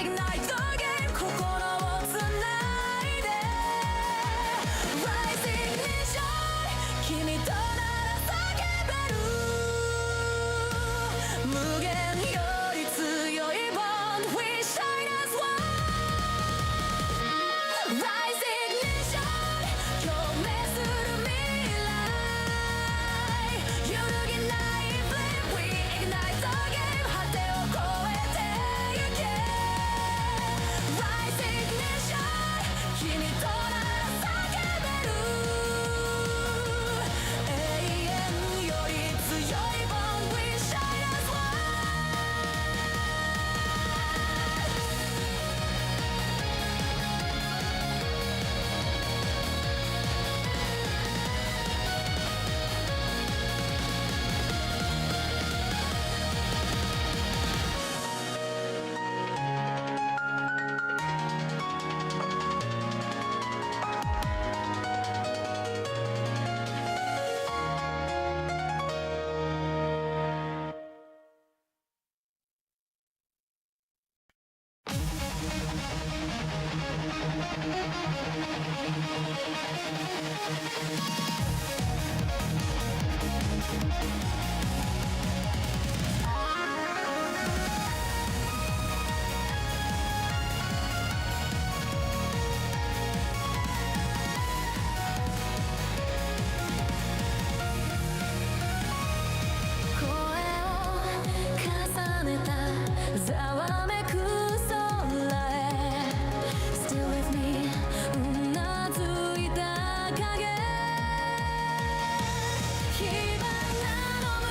ignite the game 心をつないで Rise ignition 君となら叫べる無限より強い bond We shine as one Rise ignition 共鳴する未来揺るぎない flame We ignite the game 果てを越えてゆけ Rise ignition 君となら叫べる永遠より強い bond We shine as one声を重ねたざわめく空へ Still with me うなずいた影火花の向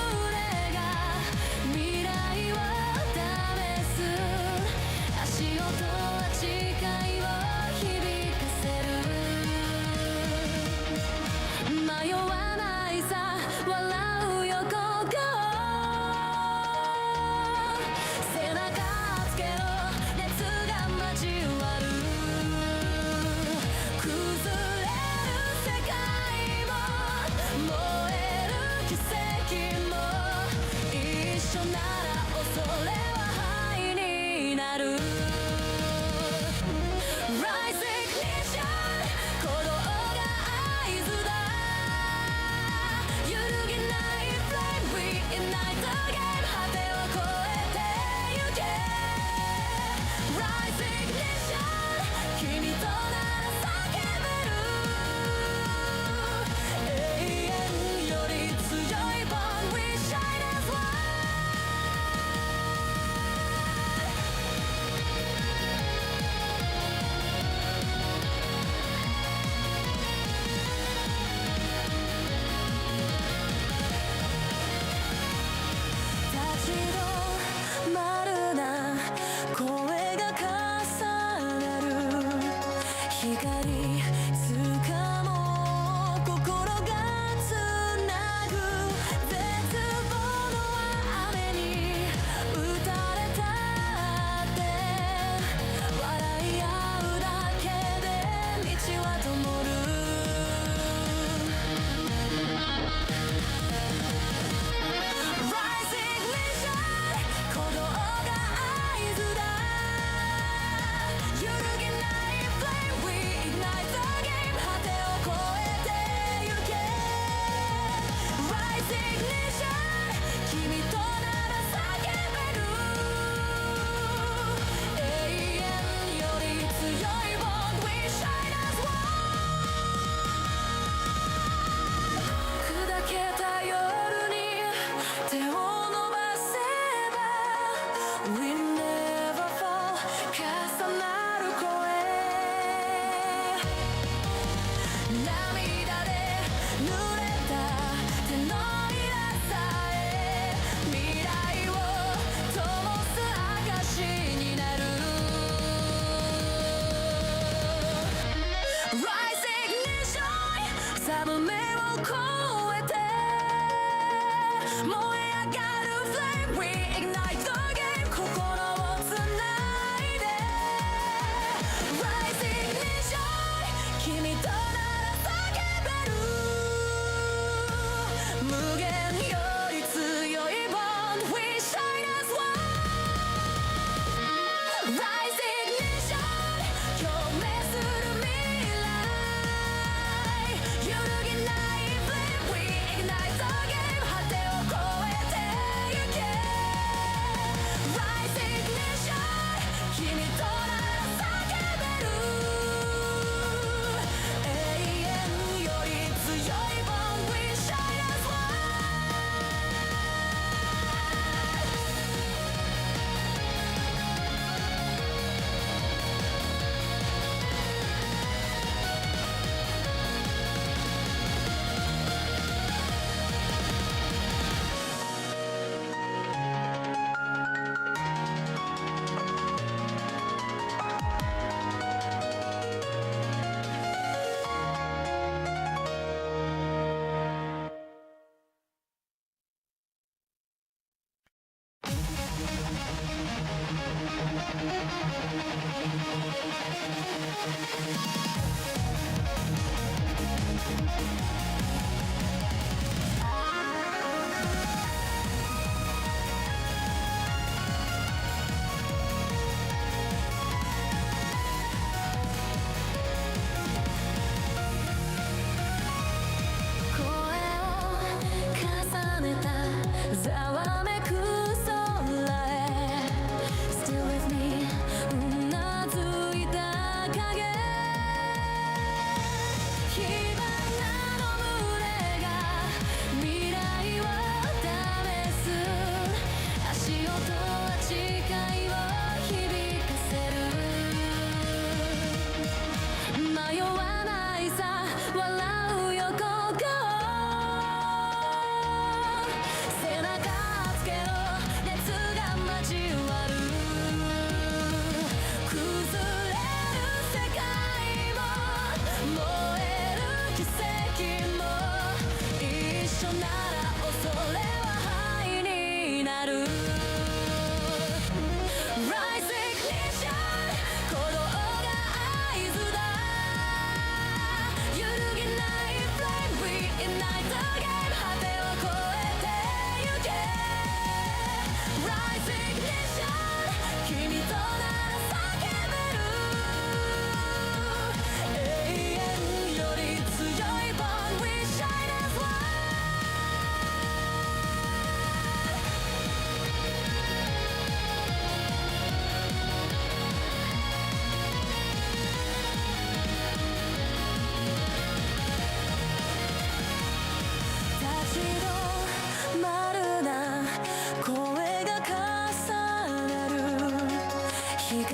光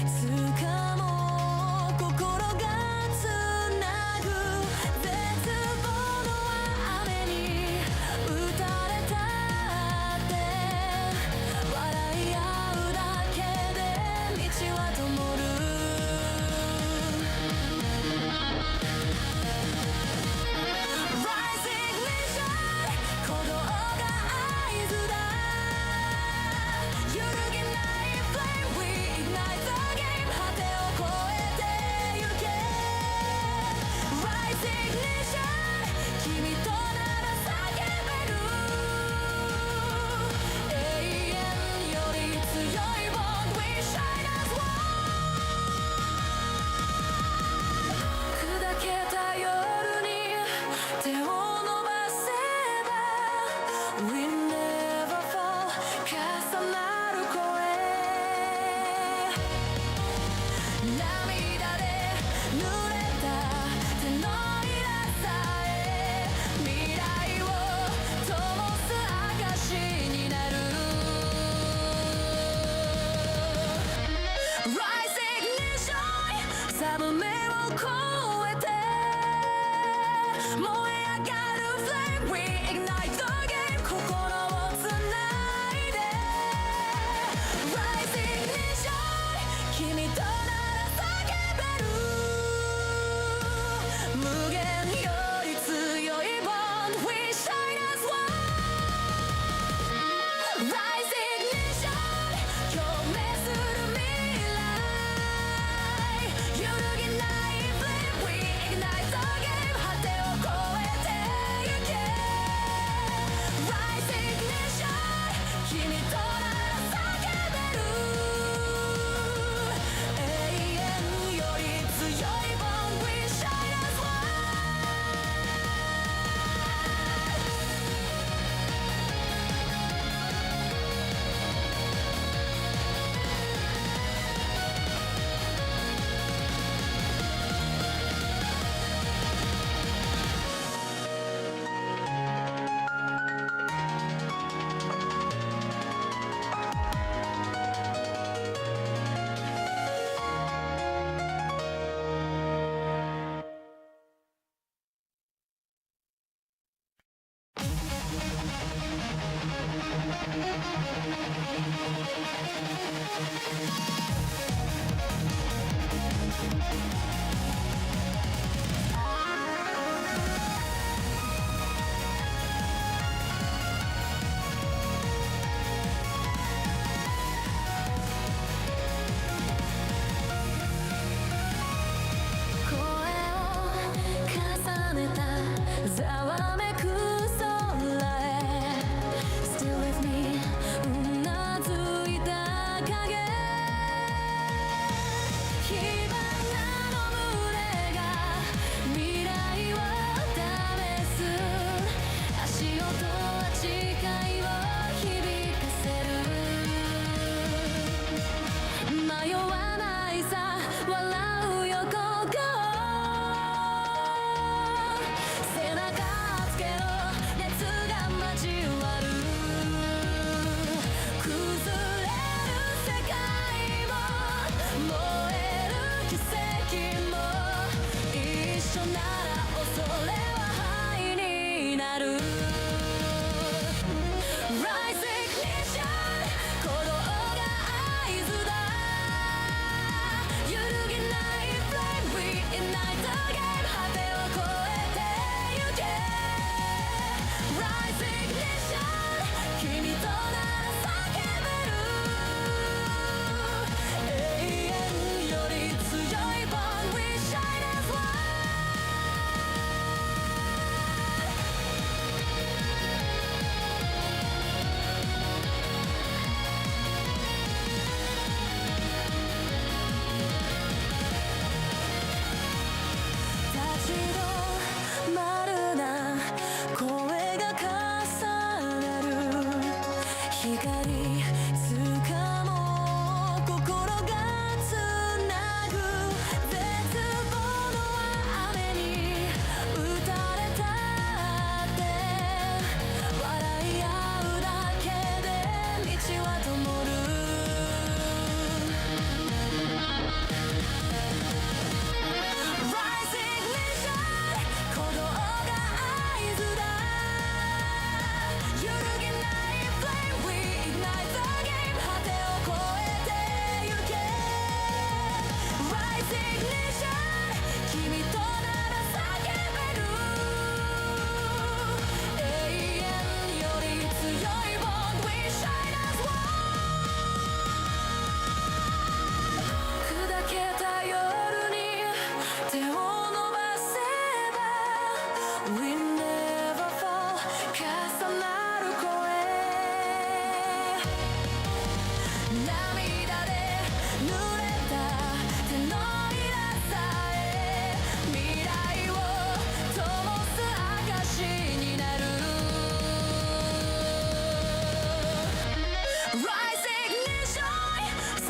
つかもう心がつなぐ絶望の雨に打たれたって笑い合うだけで道は灯るRising mission 鼓動が合図だ揺るぎない flame we ignite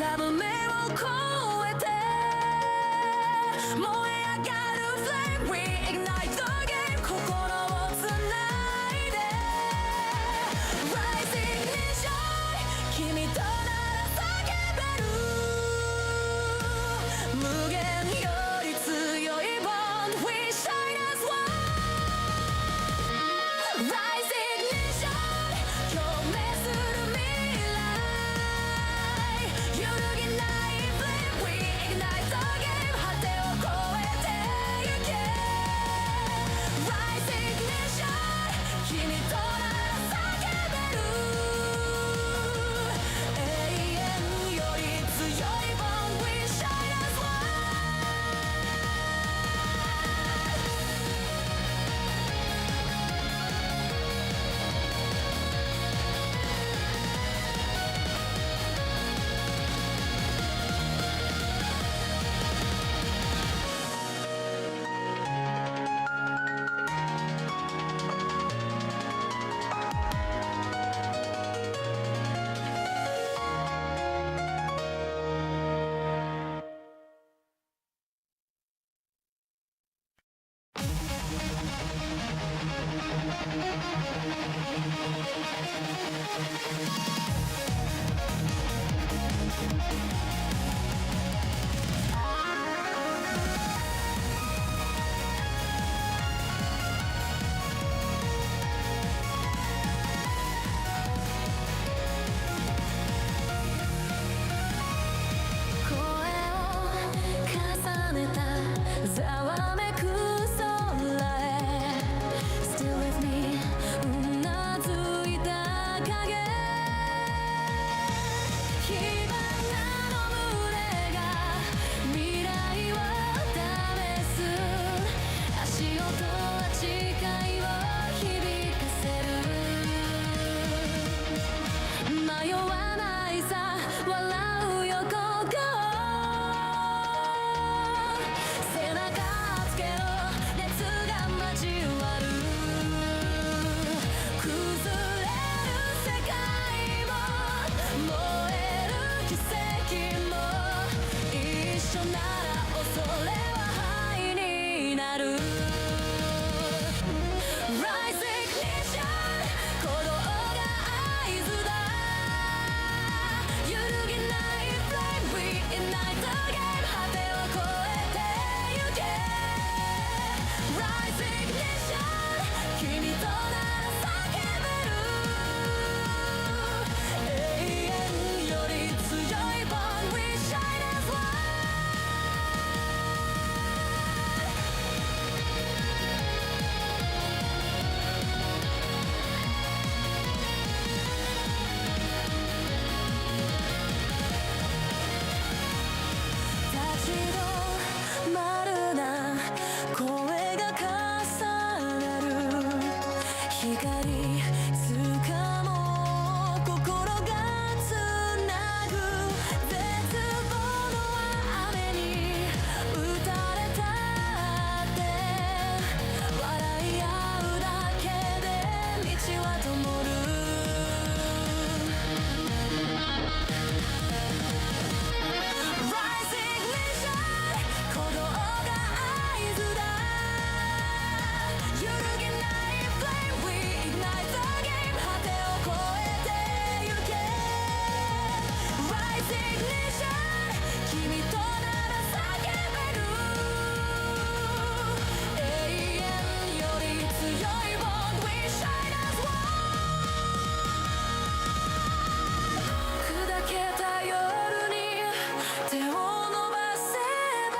挟む目を越えて燃え上がる Flame Reignite the Game 心をつないで Rising Nation 君となら叫べる無限より強い Bond We shine as one Rising Nation 共鳴する未来揺るぎない Flame Reignite the Game 果てを越えてゆけ Rising Nation 君となら叫べる永遠より強い Bond We shine as one声を重ねたざわめく空へ Still with me うなずいた影火花の群れが未来を試す足音は誓いを響かせる迷わないさ笑う横顔背中つけろ熱が交わる崩れる世界も燃える奇跡も一緒なら恐れは灰になる Rising Nation 鼓動が合図だ揺るぎない Flame Reignite the Game 果てを越えてゆけ Rising Nation 君となら叫べる永遠より強い Bond We shine as one立ち止まるな声が重なる光つかもう心がつなぐ絶望の雨に打たれたって笑い合うだけで道は灯る Rising Nation 鼓動が合図だ揺るぎない Flame Reignite the Game 果てを越えてゆけ Rising Nation 君となら叫べる永遠より強い Bond We shine as one 砕けた夜に手を伸ばせば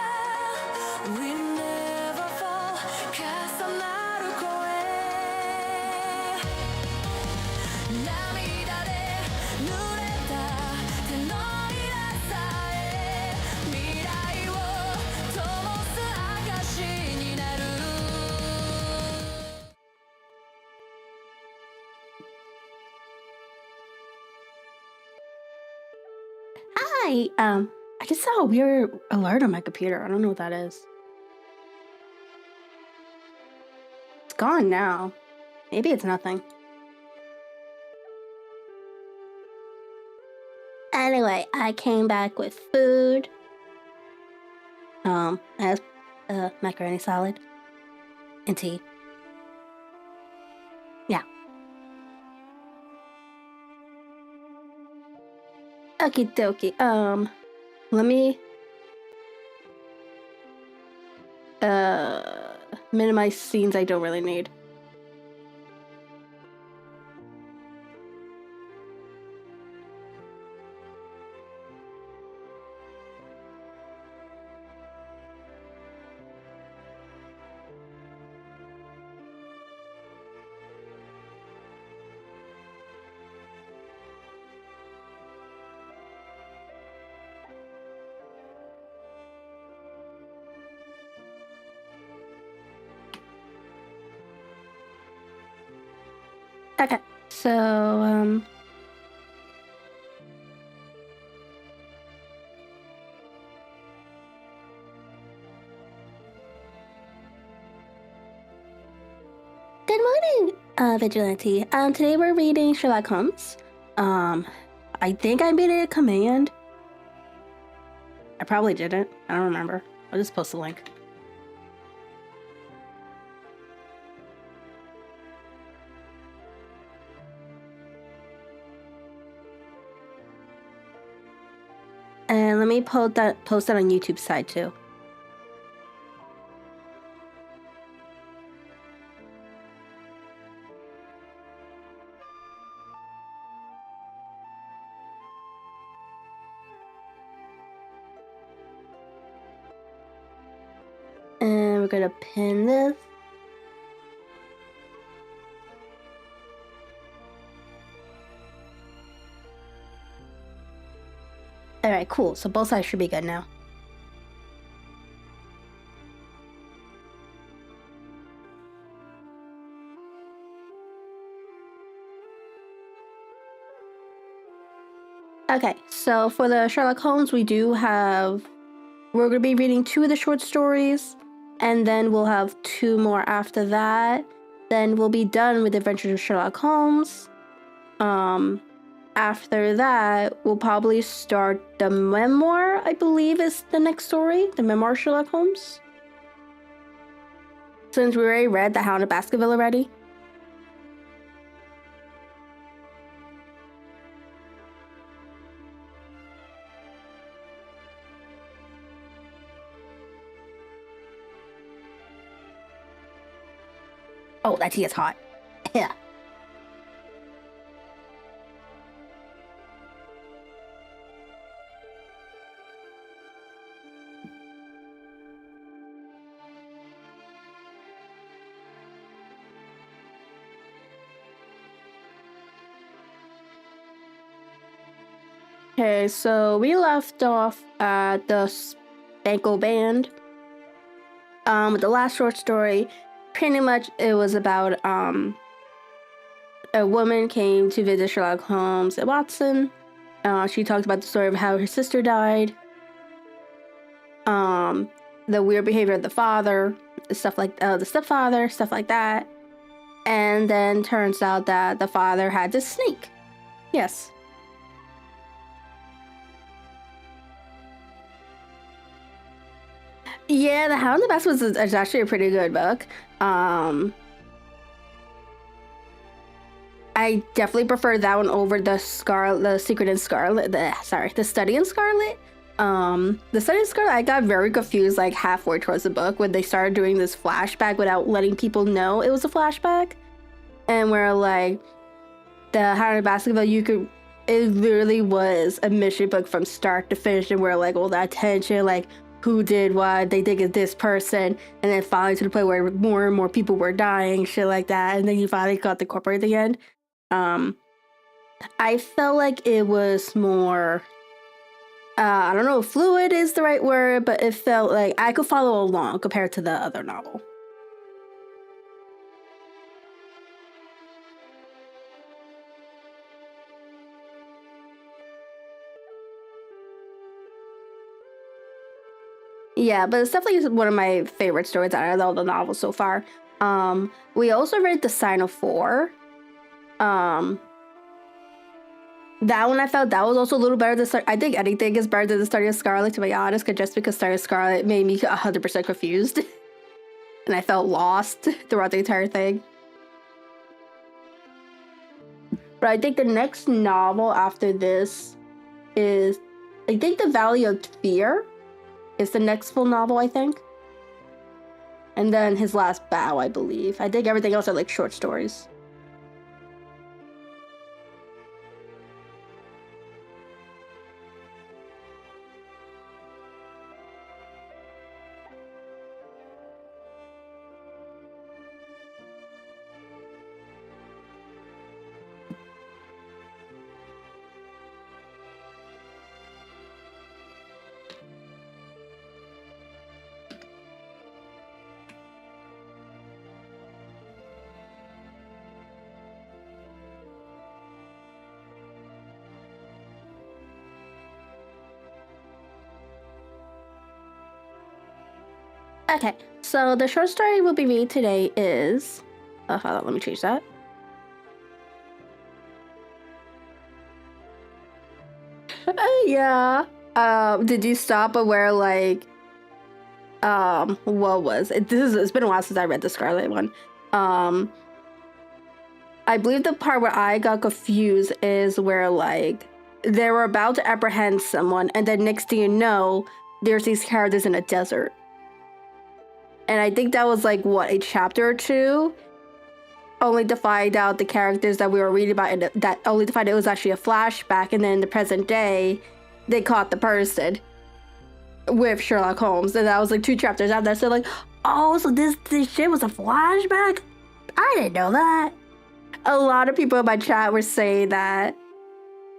We never fall 重なる声涙で濡れた手のひらさえ未来を灯す証になる Hi, I just saw a weird alert on my computer. I don't know what that is. It's gone now. Maybe it's nothing. Anyway, I came back with food. As macaroni salad and tea. Yeah. Okie dokie. Let me minimize scenes I don't really need. Okay, so good morning, Vigilante. Today we're reading Sherlock Holmes. I think I made it a command. I probably didn't. I don't remember. I'll just post a link. And let me post that on YouTube side too. And we're gonna pin this. Alright, cool. So both sides should be good now. Okay, so for the Sherlock Holmes, we're going to be reading 2 of the short stories, and then we'll have 2 more after that. Then we'll be done with the Adventures of Sherlock Holmes. After that, we'll probably start the memoir, I believe is the next story, the memoir of Sherlock Holmes. Since we already read The Hound of Baskerville already. Oh, that tea is hot. Yeah. Okay, so we left off at the Spanko Band. With the last short story, pretty much it was about a woman came to visit Sherlock Holmes at Watson. She talked about the story of how her sister died. The weird behavior of the father, stuff like the stepfather, stuff like that. And then turns out that the father had this snake. Yes. Yeah, The Hound of Baskerville is actually a pretty good book. I definitely prefer that one over the Secret in Scarlet. The Study in Scarlet. The Study in Scarlet, I got very confused like halfway towards the book when they started doing this flashback without letting people know it was a flashback. And where like the Hound of Baskerville, it literally was a mystery book from start to finish, and where like all that tension, like who did what, they think it's this person, and then finally to the point where more and more people were dying, shit like that, and then you finally got the corporate at the end. I felt like it was more, I don't know if fluid is the right word, but it felt like I could follow along compared to the other novel. Yeah, but it's definitely one of my favorite stories out of all the novels so far. We also read The Sign of Four. That one I felt that was also a little better than start. I think anything is better than the Study of Scarlet, to be honest, just because Study of Scarlet made me 100% confused. And I felt lost throughout the entire thing. But I think the next novel after this is, I think The Valley of Fear is the next full novel, I think. And then His Last Bow, I believe. I think everything else are like short stories. Okay, so the short story we'll be reading today is... hold on, let me change that. Yeah. Did you stop at where, like... what was it? It's been a while since I read the Scarlet one. I believe the part where I got confused is where, like, they were about to apprehend someone, and then next thing you know, there's these characters in a desert. And I think that was like, what, a chapter or two? Only to find out the characters that we were reading about, and that only to find out it was actually a flashback, and then in the present day, they caught the person with Sherlock Holmes. And that was like 2 chapters after that. So like, oh, so this shit was a flashback? I didn't know that. A lot of people in my chat were saying that.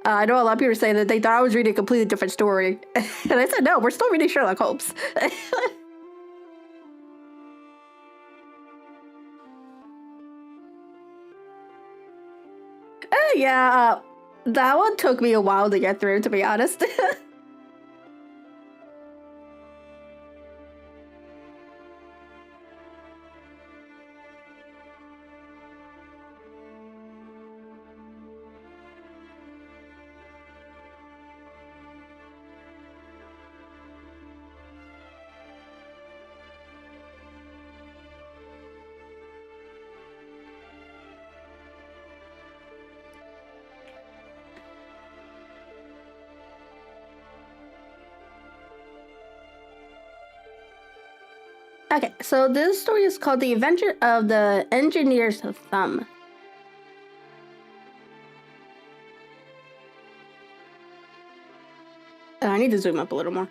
I know a lot of people were saying that they thought I was reading a completely different story. And I said, no, we're still reading Sherlock Holmes. Yeah, that one took me a while to get through, to be honest. Okay, so this story is called The Adventure of the Engineer's Thumb. I need to zoom up a little more.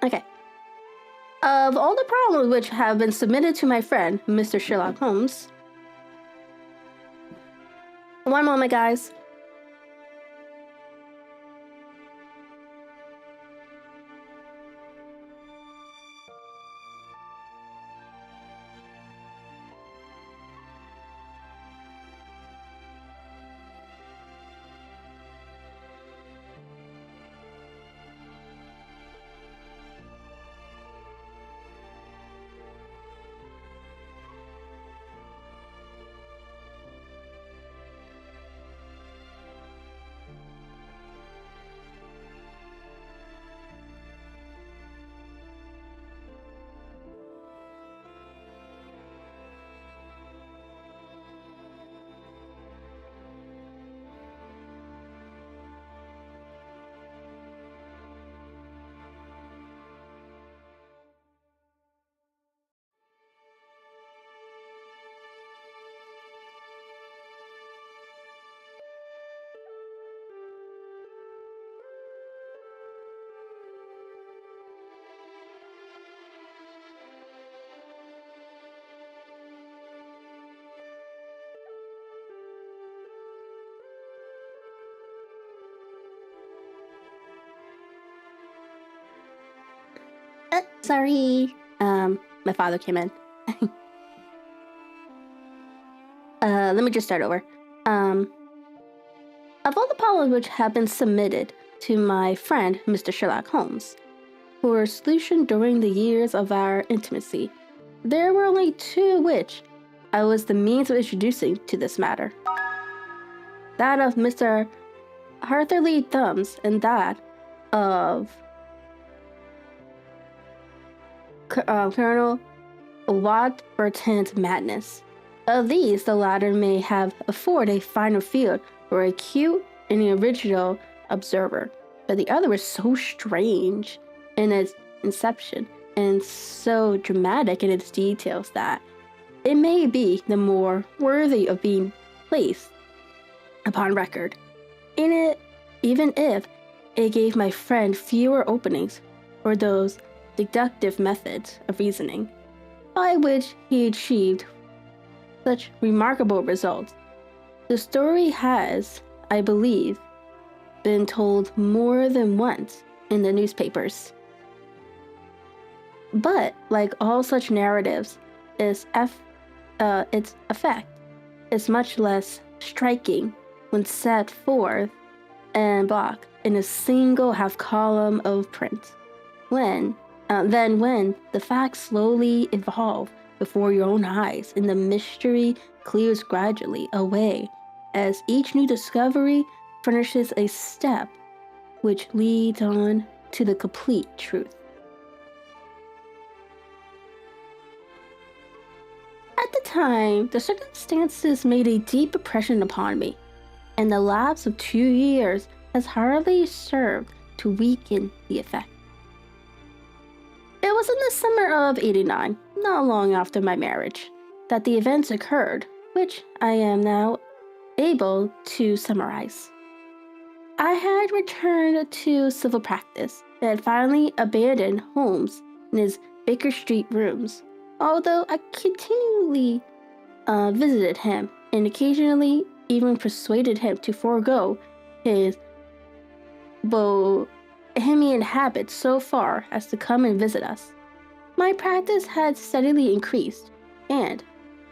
Okay. Of all the problems which have been submitted to my friend, Mr. Sherlock Holmes... One moment, guys. Sorry. My father came in. Let me just start over. Of all the problems which have been submitted to my friend, Mr. Sherlock Holmes, for a solution during the years of our intimacy. There were only two which I was the means of introducing to this matter. That of Mr. Arthur Thumbs and that of Colonel Watt-Burton's madness. Of these, the latter may have afforded a finer field for a acute and original observer, but the other was so strange in its inception and so dramatic in its details that it may be the more worthy of being placed upon record. In it, even if it gave my friend fewer openings for those deductive methods of reasoning by which he achieved such remarkable results. The story has, I believe, been told more than once in the newspapers. But, like all such narratives, its effect is much less striking when set forth en bloc in a single half column of print, than when the facts slowly evolve before your own eyes and the mystery clears gradually away as each new discovery furnishes a step which leads on to the complete truth. At the time, the circumstances made a deep impression upon me, and the lapse of 2 years has hardly served to weaken the effect. It was in the summer of '89, not long after my marriage, that the events occurred, which I am now able to summarize. I had returned to civil practice and had finally abandoned Holmes in his Baker Street rooms, although I continually visited him and occasionally even persuaded him to forego his bohemian habits so far as to come and visit us. My practice had steadily increased, and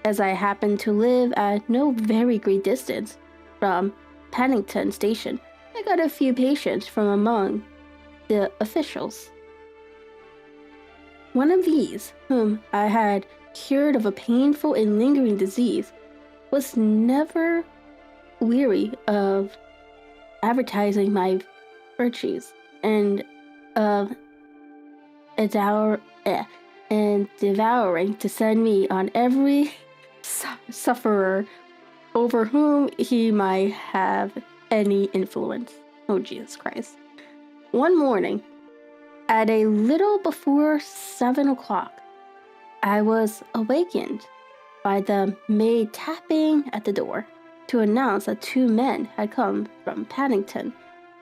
as I happened to live at no very great distance from Paddington Station, I got a few patients from among the officials. One of these, whom I had cured of a painful and lingering disease, was never weary of advertising my virtues and of devouring to send me on every sufferer over whom he might have any influence. Oh, Jesus Christ. One morning, at a little before 7 o'clock, I was awakened by the maid tapping at the door to announce that 2 men had come from Paddington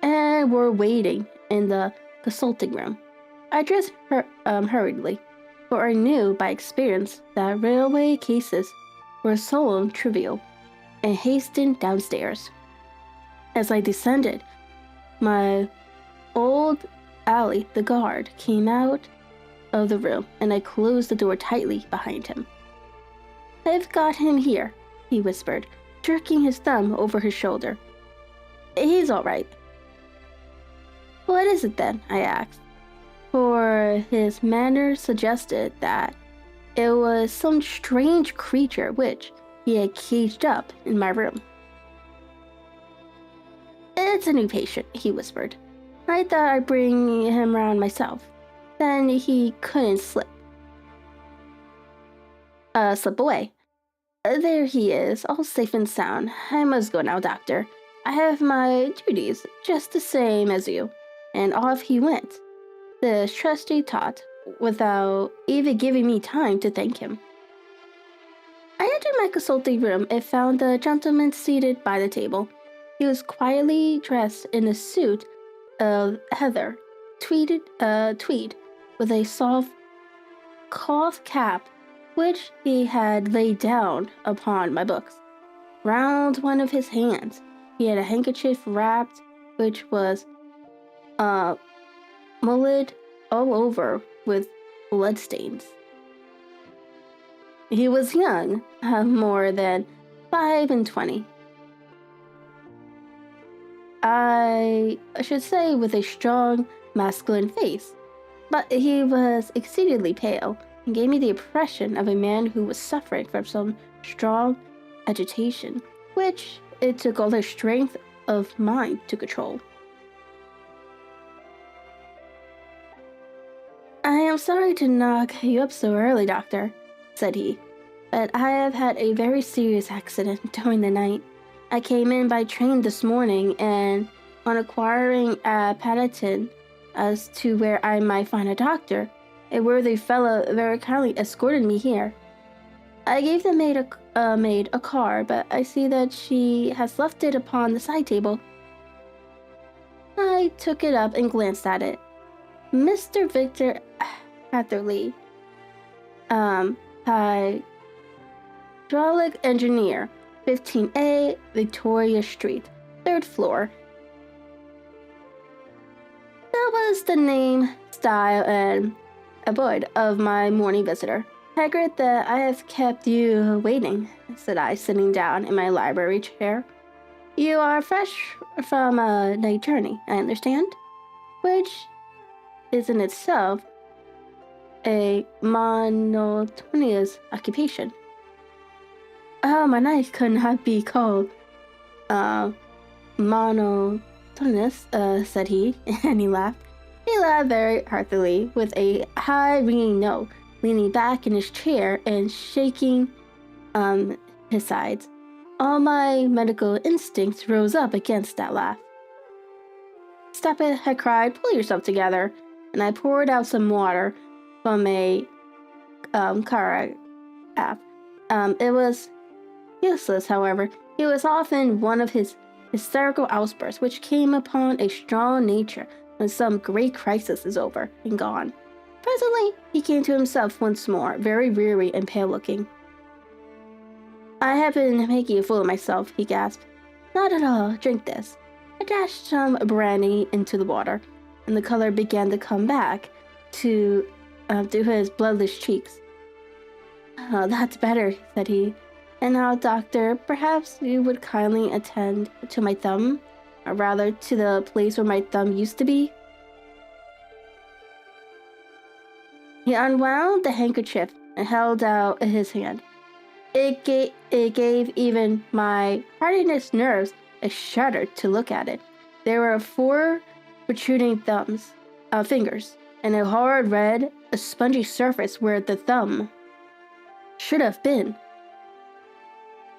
and were waiting in the consulting room. I dressed hurriedly, for I knew by experience that railway cases were seldom trivial, and hastened downstairs. As I descended my old alley, the guard came out of the room, and I closed the door tightly behind him. "I've got him here," he whispered, jerking his thumb over his shoulder. "He's all right." "What is it then?" I asked, for his manner suggested that it was some strange creature which he had caged up in my room. "It's a new patient," he whispered. "I thought I'd bring him round myself. Then he couldn't slip away. There he is, all safe and sound. I must go now, doctor. I have my duties just the same as you." And off he went, the trusty tot, without even giving me time to thank him. I entered my consulting room and found the gentleman seated by the table. He was quietly dressed in a suit of heather, tweed, with a soft cloth cap which he had laid down upon my books. Round one of his hands he had a handkerchief wrapped, which was mullered all over with bloodstains. He was young, more than 25. I should say with a strong masculine face, but he was exceedingly pale and gave me the impression of a man who was suffering from some strong agitation, which it took all his strength of mind to control. "I am sorry to knock you up so early, Doctor," said he, "but I have had a very serious accident during the night. I came in by train this morning, and on acquiring a patent as to where I might find a doctor, a worthy fellow very kindly escorted me here. I gave the maid a card, but I see that she has left it upon the side table." I took it up and glanced at it. "Mr. Victor Hatherley, hydraulic engineer, 15A Victoria Street, 3rd floor." That was the name, style, and abode of my morning visitor. "I regret that I have kept you waiting," said I, sitting down in my library chair. "You are fresh from a night journey, I understand, which is in itself a monotonous occupation." "Oh, my night could not be called monotonous," said he, and he laughed. He laughed very heartily, with a high ringing note, leaning back in his chair and shaking his sides. All my medical instincts rose up against that laugh. "Stop it," I cried. "Pull yourself together." And I poured out some water from a carafe. It was useless, however. It was often one of his hysterical outbursts which came upon a strong nature when some great crisis is over and gone. Presently, he came to himself once more, very weary and pale-looking. "I have been making a fool of myself," he gasped. "Not at all. Drink this." I dashed some brandy into the water, and the color began to come back to his bloodless cheeks. "Oh, that's better," said he. "And now, Doctor, perhaps you would kindly attend to my thumb, or rather to the place where my thumb used to be." He unwound the handkerchief and held out his hand. It gave even my hardiest nerves a shudder to look at it. There were 4 protruding fingers, and a hard red, a spongy surface where the thumb should have been.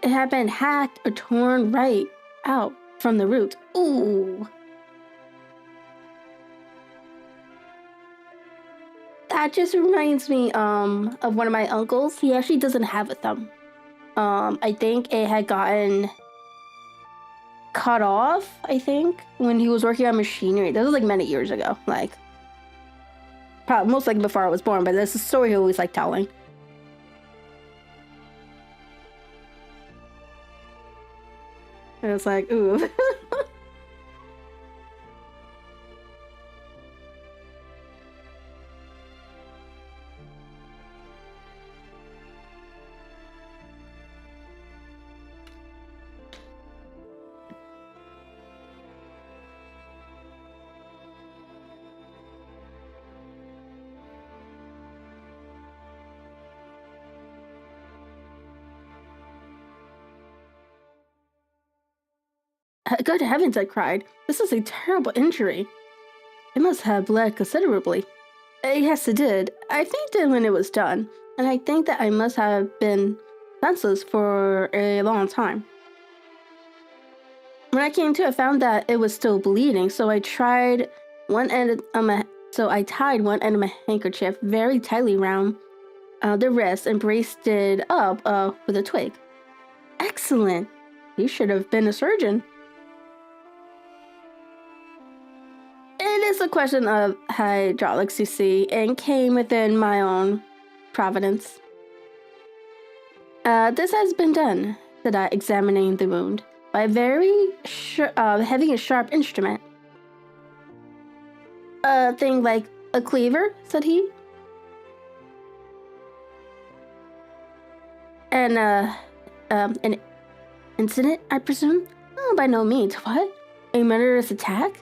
It had been hacked or torn right out from the root. Ooh! That just reminds me of one of my uncles. He actually doesn't have a thumb. I think it had gotten cut off, I think, when he was working on machinery. This was like many years ago. Like, probably most likely before I was born, but this is a story he always liked telling. And it's like, ooh. Good heavens, I cried. This is a terrible injury. It must have bled considerably. Yes, it did. I fainted when it was done, and I think that I must have been senseless for a long time. When I came to, I found that it was still bleeding, so I tied one end of my handkerchief very tightly round the wrist and braced it up with a twig. Excellent! You should have been a surgeon. It is a question of hydraulics, you see, and came within my own providence. This has been done, said I, examining the wound, by a very heavy and sharp instrument. "A thing like a cleaver," said he. "And an incident, I presume?" "Oh, by no means. What? A murderous attack?"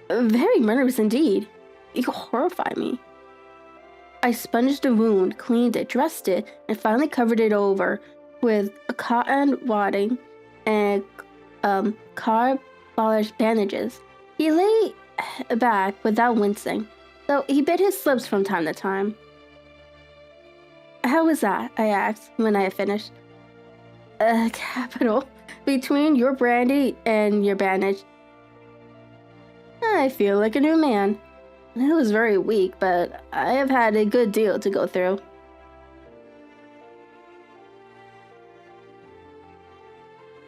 "Very murderous indeed." You horrify me. I sponged the wound, cleaned it, dressed it, and finally covered it over with a cotton wadding and carbolish bandages. He lay back without wincing, though he bit his lips from time to time. How was that? I asked when I had finished. Capital. Between your brandy and your bandage, I feel like a new man. It was very weak, but I have had a good deal to go through.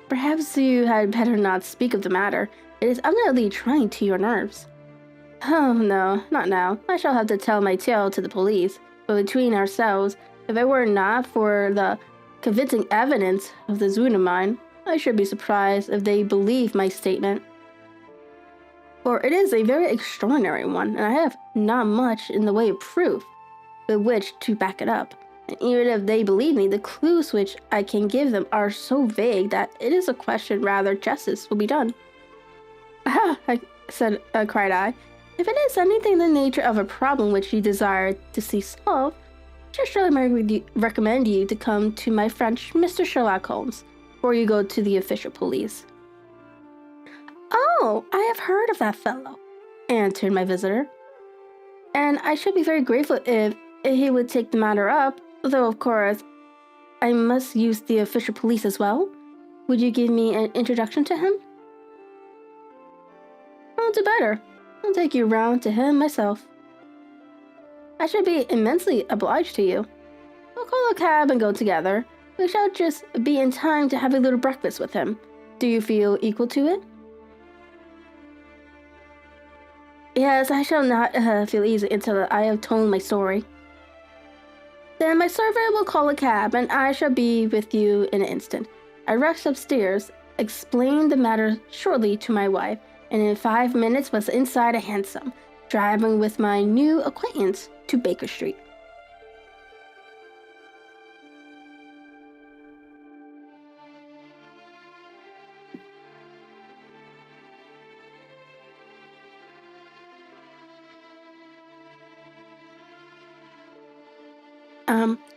Perhaps you had better not speak of the matter. It is undoubtedly trying to your nerves. Oh no, not now. I shall have to tell my tale to the police. But between ourselves, if it were not for the convincing evidence of this wound of mine, I should be surprised if they believe my statement. For it is a very extraordinary one, and I have not much in the way of proof with which to back it up. And even if they believe me, the clues which I can give them are so vague that it is a question rather justice will be done. Ah, cried I. If it is anything in the nature of a problem which you desire to see solved, I should surely recommend you to come to my friend Mr. Sherlock Holmes, before you go to the official police. Oh, I have heard of that fellow, answered my visitor. And I should be very grateful if he would take the matter up, though of course I must use the official police as well. Would you give me an introduction to him? I'll do better. I'll take you round to him myself. I should be immensely obliged to you. We'll call a cab and go together. We shall just be in time to have a little breakfast with him. Do you feel equal to it? Yes, I shall not feel easy until I have told my story. Then my servant will call a cab, and I shall be with you in an instant. I rushed upstairs, explained the matter shortly to my wife, and in 5 minutes was inside a hansom, driving with my new acquaintance to Baker Street.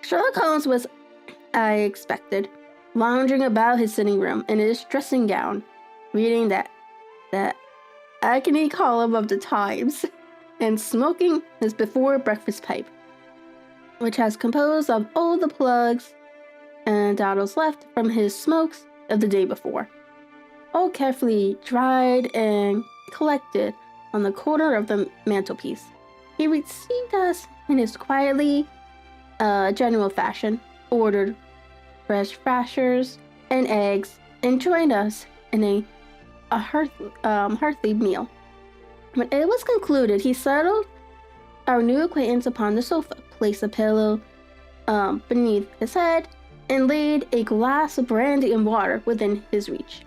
Sherlock Holmes was, I expected, lounging about his sitting room in his dressing gown, reading that agony column of the Times, and smoking his before-breakfast pipe, which has composed of all the plugs and dowdles left from his smokes of the day before, all carefully dried and collected on the corner of the mantelpiece. He received us in his quietly general fashion, ordered fresh rashers and eggs, and joined us in a hearty meal. When it was concluded, he settled our new acquaintance upon the sofa, placed a pillow beneath his head, and laid a glass of brandy and water within his reach.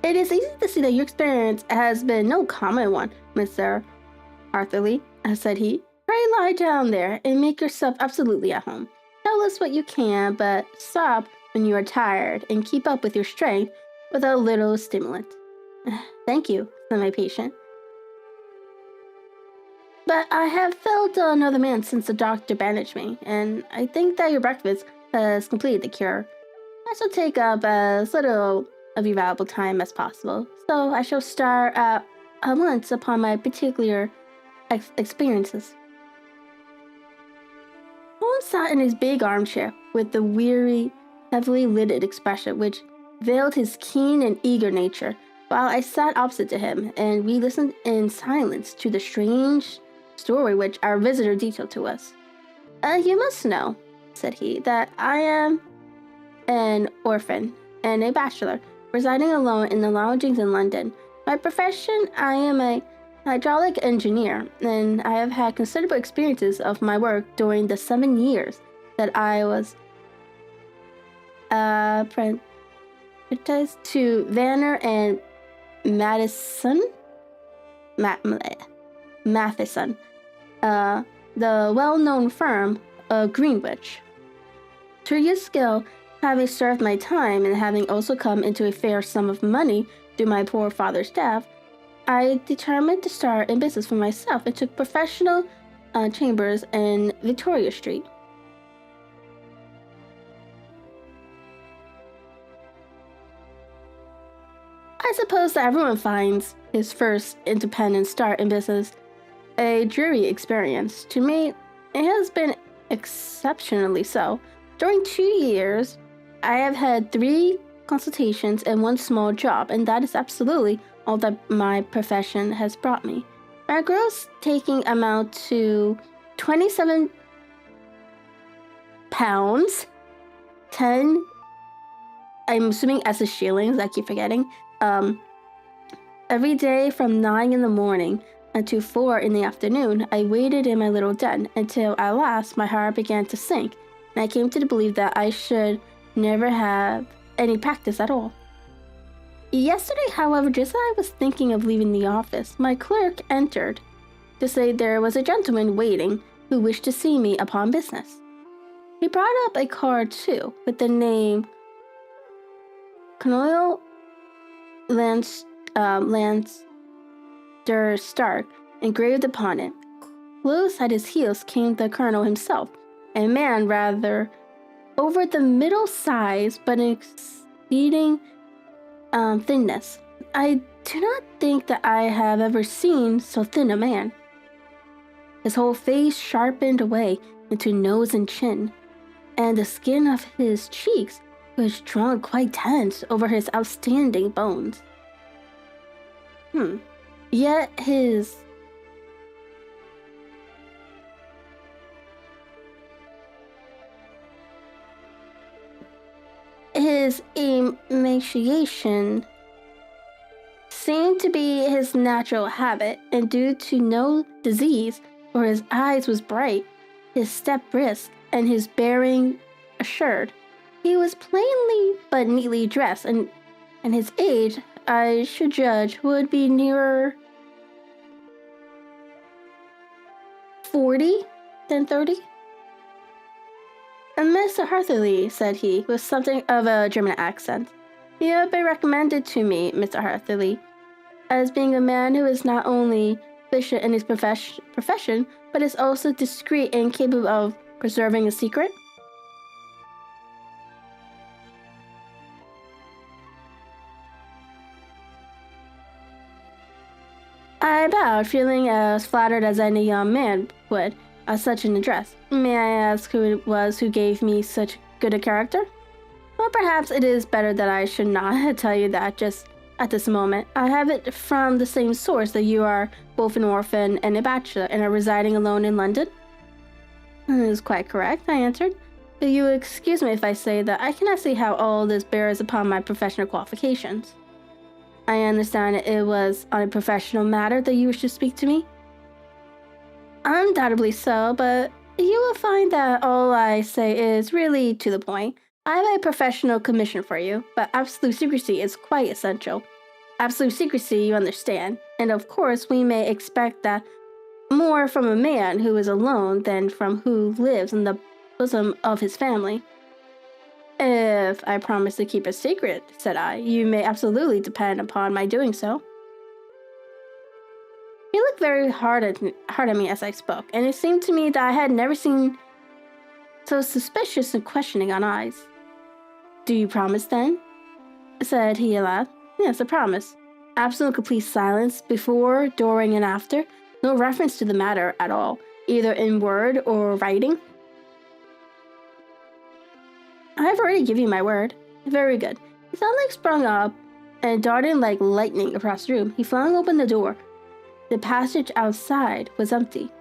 It is easy to see that your experience has been no common one, Mr. Arthurly, said he. Pray lie down there and make yourself absolutely at home. Tell us what you can, but stop when you are tired and keep up with your strength with a little stimulant. Thank you, said my patient. But I have felt another man since the doctor bandaged me, and I think that your breakfast has completed the cure. I shall take up as little of your valuable time as possible, so I shall start at once upon my particular experiences. Holmes sat in his big armchair with the weary, heavily lidded expression which veiled his keen and eager nature, while I sat opposite to him, and we listened in silence to the strange story which our visitor detailed to us. You must know, said he, that I am an orphan and a bachelor, residing alone in the lodgings in London. By profession, I am a hydraulic engineer, and I have had considerable experiences of my work during the 7 years that I was apprenticed to Vanner and Matheson, the well-known firm of Greenwich. Through your skill, having served my time and having also come into a fair sum of money through my poor father's death, I determined to start in business for myself and took professional chambers in Victoria Street. I suppose that everyone finds his first independent start in business a dreary experience. To me, it has been exceptionally so. During 2 years, I have had 3 consultations and 1 small job, and that is absolutely all that my profession has brought me. My gross taking amount to £27, 10, I'm assuming as a shillings, I keep forgetting, every day from 9 in the morning until 4 in the afternoon, I waited in my little den until at last my heart began to sink, and I came to the belief that I should never have any practice at all. Yesterday, however, just as I was thinking of leaving the office, my clerk entered to say there was a gentleman waiting who wished to see me upon business. He brought up a card too, with the name Conan Lanster Stark engraved upon it. Close at his heels came the colonel himself, a man rather over the middle size but exceeding thinness. I do not think that I have ever seen so thin a man. His whole face sharpened away into nose and chin, and the skin of his cheeks was drawn quite tense over his outstanding bones. Yet his emaciation seemed to be his natural habit, and due to no disease, for his eyes was bright, his step brisk, and his bearing assured. He was plainly but neatly dressed, and his age, I should judge, would be nearer 40 than 30. Mr. Hartherley, said he, with something of a German accent, you have been recommended to me, Mr. Hartherley, as being a man who is not only efficient in his profession, but is also discreet and capable of preserving a secret. I bowed, feeling as flattered as any young man would at such an address. May I ask who it was who gave me such good a character? Well, perhaps it is better that I should not tell you that just at this moment. I have it from the same source that you are both an orphan and a bachelor and are residing alone in London. That is quite correct, I answered. But you will excuse me if I say that I cannot see how all this bears upon my professional qualifications. I understand it was on a professional matter that you wish to speak to me? Undoubtedly so, but you will find that all I say is really to the point. I have a professional commission for you, but absolute secrecy is quite essential. Absolute secrecy, you understand, and of course we may expect that more from a man who is alone than from who lives in the bosom of his family. If I promise to keep a secret, said I, you may absolutely depend upon my doing so. He looked very hard at me as I spoke, and it seemed to me that I had never seen so suspicious and questioning on eyes. Do you promise then? Said he aloud. Yes, I promise. Absolute complete silence before, during, and after. No reference to the matter at all, either in word or writing. I have already given you my word. Very good. He suddenly sprung up and darted like lightning across the room. He flung open the door. The passage outside was empty.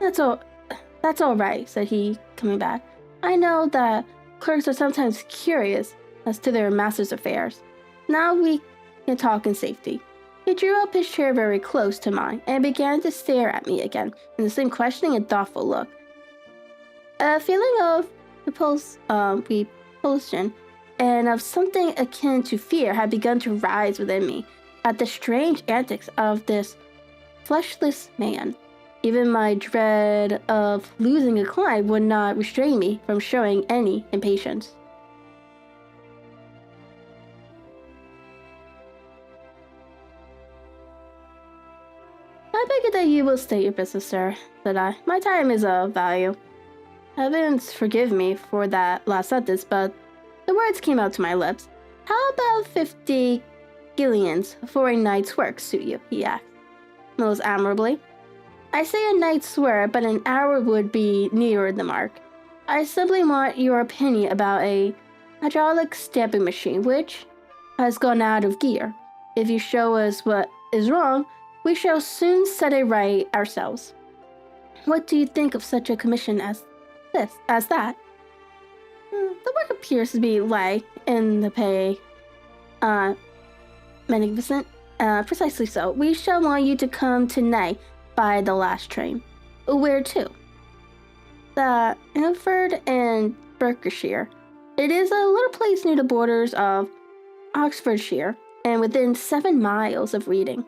That's all right, said he, coming back. I know that clerks are sometimes curious as to their master's affairs. Now we can talk in safety. He drew up his chair very close to mine and began to stare at me again in the same questioning and thoughtful look. A feeling of repulsion and of something akin to fear had begun to rise within me at the strange antics of this fleshless man. Even my dread of losing a client would not restrain me from showing any impatience. I beg that you will state your business, sir, said I. My time is of value. Heavens forgive me for that last sentence, but the words came out to my lips. How about 50 guineas for a night's work suit you? He asked, most admirably. I say a night's work, but an hour would be nearer the mark. I simply want your opinion about a hydraulic stamping machine which has gone out of gear. If you show us what is wrong, we shall soon set it right ourselves. What do you think of such a commission as that? The work appears to be light in the pay. Magnificent. Precisely so. We shall want you to come tonight by the last train. Where to? The Ilford and Berkshire. It is a little place near the borders of Oxfordshire and within 7 miles of Reading.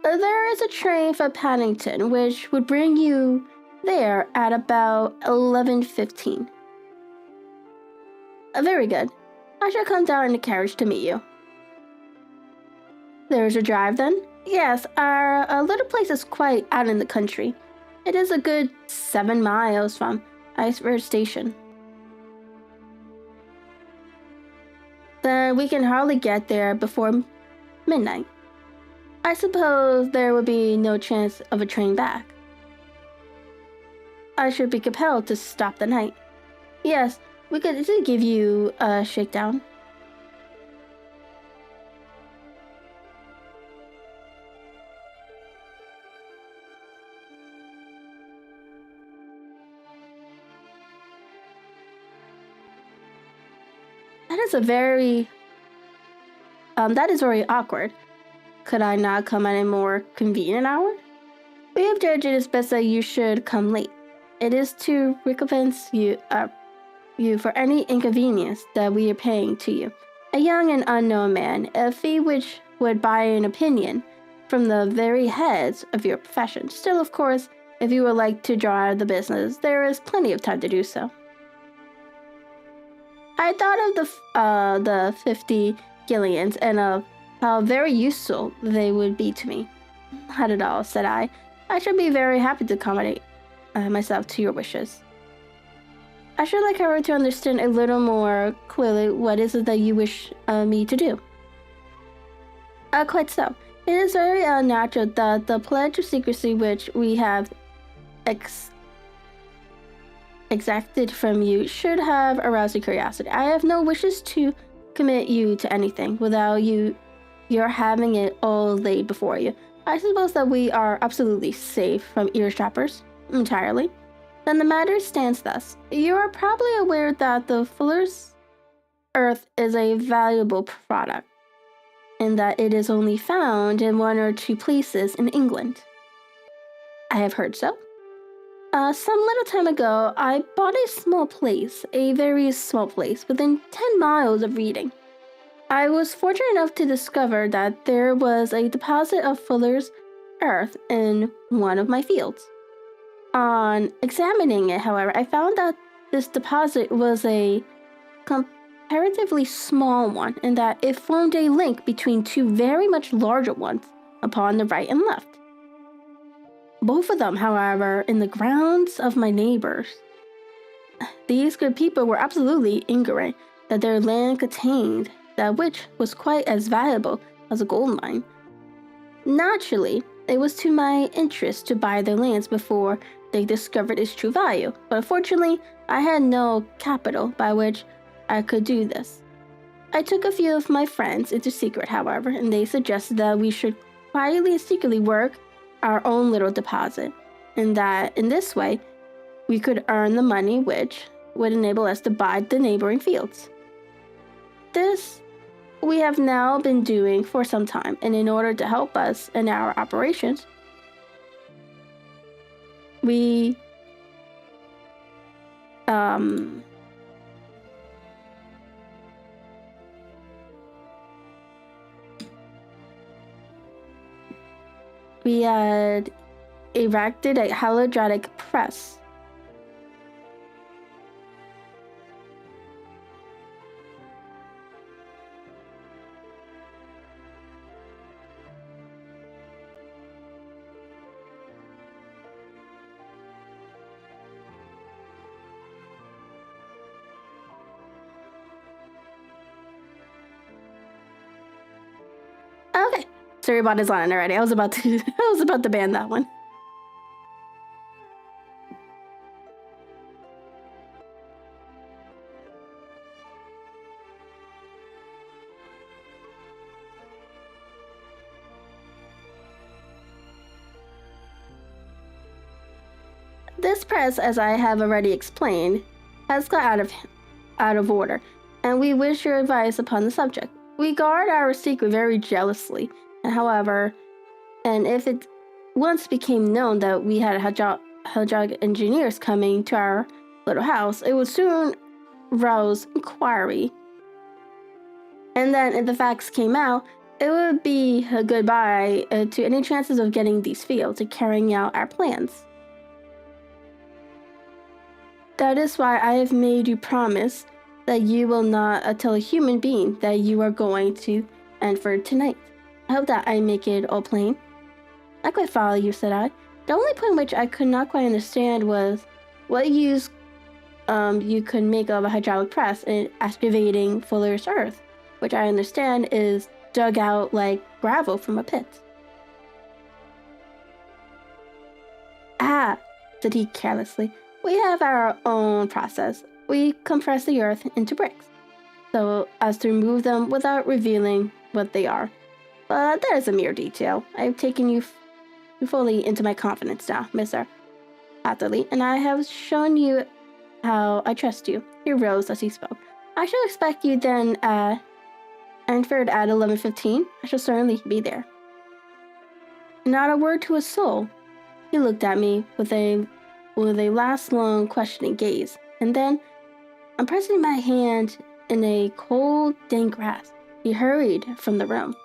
There is a train for Paddington which would bring you there at about 11:15. Very good. I shall come down in the carriage to meet you. There's a drive then? Yes, our little place is quite out in the country. It is a good 7 miles from Iceford Station. Then we can hardly get there before midnight. I suppose there would be no chance of a train back. I should be compelled to stop the night. Yes, we could give you a shakedown. That is very awkward. Could I not come at a more convenient hour? We have judged it is best that you should come late. It is to recompense you for any inconvenience that we are paying to you. A young and unknown man, a fee which would buy an opinion from the very heads of your profession. Still, of course, if you would like to draw out of the business, there is plenty of time to do so. I thought of the 50 guineas and of how very useful they would be to me. Not at all, said I. I should be very happy to accommodate myself to your wishes. I should like, however, to understand a little more clearly what is it that you wish me to do. Quite so. It is very natural that the pledge of secrecy which we have exacted from you should have aroused your curiosity. I have no wishes to commit you to anything without your having it all laid before you. I suppose that we are absolutely safe from eavesdroppers. Entirely. Then the matter stands thus. You are probably aware that the fuller's earth is a valuable product, and that it is only found in 1 or 2 places in England. I have heard so. Some little time ago, I bought a small place, a very small place, within 10 miles of Reading. I was fortunate enough to discover that there was a deposit of fuller's earth in one of my fields. On examining it, however, I found that this deposit was a comparatively small one, and that it formed a link between 2 very much larger ones upon the right and left. Both of them, however, in the grounds of my neighbors. These good people were absolutely ignorant that their land contained that which was quite as valuable as a gold mine. Naturally, it was to my interest to buy their lands before they discovered its true value, but unfortunately, I had no capital by which I could do this. I took a few of my friends into secret, however, and they suggested that we should quietly and secretly work our own little deposit, and that in this way, we could earn the money which would enable us to buy the neighboring fields. This we have now been doing for some time, and in order to help us in our operations, we had erected a hydraulic press. Okay, sorry about his line already. I was about to ban that one. This press, as I have already explained, has got out of order, and we wish your advice upon the subject. We guard our secret very jealously, and if it once became known that we had hydraulic engineers coming to our little house, it would soon rouse inquiry. And then if the facts came out, it would be a goodbye to any chances of getting these fields and carrying out our plans. That is why I have made you promise that you will not tell a human being that you are going to Anford tonight. I hope that I make it all plain. I quite follow you, said I. The only point which I could not quite understand was what use you could make of a hydraulic press in excavating Fuller's Earth, which I understand is dug out like gravel from a pit. Ah, said he carelessly. We have our own process. We compress the earth into bricks, so as to remove them without revealing what they are. But that is a mere detail. I've taken you fully into my confidence now, Mr. Atherley, and I have shown you how I trust you. He rose as he spoke. I shall expect you then at Anford at 11:15. I shall certainly be there. Not a word to a soul. He looked at me with a last long questioning gaze, and then, pressing my hand in a cold, dank grasp, he hurried from the room.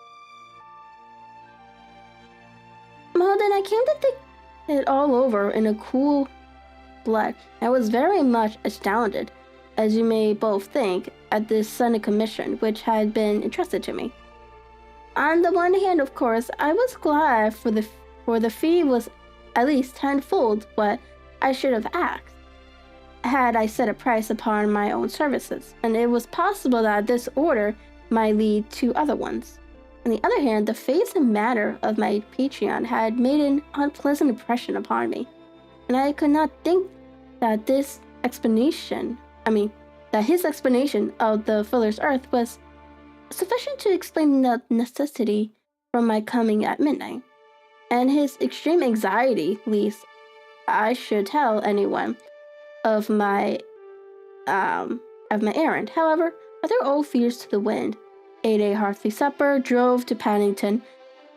Well, then I came to think it all over in a cool blood. I was very much astounded, as you may both think, at this sudden commission which had been entrusted to me. On the one hand, of course, I was glad, for the fee was at least tenfold what I should have asked, had I set a price upon my own services, and it was possible that this order might lead to other ones. On the other hand, the face and manner of my patron had made an unpleasant impression upon me, and I could not think that his explanation of the Fuller's Earth was sufficient to explain the necessity for my coming at midnight, and his extreme anxiety lest I should tell anyone of my errand. However, I threw all fears to the wind, ate a hearty supper, drove to Paddington,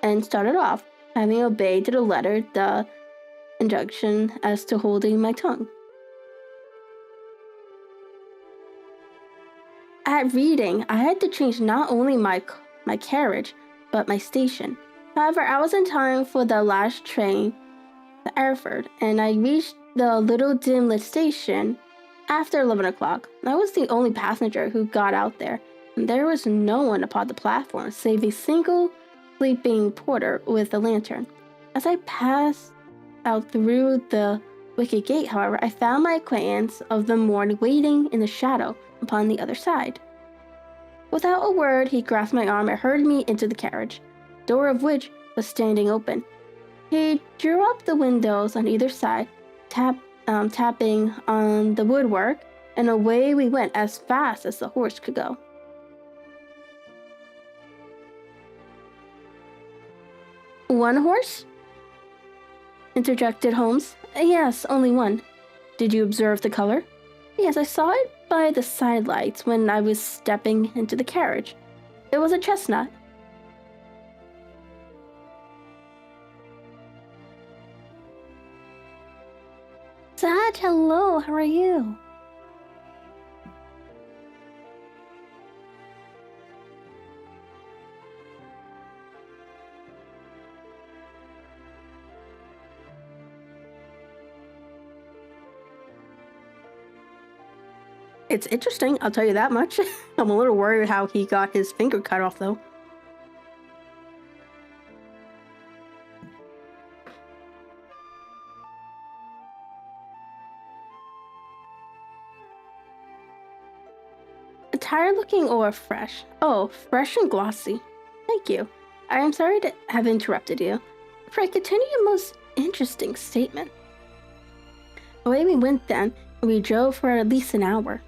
and started off, having obeyed to the letter the injunction as to holding my tongue. At Reading, I had to change not only my carriage, but my station. However, I was in time for the last train to Erford, and I reached the little dim-lit station after 11 o'clock. I was the only passenger who got out there, and there was no one upon the platform save a single sleeping porter with a lantern. As I passed out through the wicket gate, however, I found my acquaintance of the morning waiting in the shadow upon the other side. Without a word, he grasped my arm and hurried me into the carriage, the door of which was standing open. He drew up the windows on either side, tapping on the woodwork, and away we went as fast as the horse could go. One horse? Interjected Holmes. Yes, only one. Did you observe the color? Yes, I saw it by the side lights when I was stepping into the carriage. It was a chestnut. Dad, hello, how are you? It's interesting, I'll tell you that much. I'm a little worried how he got his finger cut off, though. Tired looking or fresh? Oh, fresh and glossy. Thank you. I am sorry to have interrupted you. Pray continue your most interesting statement. Away we went then, and we drove for at least an hour.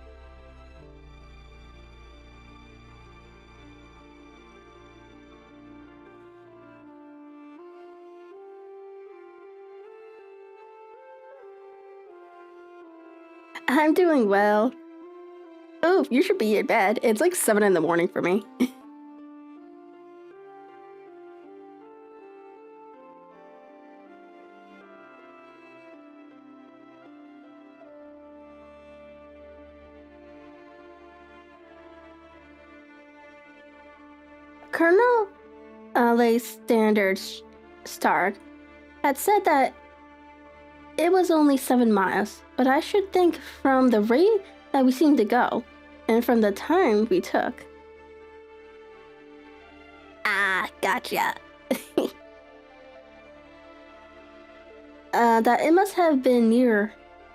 I'm doing well. Oh, you should be in bed. It's like 7 in the morning for me. Colonel Lay Standard Stark had said that it was only 7 miles, but I should think from the rate that we seemed to go, and from the time we took. Ah, gotcha. That it must have been near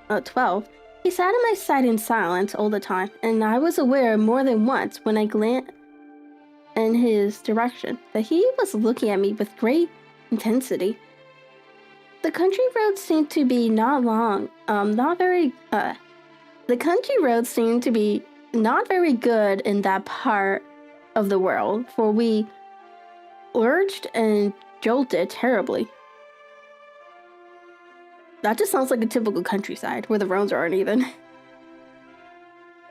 12. He sat at my side in silence all the time, and I was aware more than once when I glanced in his direction that he was looking at me with great intensity. The country roads seemed to be The country roads seemed to be not very good in that part of the world, for we lurched and jolted terribly. That just sounds like a typical countryside where the roads aren't even.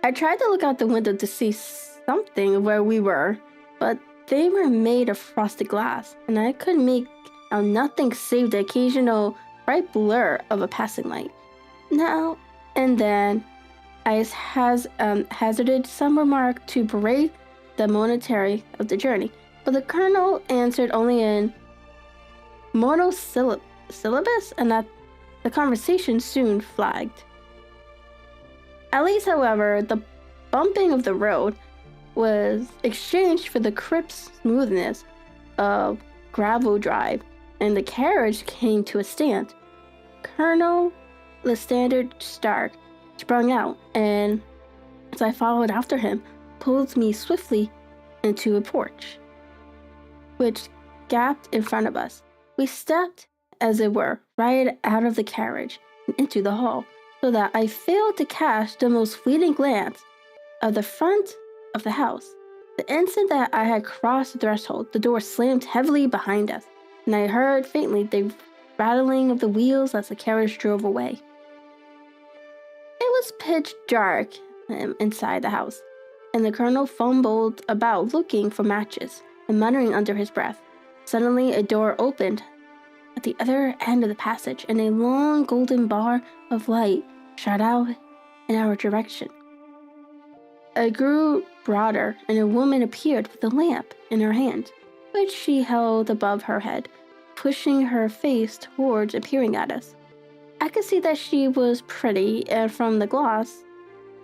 I tried to look out the window to see something where we were, but they were made of frosted glass, and I could make out nothing save the occasional bright blur of a passing light. Now and then, I hazarded some remark to break the monotony of the journey, but the colonel answered only in monosyllabus, and that the conversation soon flagged. At least, however, the bumping of the road was exchanged for the crisp smoothness of gravel drive, and the carriage came to a stand. Colonel Lysander Stark sprung out, and as I followed after him, pulled me swiftly into a porch, which gaped in front of us. We stepped, as it were, right out of the carriage and into the hall, so that I failed to cast the most fleeting glance of the front of the house. The instant that I had crossed the threshold, the door slammed heavily behind us, and I heard faintly the rattling of the wheels as the carriage drove away. It was pitch dark inside the house, and the colonel fumbled about looking for matches and muttering under his breath. Suddenly, a door opened at the other end of the passage, and a long golden bar of light shot out in our direction. It grew broader, and a woman appeared with a lamp in her hand, which she held above her head, pushing her face towards and peering at us. I could see that she was pretty, and from the gloss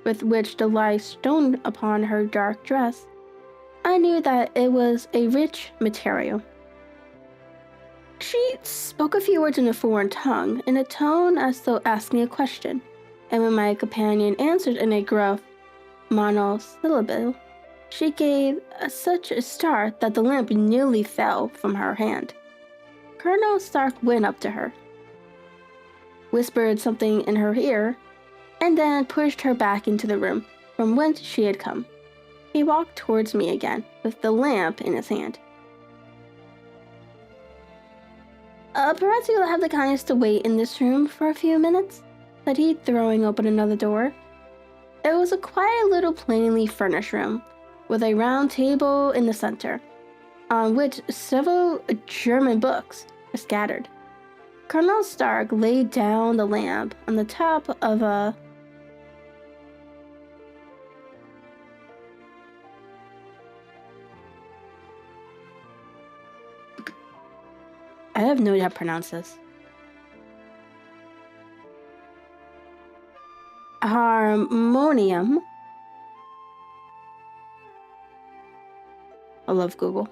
with which the light shone upon her dark dress, I knew that it was a rich material. She spoke a few words in a foreign tongue, in a tone as though asking a question, and when my companion answered in a gruff monosyllable, she gave such a start that the lamp nearly fell from her hand. Colonel Stark went up to her, whispered something in her ear, and then pushed her back into the room from whence she had come. He walked towards me again, with the lamp in his hand. Perhaps you'll have the kindness to wait in this room for a few minutes," said he, throwing open another door. It was a quiet little plainly furnished room, with a round table in the center, on which several German books were scattered. Colonel Stark laid down the lamp on the top of a I have no idea how to pronounce this. Harmonium love Google.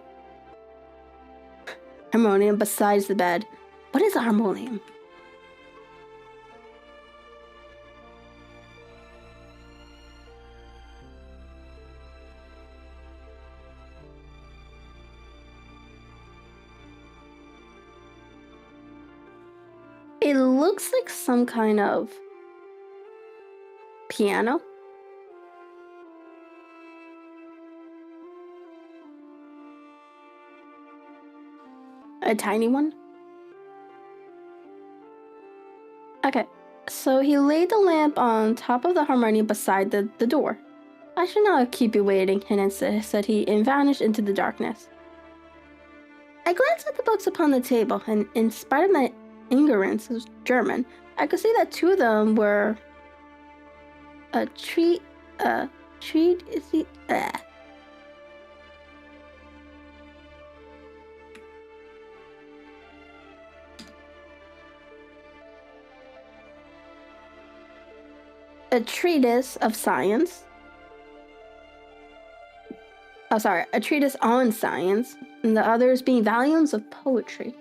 Harmonium besides the bed. What is a harmonium? It looks like some kind of piano. A tiny one. Okay, so he laid the lamp on top of the harmonium beside the door. I should not keep you waiting, Henan said he, and vanished into the darkness. I glanced at the books upon the table, and in spite of my ignorance of German, I could see that two of them were a treat. A treatise of science. A treatise on science, and the others being volumes of poetry.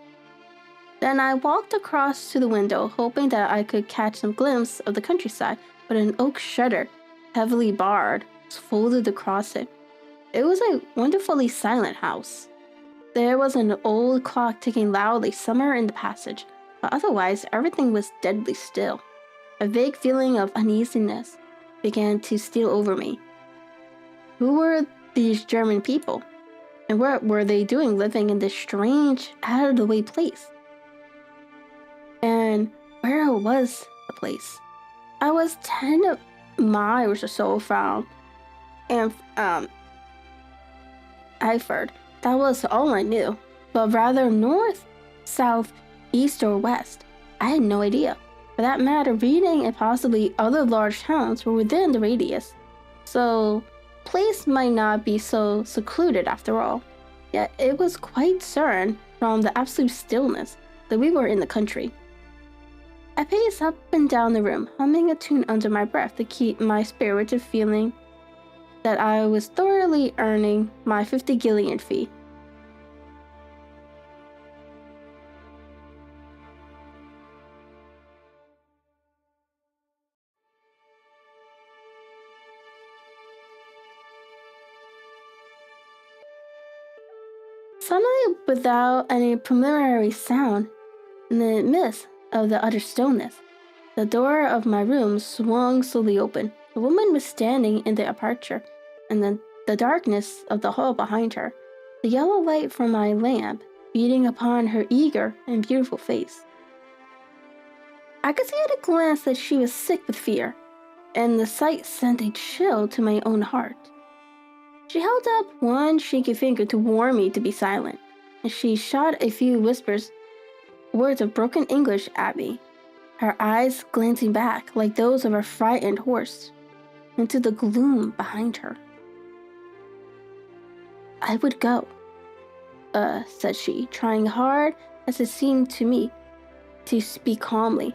Then I walked across to the window, hoping that I could catch some glimpse of the countryside, but an oak shutter, heavily barred, was folded across it. It was a wonderfully silent house. There was an old clock ticking loudly somewhere in the passage, but otherwise everything was deadly still. A vague feeling of uneasiness began to steal over me. Who were these German people? And what were they doing living in this strange, out-of-the-way place? And where was the place? I was 10 miles or so from Eiford. That was all I knew. But rather north, south, east, or west, I had no idea. For that matter, Reading and possibly other large towns were within the radius. So, place might not be so secluded after all. Yet it was quite certain, from the absolute stillness, that we were in the country. I paced up and down the room, humming a tune under my breath to keep my spirited feeling that I was thoroughly earning my 50 guillien fee. Suddenly, without any preliminary sound, in the midst of the utter stillness, the door of my room swung slowly open. A woman was standing in the aperture, and then the darkness of the hall behind her, the yellow light from my lamp beating upon her eager and beautiful face. I could see at a glance that she was sick with fear, and the sight sent a chill to my own heart. She held up one shaky finger to warn me to be silent, and she shot a few words of broken English at me, her eyes glancing back like those of a frightened horse, into the gloom behind her. I would go, said she, trying hard as it seemed to me to speak calmly.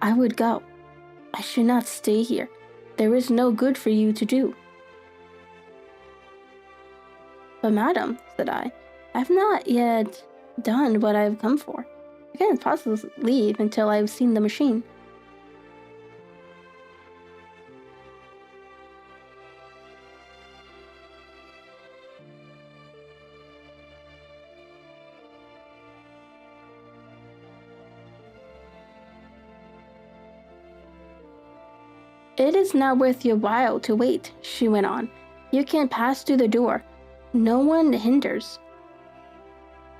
I would go. I should not stay here. There is no good for you to do. But madam, said I have not yet done what I have come for. I can't possibly leave until I have seen the machine. It is not worth your while to wait, she went on. You can pass through the door. No one hinders.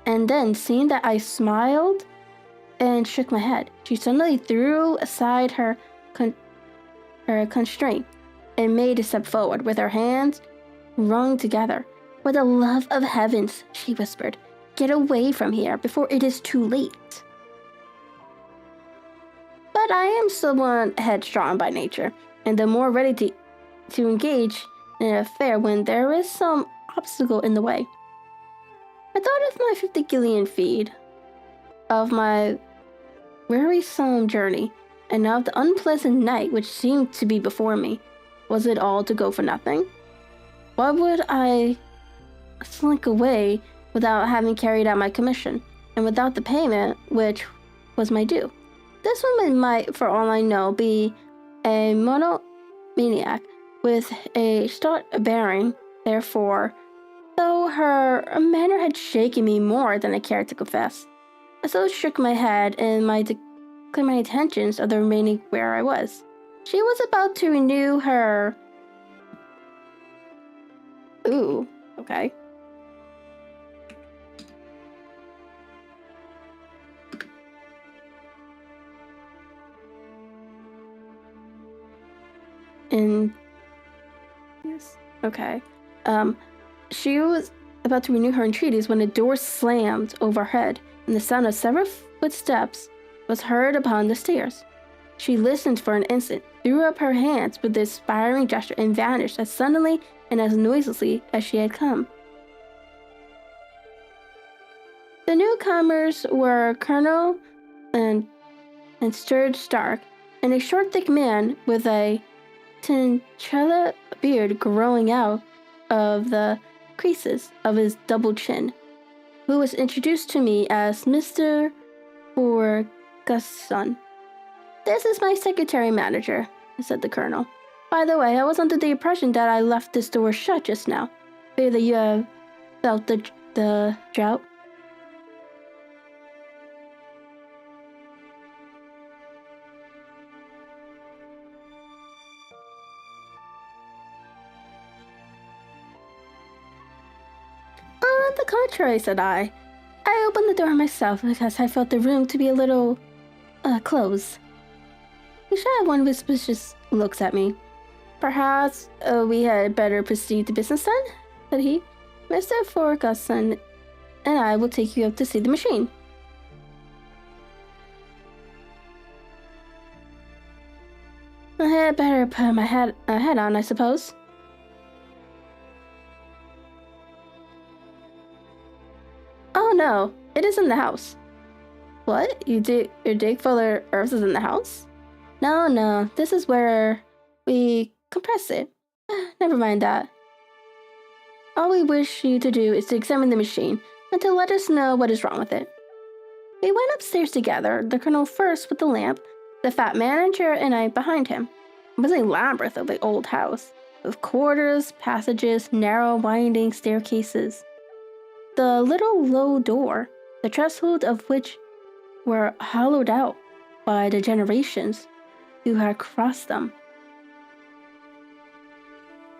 And then, seeing that I smiled and shook my head, she suddenly threw aside her constraint and made a step forward with her hands wrung together. For the love of heavens, she whispered, get away from here before it is too late. But I am someone headstrong by nature, and the more ready to engage in an affair when there is some obstacle in the way. I thought of my 50 guillien fee, of my wearisome journey, and of the unpleasant night which seemed to be before me. Was it all to go for nothing? What would I slink away without having carried out my commission, and without the payment, which was my due. This woman might, for all I know, be a monomaniac with a stout bearing, therefore, though her manner had shaken me more than I cared to confess. I still shook my head and declared my intentions of the remaining where I was. She was about to renew her... Ooh, okay. And... yes, okay. She was about to renew her entreaties when the door slammed overhead, and the sound of several footsteps was heard upon the stairs. She listened for an instant, threw up her hands with this aspiring gesture, and vanished as suddenly and as noiselessly as she had come. The newcomers were Colonel and Sturge Stark, and a short, thick man with a chinchilla beard growing out of the creases of his double chin, who was introduced to me as Mr. Ferguson. "This is my secretary manager," said the colonel. "By the way, I was under the impression that I left this door shut just now. Fear that you have felt the drought." "On the contrary," said I. "I opened the door myself because I felt the room to be a little, close." He shot one suspicious looks at me. "Perhaps we had better proceed to business then," said he. "Mr. Ferguson and I will take you up to see the machine." "I had better put my hat on, I suppose." "Oh no, it is in the house." "What? Your dig full of earth is in the house?" No, this is where we compress it. Never mind that. All we wish you to do is to examine the machine and to let us know what is wrong with it." We went upstairs together, the colonel first with the lamp, the fat manager and I behind him. It was a labyrinth of the old house, with corridors, passages, narrow, winding staircases. The little low door, the threshold of which were hollowed out by the generations who had crossed them.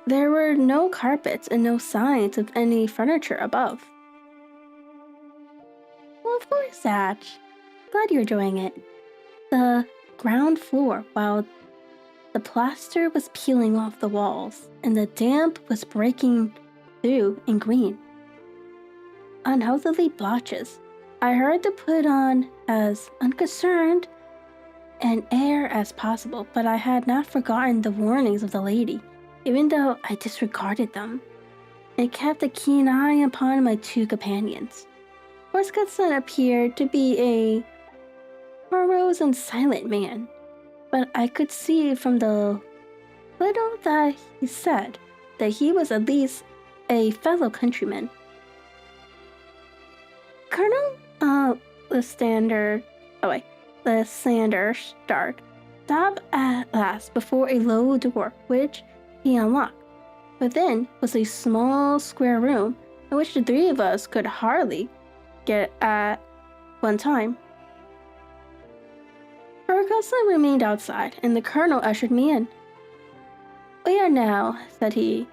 There were no carpets and no signs of any furniture above. "Well, of course, Zach. Glad you're enjoying it." The ground floor, while the plaster was peeling off the walls and the damp was breaking through in green, unhealthily blotches. I heard to put on as unconcerned an air as possible, but I had not forgotten the warnings of the lady, even though I disregarded them, and kept a keen eye upon my two companions. Ferguson appeared to be a morose and silent man, but I could see from the little that he said that he was at least a fellow countryman. Lysander Stark stopped at last before a low door, which he unlocked. Within was a small square room in which the three of us could hardly get at one time. Ferguson remained outside, and the colonel ushered me in. "We are now," said he,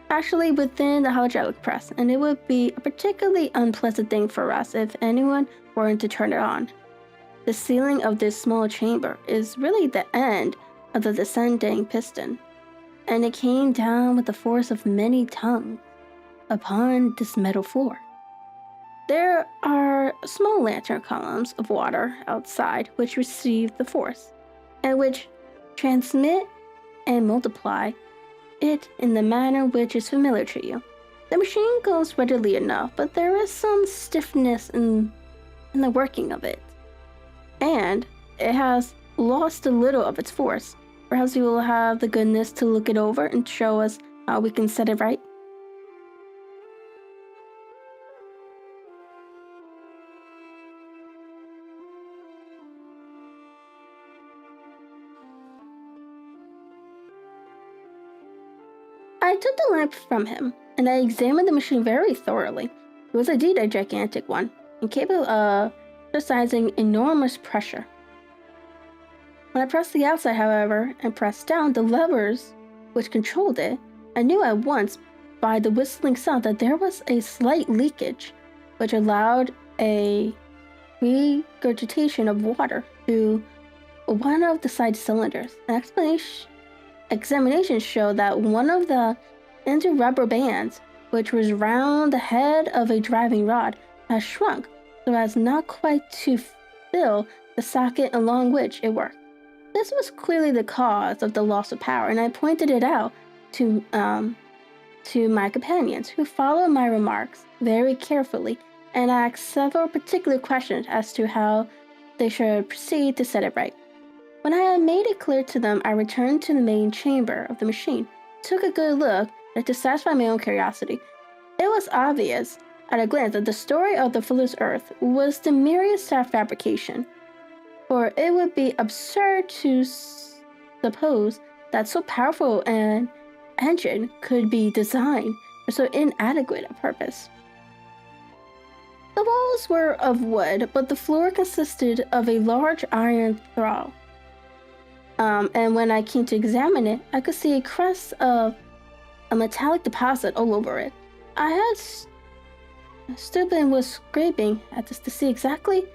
"actually within the hydraulic press, and it would be a particularly unpleasant thing for us if anyone weren't to turn it on. The ceiling of this small chamber is really the end of the descending piston, and it came down with the force of many tongues upon this metal floor. There are small lantern columns of water outside which receive the force, and which transmit and multiply it in the manner which is familiar to you. The machine goes readily enough, but there is some stiffness in the working of it, and it has lost a little of its force. Perhaps you will have the goodness to look it over and show us how we can set it right." I took the lamp from him, and I examined the machine very thoroughly. It was indeed a gigantic one, and capable of exercising enormous pressure. When I pressed the outside, however, and pressed down the levers which controlled it, I knew at once by the whistling sound that there was a slight leakage, which allowed a regurgitation of water through one of the side cylinders. An examination showed that one of the inner rubber bands, which was round the head of a driving rod, had shrunk so as not quite to fill the socket along which it worked. This was clearly the cause of the loss of power, and I pointed it out to my companions, who followed my remarks very carefully and asked several particular questions as to how they should proceed to set it right. When I had made it clear to them, I returned to the main chamber of the machine, took a good look, and to satisfy my own curiosity. It was obvious at a glance that the story of the Fuller's Earth was the merest fabrication, for it would be absurd to suppose that so powerful an engine could be designed for so inadequate a purpose. The walls were of wood, but the floor consisted of a large iron trough. And when I came to examine it, I could see a crest of a metallic deposit all over it. I had stood and was scraping at this to see exactly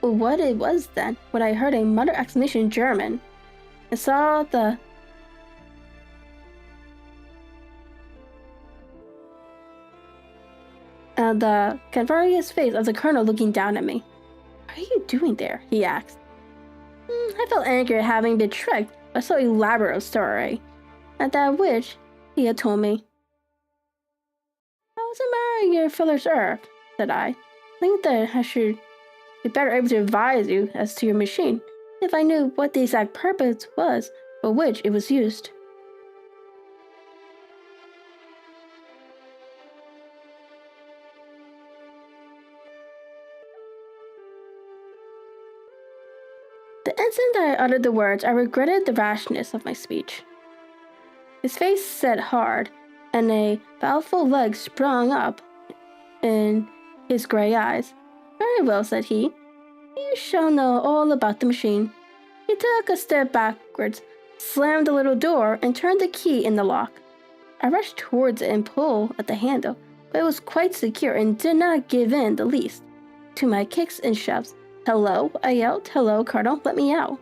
what it was then, when I heard a muttered exclamation in German and saw the cavernous face of the colonel looking down at me. "What are you doing there?" he asked. I felt angry at having been tricked by so elaborate a story, at that which he had told me. "How's the matter your Fuller's Earth?" said I. "I think that I should be better able to advise you as to your machine, if I knew what the exact purpose was for which it was used." The instant that I uttered the words, I regretted the rashness of my speech. His face set hard, and a powerful leg sprung up in his gray eyes. "Very well," said he. "You shall know all about the machine." He took a step backwards, slammed the little door, and turned the key in the lock. I rushed towards it and pulled at the handle, but it was quite secure and did not give in the least to my kicks and shoves. "Hello," I yelled. "Hello, Colonel, let me out."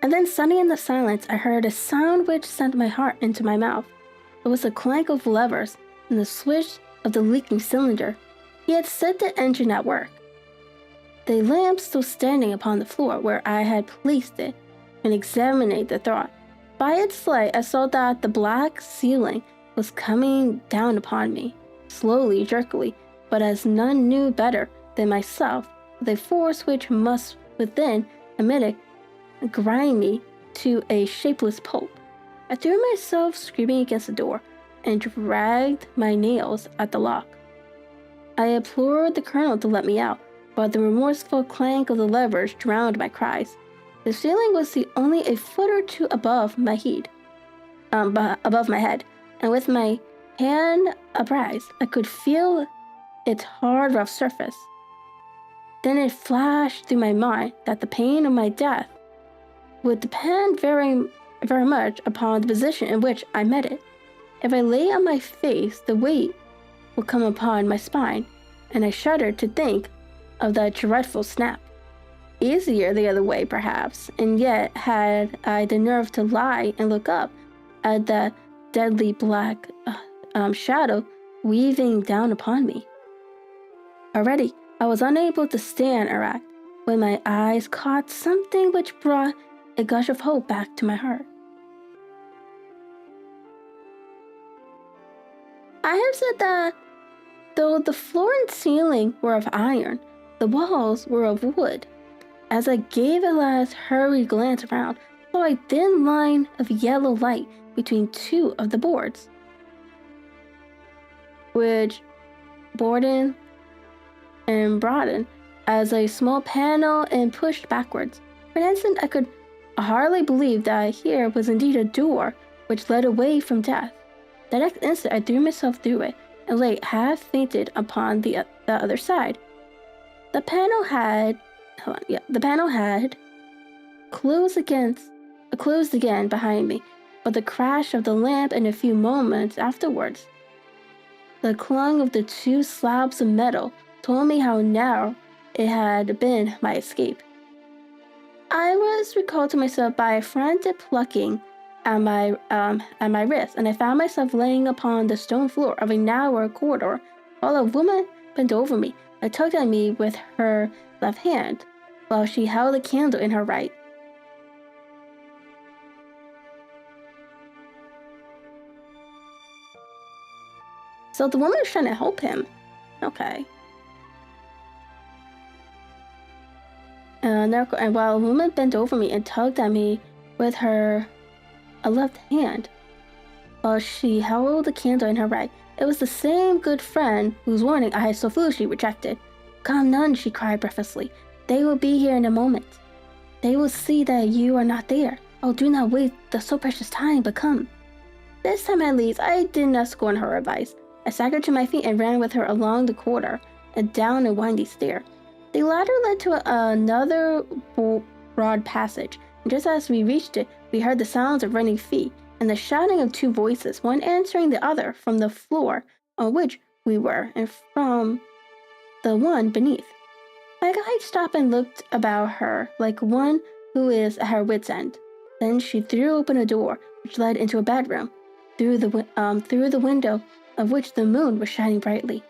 And then suddenly in the silence, I heard a sound which sent my heart into my mouth. It was the clank of levers and the swish of the leaking cylinder. He had set the engine at work. The lamp still standing upon the floor where I had placed it, and examined the thought. By its light, I saw that the black ceiling was coming down upon me, slowly, jerkily, but as none knew better than myself, with a force which must within a minute grind me to a shapeless pulp. I threw myself screaming against the door, and dragged my nails at the lock. I implored the colonel to let me out, but the remorseful clank of the levers drowned my cries. The ceiling was only a foot or two above my head, and with my hand upraised, I could feel its hard, rough surface. Then it flashed through my mind that the pain of my death would depend very, very much upon the position in which I met it. If I lay on my face, the weight would come upon my spine, and I shuddered to think of that dreadful snap. Easier the other way, perhaps, and yet had I the nerve to lie and look up at the deadly black shadow weaving down upon me. Already, I was unable to stand erect when my eyes caught something which brought a gush of hope back to my heart. I have said that though the floor and ceiling were of iron, the walls were of wood. As I gave a last hurried glance around, saw a thin line of yellow light between two of the boards, which broadened and broadened as a small panel and pushed backwards. For an instant, I could hardly believe that here was indeed a door which led away from death. The next instant, I threw myself through it and lay half fainted upon the other side. The panel had closed again behind me, but the crash of the lamp and a few moments afterwards, the clang of the two slabs of metal told me how narrow it had been my escape. I was recalled to myself by a frantic plucking at my wrist, and I found myself laying upon the stone floor of a narrow corridor, while a woman bent over me and tugged at me with her left hand, while she held a candle in her right. So the woman is trying to help him. Okay. And while a woman bent over me and tugged at me with her left hand, while she held the candle in her right, it was the same good friend whose warning I had so foolishly rejected. "Come, nun," she cried breathlessly. "They will be here in a moment. They will see that you are not there. Oh, do not waste the so precious time, but come." This time at least, I did not scorn her advice. I staggered to my feet and ran with her along the corridor and down a windy stair. The ladder led to another broad passage, and just as we reached it, we heard the sounds of running feet and the shouting of two voices, one answering the other from the floor on which we were and from the one beneath. My guide stopped and looked about her like one who is at her wit's end. Then she threw open a door which led into a bedroom, through the window of which the moon was shining brightly.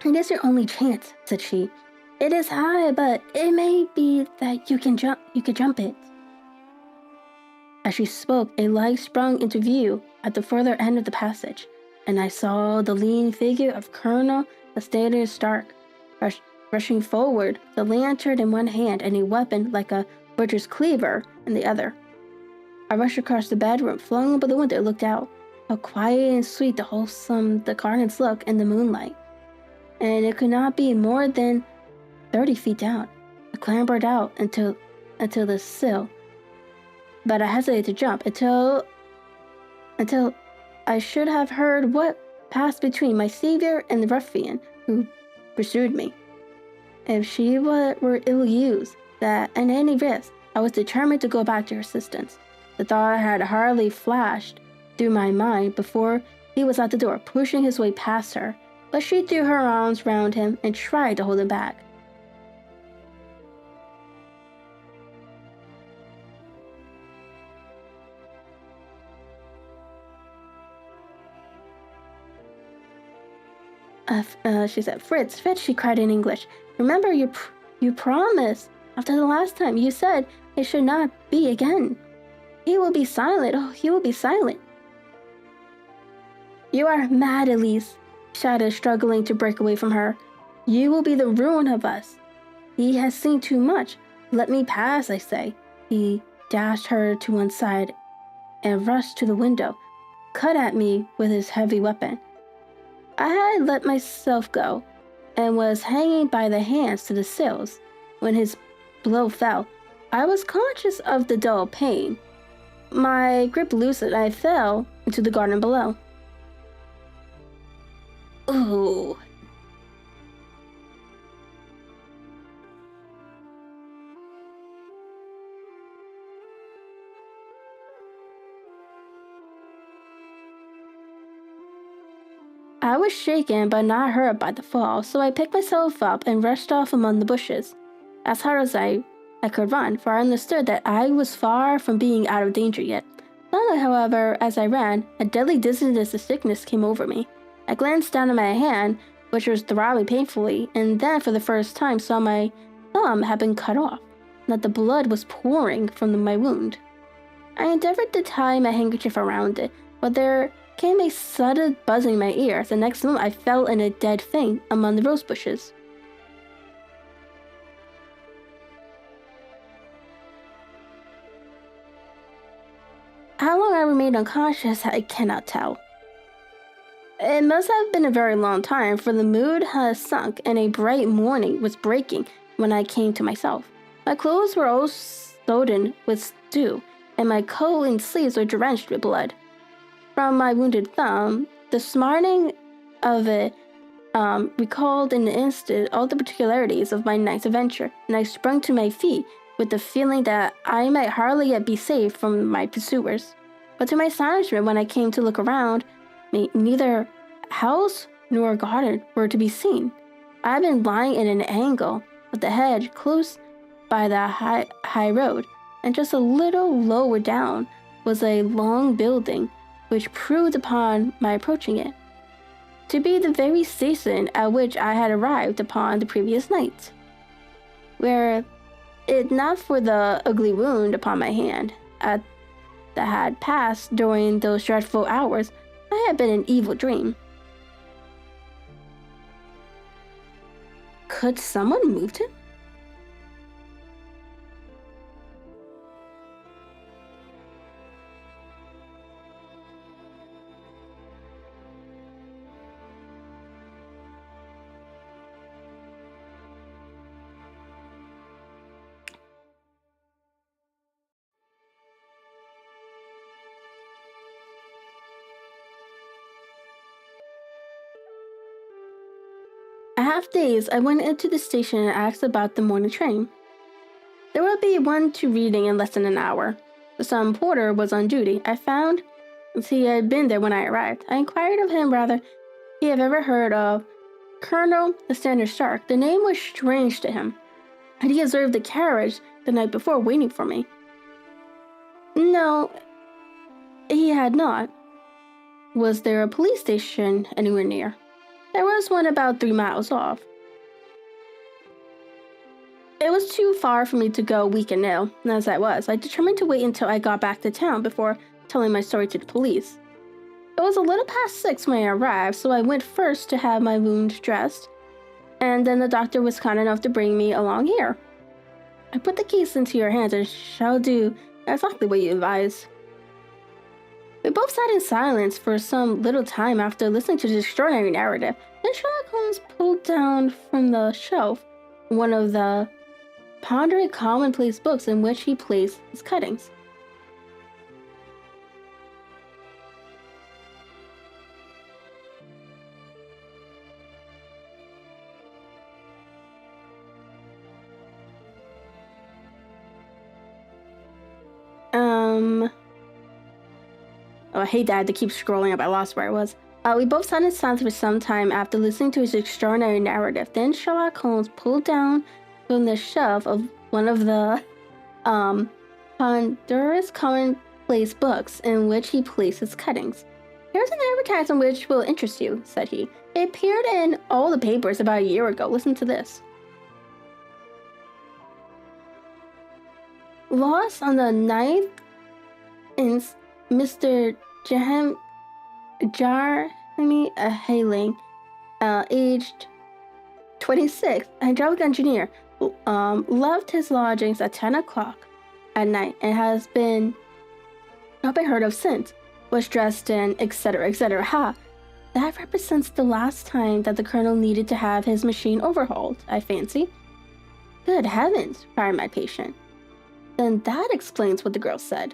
"It is your only chance," said she. "It is high, but it may be that you could jump it." As she spoke, a light sprung into view at the further end of the passage, and I saw the lean figure of Colonel Astatus Stark rushing forward, the lantern in one hand and a weapon like a butcher's cleaver in the other. I rushed across the bedroom, flung open the window, and looked out. How quiet and sweet the gardens look in the moonlight. And it could not be more than 30 feet down. I clambered out until the sill, but I hesitated to jump until I should have heard what passed between my savior and the ruffian who pursued me. If she were ill-used, that at any risk, I was determined to go back to her assistance. The thought had hardly flashed through my mind before he was at the door, pushing his way past her, but she threw her arms round him and tried to hold him back. She said, Fritz, she cried in English. "Remember, you promised. After the last time, you said it should not be again. He will be silent. Oh, he will be silent." "You are mad, Elise," shouted, struggling to break away from her. "You will be the ruin of us. He has seen too much. Let me pass, I say." He dashed her to one side and rushed to the window, cut at me with his heavy weapon. I had let myself go and was hanging by the hands to the sills when his blow fell. I was conscious of the dull pain. My grip loosened and I fell into the garden below. Ooh. I was shaken but not hurt by the fall, so I picked myself up and rushed off among the bushes, as hard as I could run, for I understood that I was far from being out of danger yet. Suddenly, however, as I ran, a deadly dizziness of sickness came over me. I glanced down at my hand, which was throbbing painfully, and then for the first time saw my thumb had been cut off, and that the blood was pouring from my wound. I endeavored to tie my handkerchief around it, but there came a sudden buzzing in my ears. The next moment I fell in a dead faint among the rose bushes. How long I remained unconscious, I cannot tell. It must have been a very long time, for the moon had sunk and a bright morning was breaking when I came to myself. My clothes were all sodden with dew, and my coat and sleeves were drenched with blood. From my wounded thumb, the smarting of it recalled in an instant all the particularities of my night's adventure, and I sprung to my feet with the feeling that I might hardly yet be saved from my pursuers. But to my astonishment, when I came to look around me, neither house nor garden were to be seen. I had been lying in an angle of the hedge close by the high road, and just a little lower down was a long building which proved upon my approaching it to be the very station at which I had arrived upon the previous night. Were it not for the ugly wound upon my hand that had passed during those dreadful hours, I had been an evil dream. Could someone move him? Half-dazed, I went into the station and asked about the morning train. There would be one to Reading in less than an hour. Some porter was on duty. I found he had been there when I arrived. I inquired of him whether he had ever heard of Colonel Lysander Stark. The name was strange to him. Had he observed the carriage the night before waiting for me? No, he had not. Was there a police station anywhere near? There was one about 3 miles off. It was too far for me to go weak and ill, as I was. I determined to wait until I got back to town before telling my story to the police. It was a little past 6 when I arrived, so I went first to have my wound dressed, and then the doctor was kind enough to bring me along here. I put the case into your hands and shall do exactly what you advise. We both sat in silence for some little time after listening to this extraordinary narrative. Then Sherlock Holmes pulled down from the shelf one of the ponderous commonplace books in which he placed his cuttings. Oh, I hate that I had to keep scrolling up. I lost where I was. We both sat in silence for some time after listening to his extraordinary narrative. Then Sherlock Holmes pulled down from the shelf of one of the ponderous commonplace books in which he placed his cuttings. "Here's an advertisement which will interest you," said he. "It appeared in all the papers about a year ago. Listen to this. Lost on the 9th inst. Mr. Jeremy Hailing, aged 26, a hydraulic engineer, left his lodgings at 10 o'clock at night and has not been heard of since. Was dressed in etc., etc. Ha! That represents the last time that the colonel needed to have his machine overhauled, I fancy." "Good heavens!" cried my patient. "Then that explains what the girl said."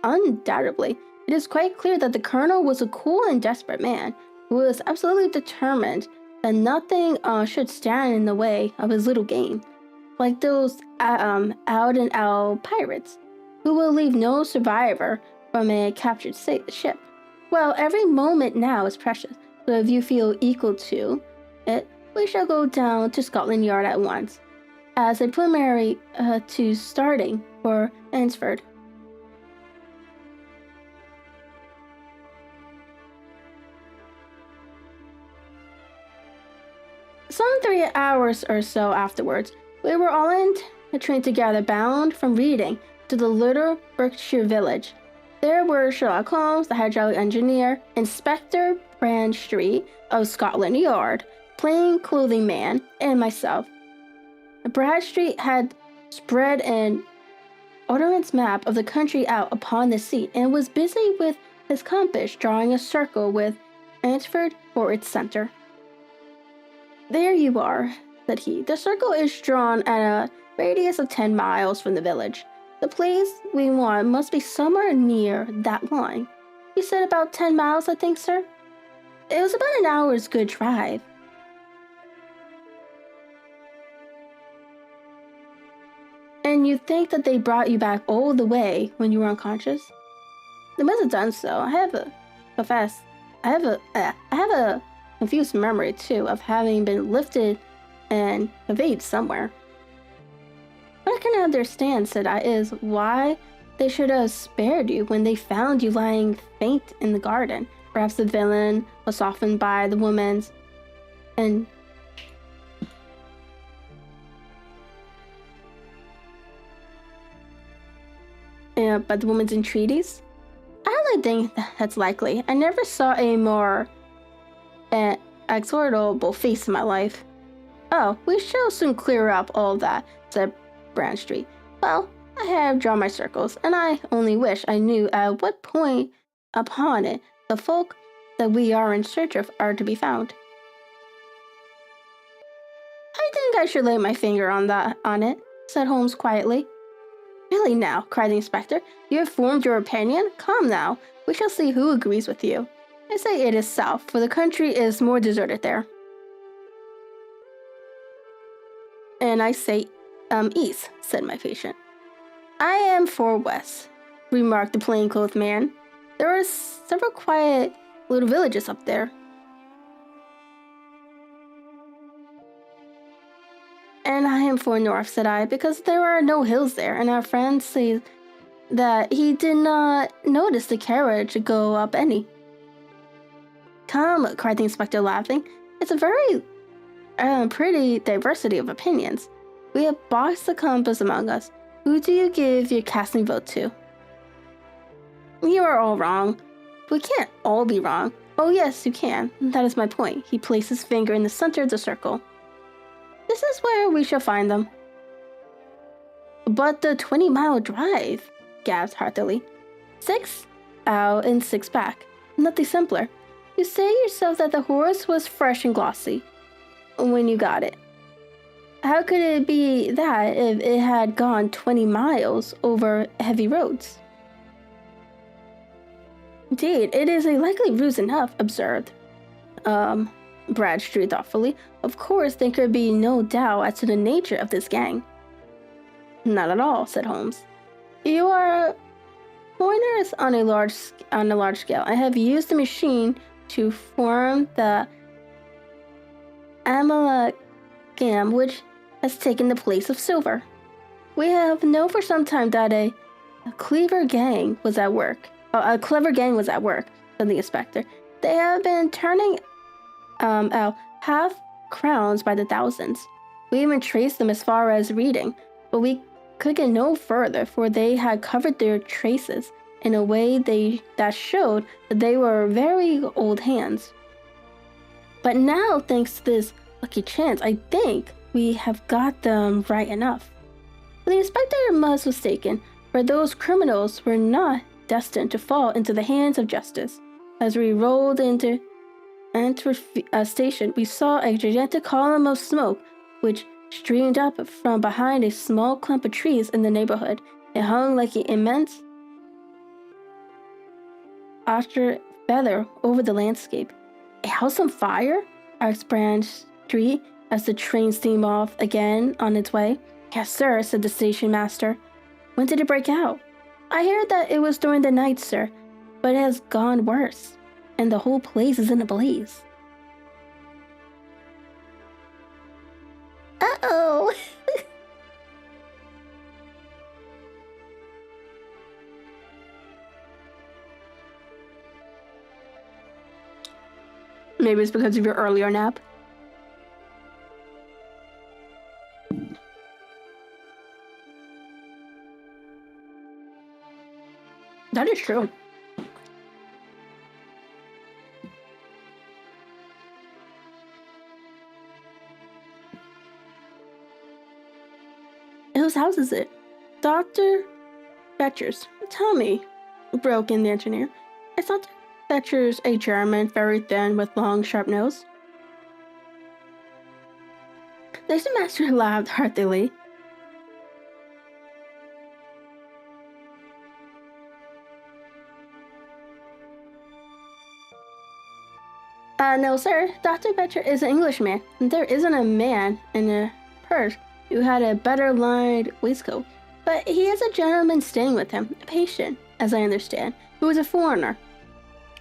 "Undoubtedly. It is quite clear that the colonel was a cool and desperate man, who was absolutely determined that nothing should stand in the way of his little game, like those out-and-out pirates, who will leave no survivor from a captured ship. Well, every moment now is precious, so if you feel equal to it, we shall go down to Scotland Yard at once, as a preliminary to starting for Ansford." Some 3 hours or so afterwards, we were all in a train together, bound from Reading to the little Berkshire village. There were Sherlock Holmes, the hydraulic engineer, Inspector Bradstreet of Scotland Yard, plain clothing man, and myself. Bradstreet had spread an ordnance map of the country out upon the seat and was busy with his compass drawing a circle with Antford for its center. "There you are," said he. "The circle is drawn at a radius of 10 miles from the village. The place we want must be somewhere near that line." "You said about 10 miles, I think, sir?" "It was about an hour's good drive." "And you think that they brought you back all the way when you were unconscious?" "They must have done so. I have a confused memory, too, of having been lifted and conveyed somewhere." "What I cannot understand," said I, "is why they should have spared you when they found you lying faint in the garden. Perhaps the villain was softened by the woman's and by the woman's entreaties." "I hardly think that's likely. I never saw a more exorable face in my life." "Oh, we shall soon clear up all that," said Bradstreet. "Well, I have drawn my circles, and I only wish I knew at what point upon it the folk that we are in search of are to be found." "I think I should lay my finger on it," said Holmes quietly. "Really now," cried the inspector, "you have formed your opinion? Come now, we shall see who agrees with you. I say it is south, for the country is more deserted there." "And I say east," said my patient. "I am for west," remarked the plainclothes man. "There are several quiet little villages up there." "And I am for north," said I, "because there are no hills there, and our friend says that he did not notice the carriage go up any." "Come," cried the inspector, laughing, "it's a very pretty diversity of opinions. We have boxed the compass among us. Who do you give your casting vote to?" "You are all wrong." "We can't all be wrong." "Oh yes, you can. That is my point." He placed his finger in the center of the circle. "This is where we shall find them." "But the 20-mile drive," gasped heartily. 6 out and 6 back. Nothing simpler. You say yourself that the horse was fresh and glossy when you got it. How could it be that if it had gone 20 miles over heavy roads?" "Indeed, it is a likely ruse enough," observed Bradstreet thoughtfully. "Of course, there could be no doubt as to the nature of this gang." "Not at all," said Holmes. "You are pointers on a large scale. I have used the machine to form the amalgam which has taken the place of silver. We have known for some time that a clever gang was at work," said the inspector. "They have been turning out half crowns by the thousands. We even traced them as far as Reading, but we could get no further, for they had covered their traces in a way that showed that they were very old hands. But now, thanks to this lucky chance, I think we have got them right enough." But the inspector was mistaken, for those criminals were not destined to fall into the hands of justice. As we rolled into Antwerp station, we saw a gigantic column of smoke which streamed up from behind a small clump of trees in the neighborhood. It hung like an immense ostrich feather over the landscape. "A house on fire?" asked Bradstreet as the train steamed off again on its way. "Yes, sir," said the station master. "When did it break out?" "I heard that it was during the night, sir, but it has gone worse, and the whole place is in a blaze." Uh-oh. Maybe it's because of your earlier nap. That is true. Whose house is it? Dr. Fetcher's. Tell me, broke in the engineer. Is Dr. Fetcher's a German, very thin, with long, sharp nose? The station master laughed heartily. No, sir. Dr. Fetcher is an Englishman. There isn't a man in a purse who had a better lined waistcoat. But he is a gentleman staying with him, a patient, as I understand, who is a foreigner.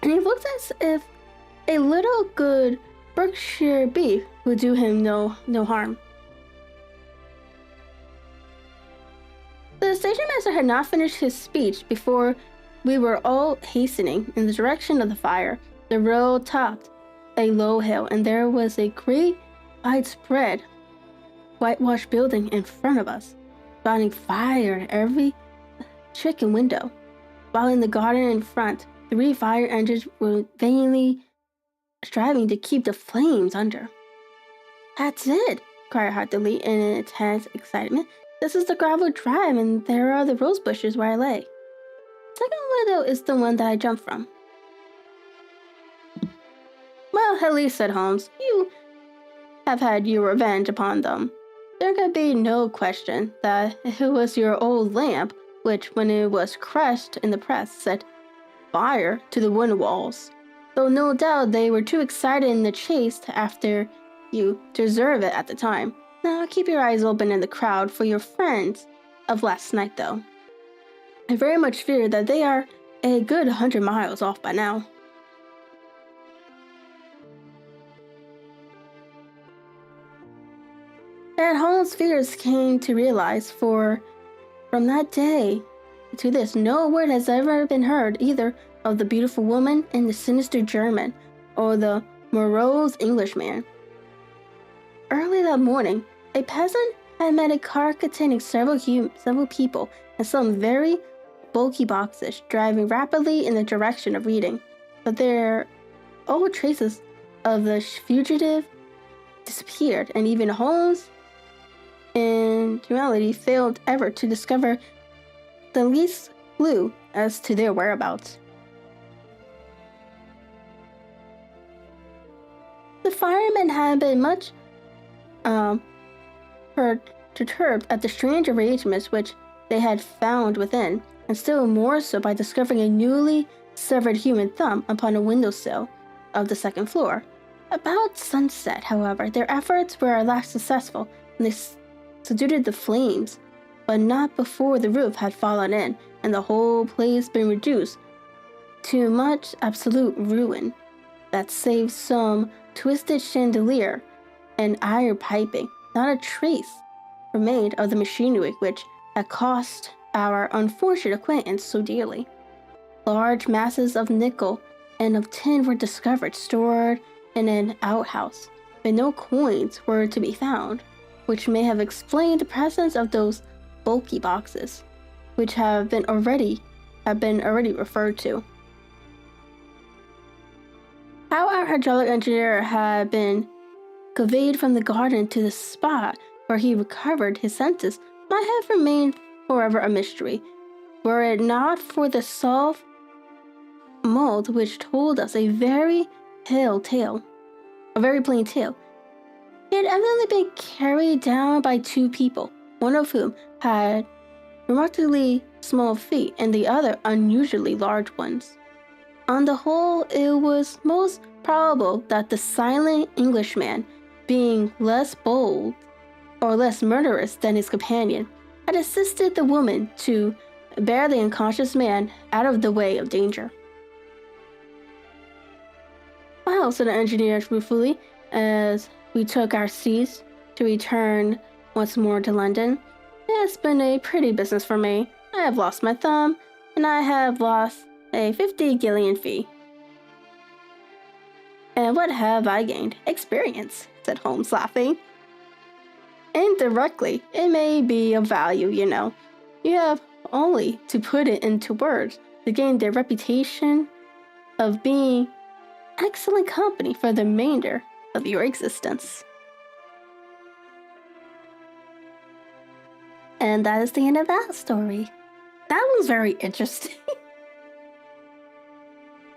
And he looks as if a little good Berkshire beef would do him no harm. The station master had not finished his speech before we were all hastening in the direction of the fire. The road topped a low hill, and there was a great, widespread, whitewashed building in front of us, spouting fire in every chicken window, while in the garden in front, 3 fire engines were vainly striving to keep the flames under. "That's it!" cried Hartley in intense excitement. "This is the gravel drive, and there are the rose bushes where I lay. Second window is the one that I jumped from." "Well, at least," said Holmes, "you have had your revenge upon them. There could be no question that it was your old lamp which, when it was crushed in the press, set fire to the wooden walls, though no doubt they were too excited in the chase after you to deserve it at the time. Now keep your eyes open in the crowd for your friends of last night, though. I very much fear that they are a good 100 miles off by now." And Holmes' fears came to realize, for from that day to this, no word has ever been heard either of the beautiful woman and the sinister German, or the morose Englishman. Early that morning, a peasant had met a car containing several people and some very bulky boxes driving rapidly in the direction of Reading, but their all traces of the fugitive disappeared, and even Holmes in reality failed ever to discover the least clue as to their whereabouts. The firemen had been much perturbed at the strange arrangements which they had found within, and still more so by discovering a newly severed human thumb upon a windowsill of the second floor. About sunset, however, their efforts were at last successful, and they subdued the flames, but not before the roof had fallen in, and the whole place been reduced to much absolute ruin, that save some twisted chandelier and iron piping, not a trace remained of the machinery which had cost our unfortunate acquaintance so dearly. Large masses of nickel and of tin were discovered stored in an outhouse, but no coins were to be found, which may have explained the presence of those bulky boxes, which have been already referred to. How our hydraulic engineer had been conveyed from the garden to the spot where he recovered his senses might have remained forever a mystery, were it not for the soft mold which told us a very plain tale. He had evidently been carried down by 2 people, one of whom had remarkably small feet and the other unusually large ones. On the whole, it was most probable that the silent Englishman, being less bold or less murderous than his companion, had assisted the woman to bear the unconscious man out of the way of danger. "Well," said the engineer ruefully, as we took our seats to return once more to London, "it's been a pretty business for me. I have lost my thumb, and I have lost a 50 guillion fee." "And what have I gained? Experience," said Holmes, laughing. "Indirectly, it may be of value, you know. You have only to put it into words. to gain their reputation of being excellent company for the remainder of your existence. And that is the end of that story. That was very interesting.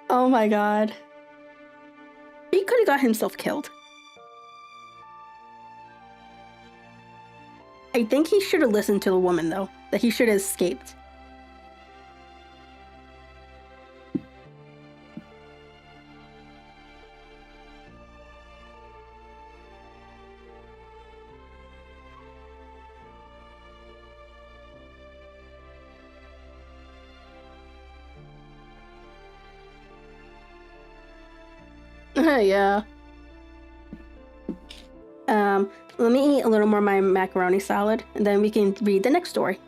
Oh my god. He could have got himself killed. I think he should have listened to the woman, though. That he should have escaped. Yeah. Let me eat a little more of my macaroni salad, and then we can read the next story.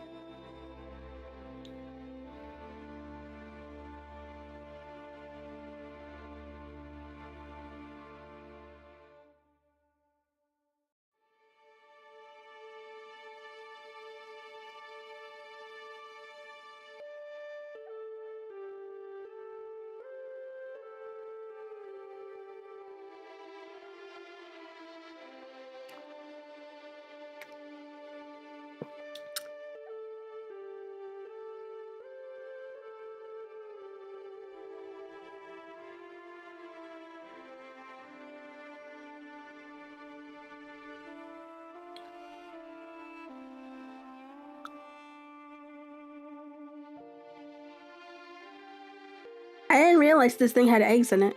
I didn't realize this thing had eggs in it.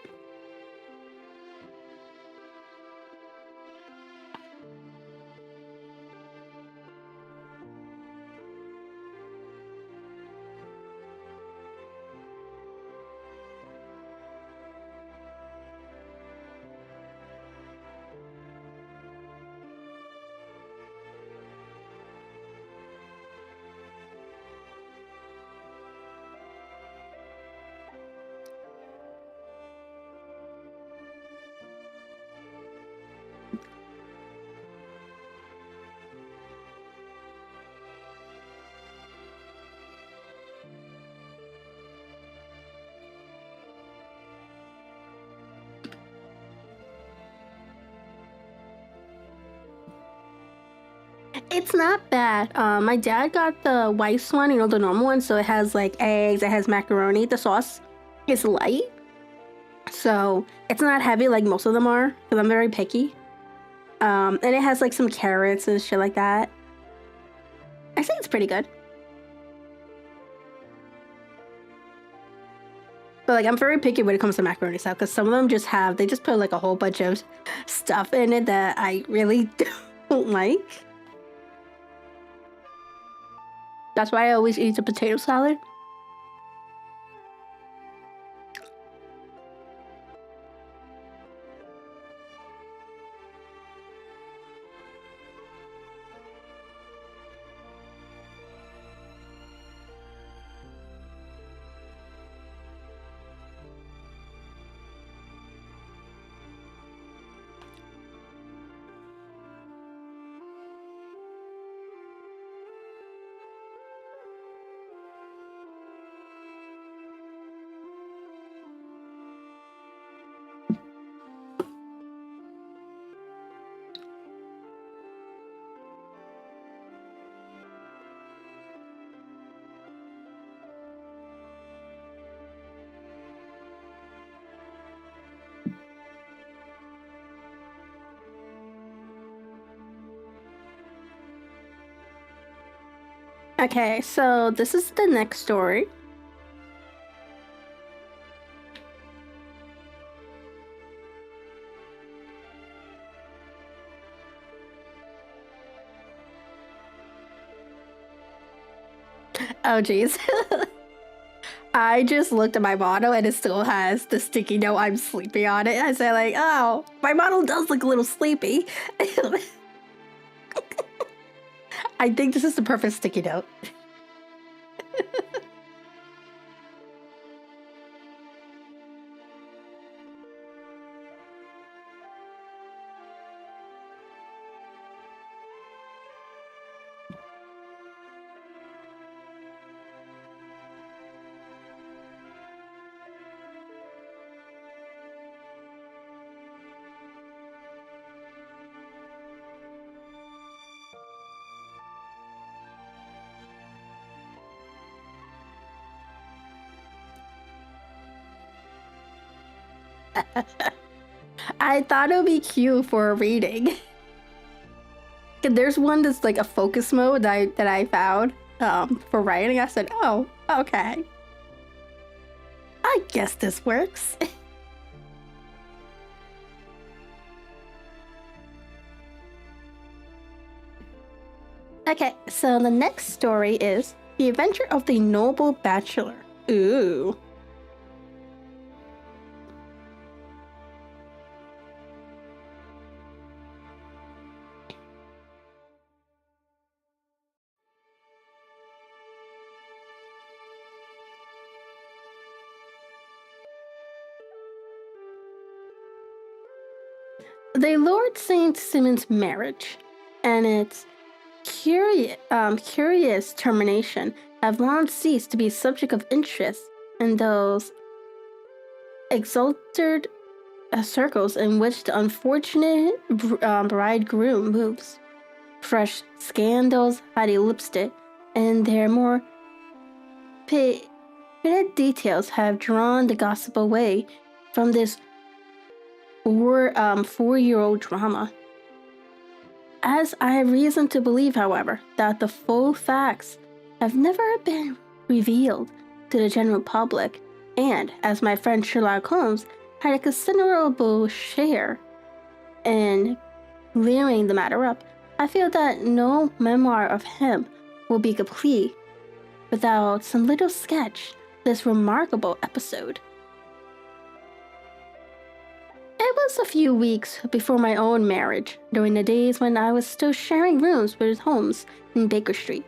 It's not bad. My dad got the Weiss one, the normal one, so it has like eggs, it has macaroni. The sauce is light, so it's not heavy like most of them are, because I'm very picky. And it has like some carrots and shit like that. I think it's pretty good. But like I'm very picky when it comes to macaroni salad, because some of them they just put like a whole bunch of stuff in it that I really don't like. That's why I always eat the potato salad. Okay, so this is the next story. Oh, jeez. I just looked at my bottle and it still has the sticky note "I'm sleepy" on it. I said like, oh, my bottle does look a little sleepy. I think this is the perfect sticky note. I thought it would be cute for a reading. There's one that's like a focus mode that I found for writing. I said, oh, okay. I guess this works. Okay, so the next story is The Adventure of the Noble Bachelor. Ooh. The Lord St. Simon's marriage and its curious termination have long ceased to be subject of interest in those exalted circles in which the unfortunate bridegroom moves. Fresh scandals had eclipsed it, and their more pitted details have drawn the gossip away from this four-year-old drama. As I have reason to believe, however, that the full facts have never been revealed to the general public, and as my friend Sherlock Holmes had a considerable share in clearing the matter up, I feel that no memoir of him will be complete without some little sketch of this remarkable episode. It was a few weeks before my own marriage, during the days when I was still sharing rooms with Holmes in Baker Street,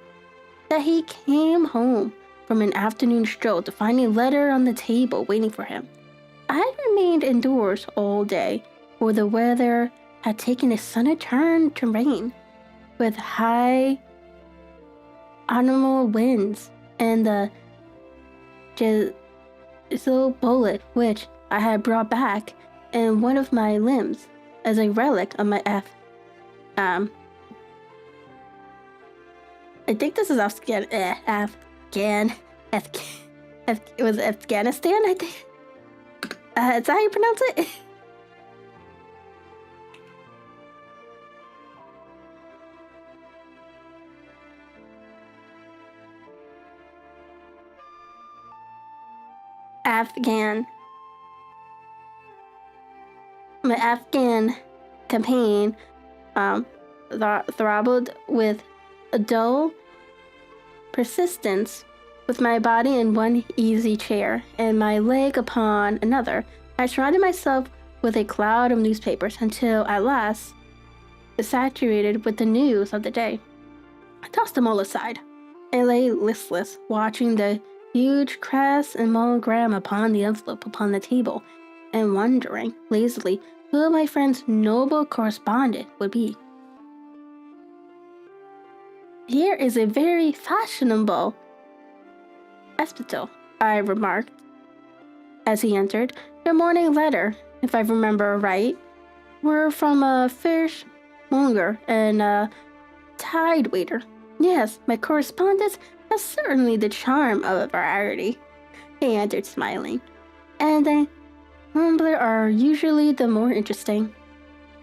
that he came home from an afternoon stroll to find a letter on the table waiting for him. I had remained indoors all day, for the weather had taken a sudden turn to rain, with high autumnal winds and the drizzle bullet which I had brought back in one of my limbs as a relic of my I think this is Afghanistan, I think. Is that how you pronounce it? My Afghan campaign throbbed with a dull persistence, with my body in one easy chair and my leg upon another. I surrounded myself with a cloud of newspapers until at last, saturated with the news of the day, I tossed them all aside and lay listless, watching the huge crest and monogram upon the envelope upon the table, and wondering lazily who my friend's noble correspondent would be. Here is a very fashionable hospital, I remarked as he entered. Your morning letter, if I remember right, were from a fishmonger and a tide waiter. Yes, my correspondence has certainly the charm of variety, he answered, smiling, and the humbler are usually the more interesting.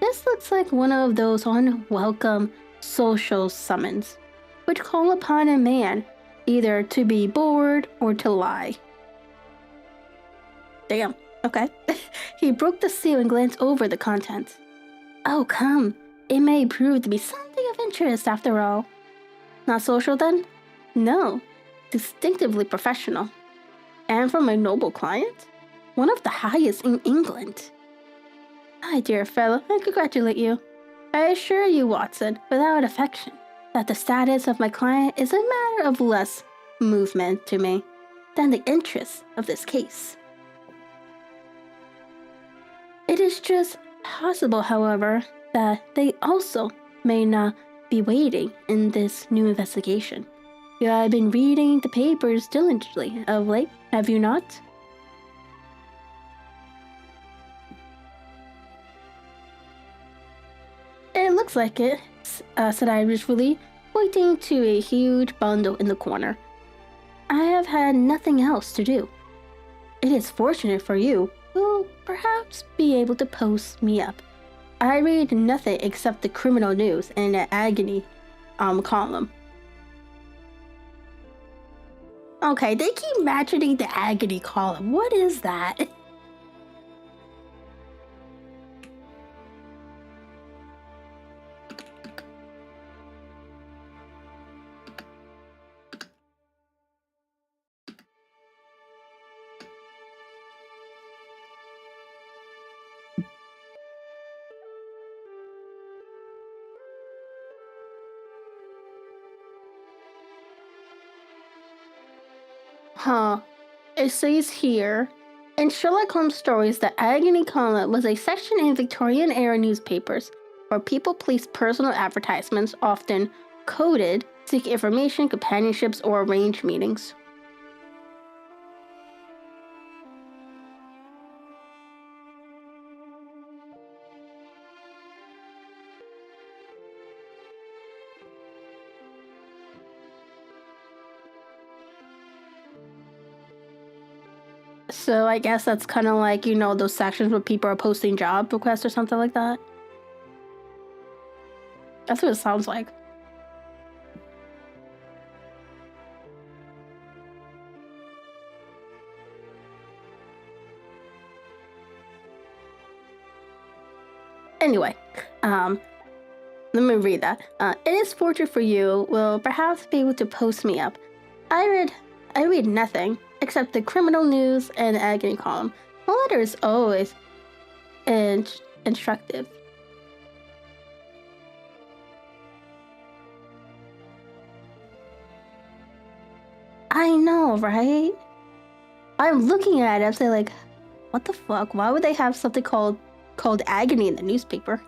This looks like one of those unwelcome social summons, which call upon a man either to be bored or to lie. Damn, okay. He broke the seal and glanced over the contents. Oh, come, it may prove to be something of interest after all. Not social then? No, distinctively professional. And from a noble client? One of the highest in England. My dear fellow, I congratulate you. I assure you, Watson, without affection, that the status of my client is a matter of less movement to me than the interests of this case. It is just possible, however, that they also may not be waiting in this new investigation. You have been reading the papers diligently of late, have you not? It looks like it, said I ruefully, pointing to a huge bundle in the corner. I have had nothing else to do. It is fortunate for you, will perhaps be able to post me up. I read nothing except the criminal news and the agony column. Okay, they keep mentioning the agony column. What is that? Huh. It says here, in Sherlock Holmes stories, the agony column was a section in Victorian era newspapers where people placed personal advertisements, often coded, to seek information, companionships, or arrange meetings. So I guess that's kind of like, those sections where people are posting job requests or something like that. That's what it sounds like. Anyway, let me read that. It is fortunate for you will perhaps be able to post me up. I read nothing except the criminal news and the agony column. The letter is always instructive. I know, right? I'm looking at it, I'm saying like, what the fuck? Why would they have something called agony in the newspaper?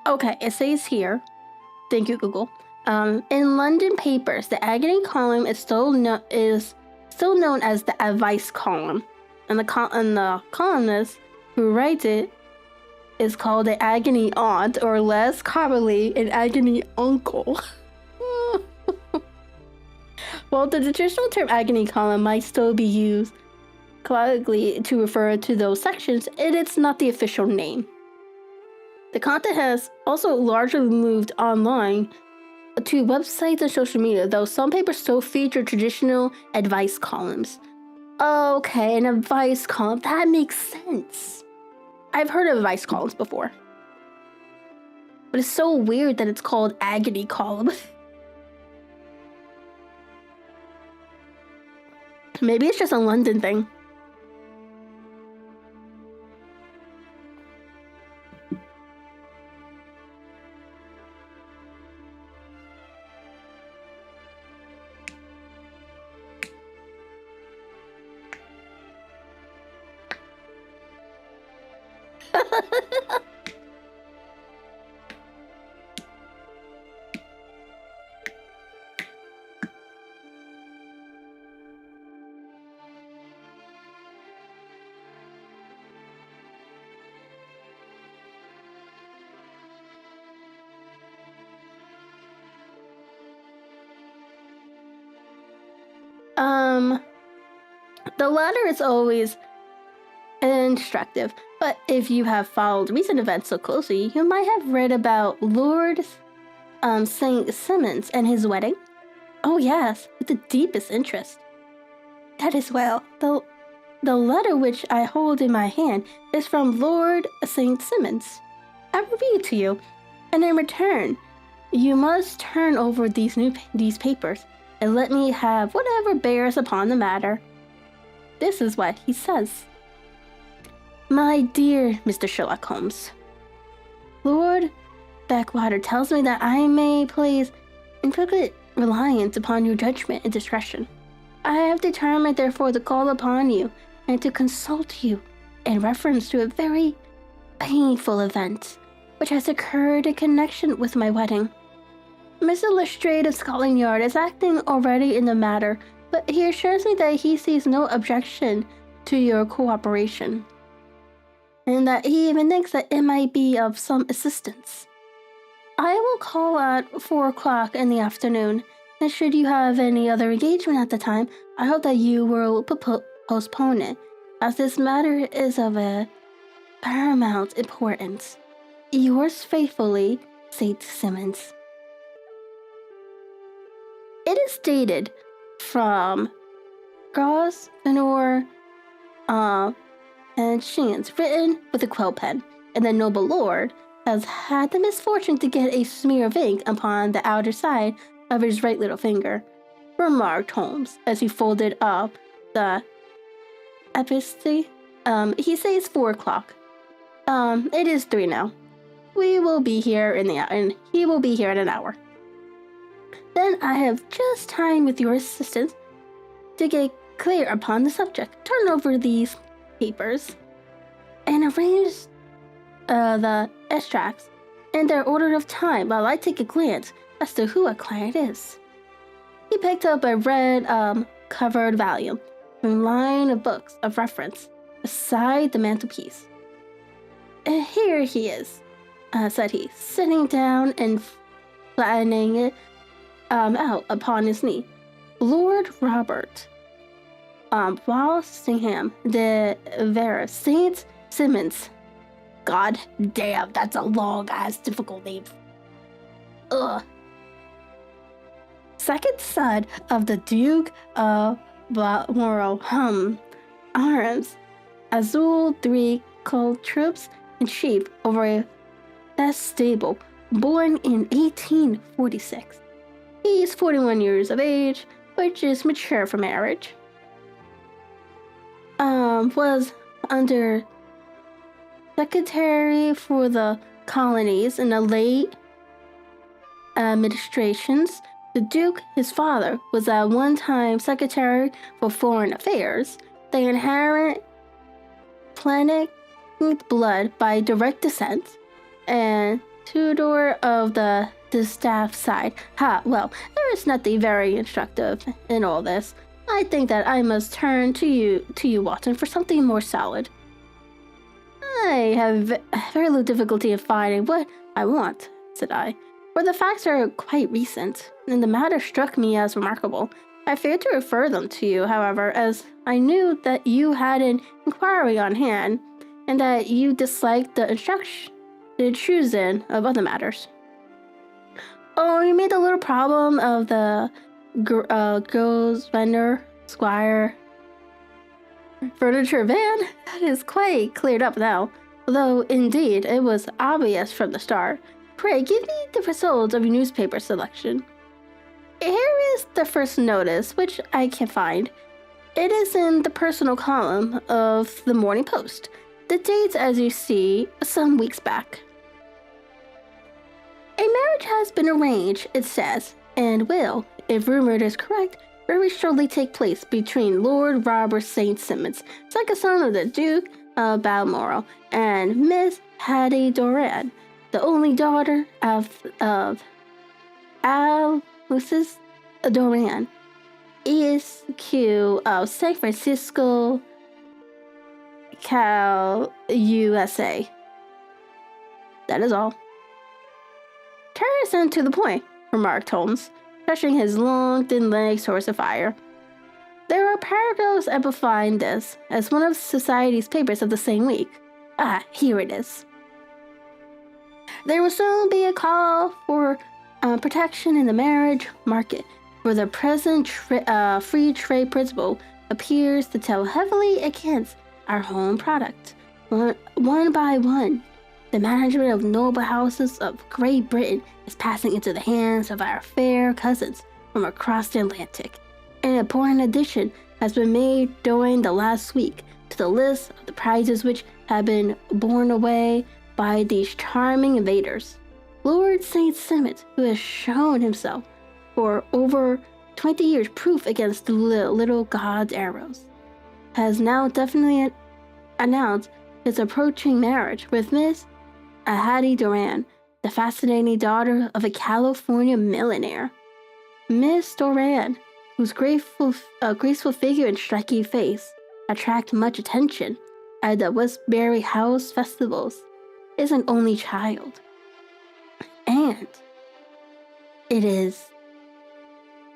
Okay, it says here, thank you, Google. In London papers, the agony column is still known as the advice column, and the columnist who writes it is called the agony aunt, or less commonly, an agony uncle. While the traditional term agony column might still be used colloquially to refer to those sections, it's not the official name. The content has also largely moved online to websites and social media, though some papers still feature traditional advice columns. Okay, an advice column, that makes sense. I've heard of advice columns before. But it's so weird that it's called agony column. Maybe it's just a London thing. The latter is always instructive, but if you have followed recent events so closely, you might have read about Lord St. Simon's and his wedding. Oh yes, with the deepest interest. That is well. The letter which I hold in my hand is from Lord St. Simon's. I will read it to you, and in return, you must turn over these papers and let me have whatever bears upon the matter. This is what he says. My dear Mr. Sherlock Holmes, Lord Backwater tells me that I may place infinite reliance upon your judgment and discretion. I have determined, therefore, to call upon you and to consult you in reference to a very painful event, which has occurred in connection with my wedding. Mr. Lestrade of Scotland Yard is acting already in the matter, but he assures me that he sees no objection to your cooperation, and that he even thinks that it might be of some assistance. I will call at 4 o'clock in the afternoon, and should you have any other engagement at the time, I hope that you will postpone it, as this matter is of a paramount importance. Yours faithfully, St. Simmons. It is dated from Gauze, Venor, and Sheens, written with a quill pen, and the noble lord has had the misfortune to get a smear of ink upon the outer side of his right little finger, remarked Holmes as he folded up the epistle. He says 4 o'clock. It is 3 now. We will be here and he will be here in an hour. Then I have just time with your assistance to get clear upon the subject. Turn over these papers and arrange the extracts in their order of time while I take a glance as to who a client is. He picked up a red covered volume from a line of books of reference beside the mantelpiece. And here he is, said he, sitting down and flattening it out upon his knee. Lord Robert Walsingham de Vera St. Simmons. God damn, that's a long-ass difficult name. Ugh. Second son of the Duke of Balmoral, arms, Azul 3 cold troops and sheep over that stable, born in 1846. He's 41 years of age, which is mature for marriage. Was under secretary for the colonies in the late administrations. The Duke, his father, was at one time secretary for foreign affairs. They inherit planet blood by direct descent, and Tudor of the distaff side. Well, there is nothing very instructive in all this. I think that I must turn to you, Watson, for something more solid. I have very little difficulty in finding what I want, said I, for the facts are quite recent, and the matter struck me as remarkable. I feared to refer them to you, however, as I knew that you had an inquiry on hand, and that you disliked the intrusion of other matters. Oh, you made the little problem of the girl's vendor, squire, furniture van? That is quite cleared up now, although indeed it was obvious from the start. Pray, give me the results of your newspaper selection. Here is the first notice, which I can find. It is in the personal column of the Morning Post. The dates, as you see, some weeks back. A marriage has been arranged, it says, and will, if rumored is correct, very shortly take place between Lord Robert St. Simmons, second son of the Duke of Balmoral, and Miss Hattie Doran, the only daughter of Alice Doran, ESQ of San Francisco, Cal, USA. That is all. Turn us in to the point, remarked Holmes, stretching his long, thin legs towards the fire. There are paragraphs amplifying this, as one of society's papers of the same week. Here it is. There will soon be a call for protection in the marriage market, for the present free trade principle appears to tell heavily against our home product. One by one, the management of noble houses of Great Britain is passing into the hands of our fair cousins from across the Atlantic. An important addition has been made during the last week to the list of the prizes which have been borne away by these charming invaders. Lord St. Simmons, who has shown himself for over 20 years proof against the little god's arrows, has now definitely announced his approaching marriage with Miss Hattie Doran, the fascinating daughter of a California millionaire. Miss Doran, whose graceful figure and striking face attract much attention at the Westbury House festivals, is an only child. And it is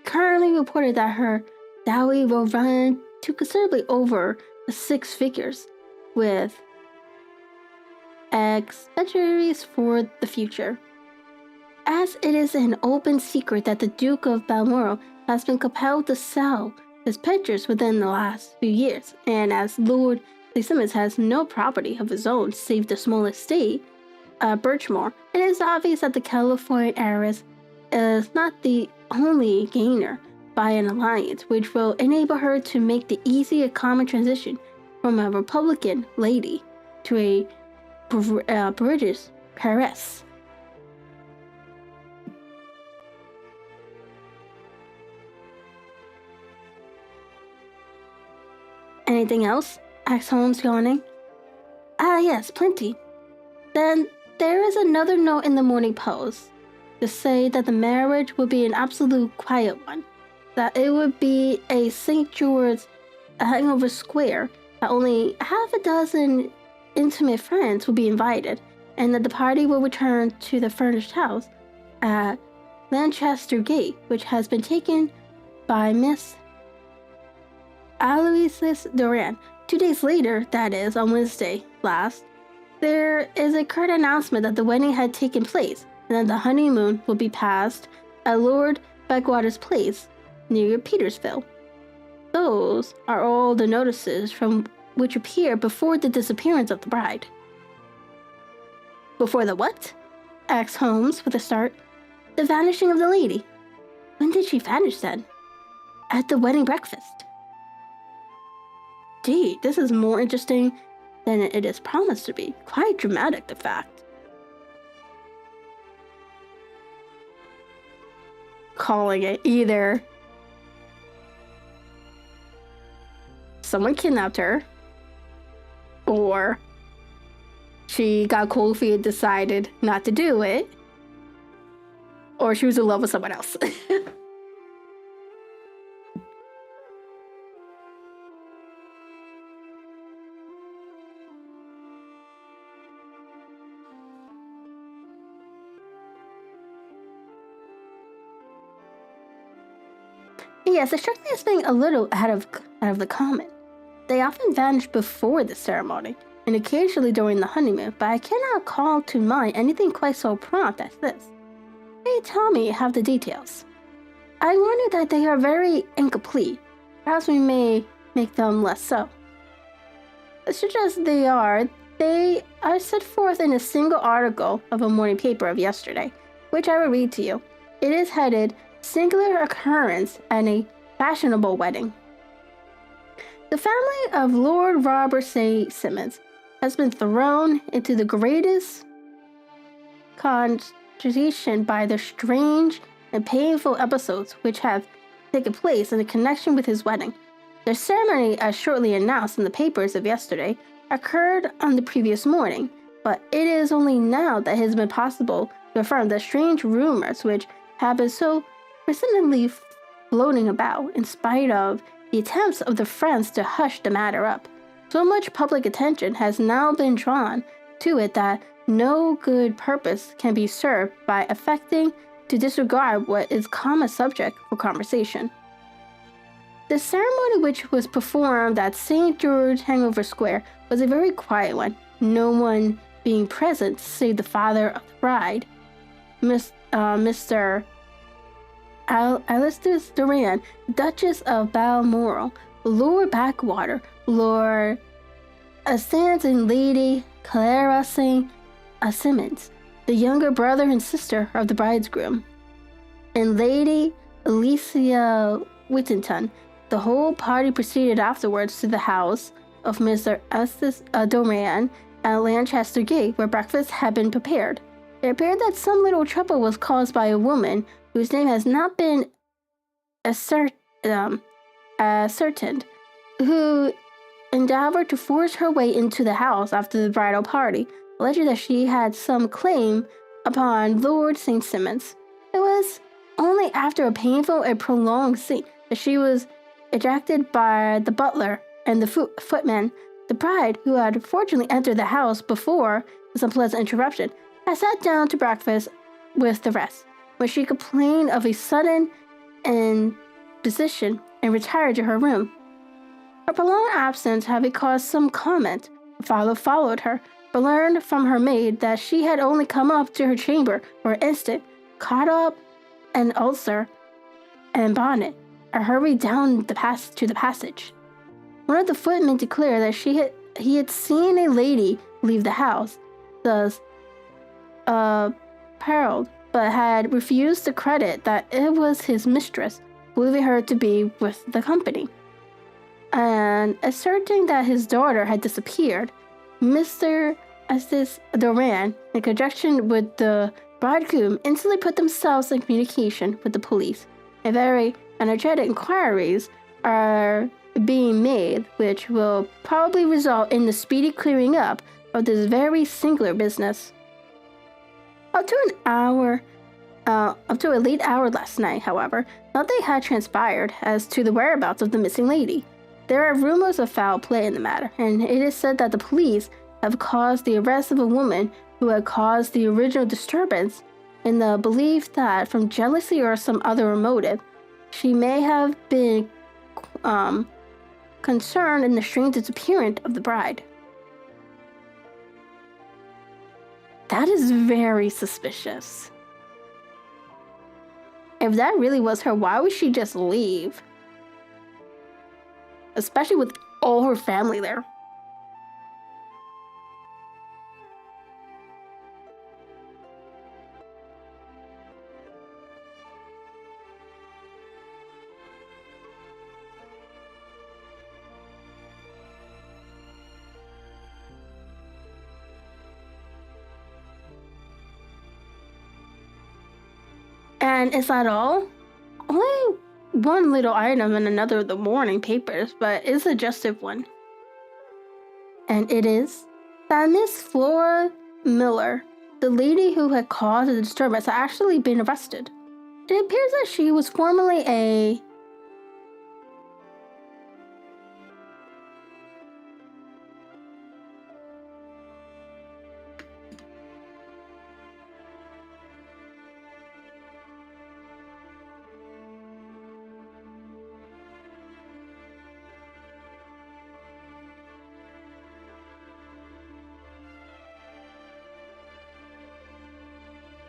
currently reported that her dowry will run to considerably over the 6 figures, with expenditures for the future. As it is an open secret that the Duke of Balmoral has been compelled to sell his pictures within the last few years, and as Lord Simmons has no property of his own save the small estate, Birchmore, it is obvious that the California heiress is not the only gainer by an alliance which will enable her to make the easy and common transition from a Republican lady to a British peeress. Anything else? Asked Holmes, yawning. Yes, plenty. Then there is another note in the Morning Post to say that the marriage would be an absolute quiet one, that it would be a St. George Hangover Square, that only half a dozen intimate friends will be invited, and that the party will return to the furnished house at Lancaster Gate, which has been taken by Miss Aloysius Doran. 2 days later, that is, on Wednesday last, there is a curt announcement that the wedding had taken place, and that the honeymoon will be passed at Lord Backwater's place near Petersville. Those are all the notices from which appear before the disappearance of the bride. Before the what? Asked Holmes with a start. The vanishing of the lady. When did she vanish then? At the wedding breakfast. Gee, this is more interesting than it is promised to be. Quite dramatic, the fact. Calling it either someone kidnapped her, or she got cold feet and decided not to do it, or she was in love with someone else. Yes, it struck me as being a little out of the common. They often vanish before the ceremony, and occasionally during the honeymoon, but I cannot call to mind anything quite so prompt as this. Hey, tell me half the details. I wonder that they are very incomplete. Perhaps we may make them less so. Such as they are set forth in a single article of a morning paper of yesterday, which I will read to you. It is headed Singular Occurrence at a Fashionable Wedding. The family of Lord Robert St. Simmons has been thrown into the greatest consternation by the strange and painful episodes which have taken place in connection with his wedding. The ceremony, as shortly announced in the papers of yesterday, occurred on the previous morning, but it is only now that it has been possible to affirm that strange rumors which have been so persistently floating about, in spite of the attempts of the friends to hush the matter up. So much public attention has now been drawn to it that no good purpose can be served by affecting to disregard what is common subject for conversation. The ceremony, which was performed at St. George Hangover Square, was a very quiet one, no one being present save the father of the bride, Mr. Alistair Doran, Duchess of Balmoral, Lord Backwater, Lord Sands, and Lady Clara St. Simmons, the younger brother and sister of the bridegroom, and Lady Alicia Whittington. The whole party proceeded afterwards to the house of Mr. Estes Doran at Lancaster Gate, where breakfast had been prepared. It appeared that some little trouble was caused by a woman whose name has not been ascertained, who endeavored to force her way into the house after the bridal party, alleging that she had some claim upon Lord St. Simmons. It was only after a painful and prolonged scene that she was ejected by the butler and the footman. The bride, who had fortunately entered the house before this unpleasant interruption, had sat down to breakfast with the rest, when she complained of a sudden indecision and retired to her room. Her prolonged absence having caused some comment, her father followed her, but learned from her maid that she had only come up to her chamber for an instant, caught up an ulcer and bonnet, and hurried down to the passage. One of the footmen declared that he had seen a lady leave the house, thus apparelled, but had refused to credit that it was his mistress, believing her to be with the company. And asserting that his daughter had disappeared, Mr. Estes Doran, in conjunction with the bridegroom, instantly put themselves in communication with the police, and very energetic inquiries are being made, which will probably result in the speedy clearing up of this very singular business. Up to a late hour last night, however, nothing had transpired as to the whereabouts of the missing lady. There are rumors of foul play in the matter, and it is said that the police have caused the arrest of a woman who had caused the original disturbance, in the belief that, from jealousy or some other motive, she may have been concerned in the strange disappearance of the bride. That is very suspicious. If that really was her, why would she just leave? Especially with all her family there. And is that all? Only one little item in another of the morning papers, but it's a suggestive one. And it is that Miss Flora Miller, the lady who had caused the disturbance, had actually been arrested. It appears that she was formerly a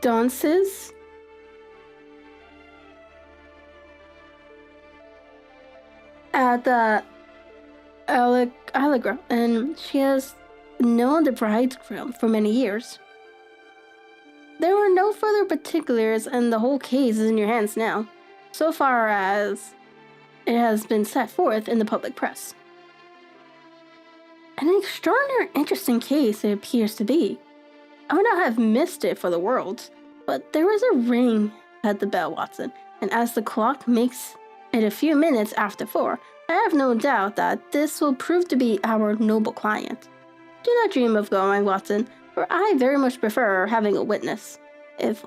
dances at the Allegra, and she has known the bridegroom for many years. There were no further particulars, and the whole case is in your hands now, so far as it has been set forth in the public press. An extraordinary interesting case it appears to be. I would not have missed it for the world, but there is a ring at the bell, Watson, and as the clock makes it a few minutes after 4, I have no doubt that this will prove to be our noble client. Do not dream of going, Watson, for I very much prefer having a witness, if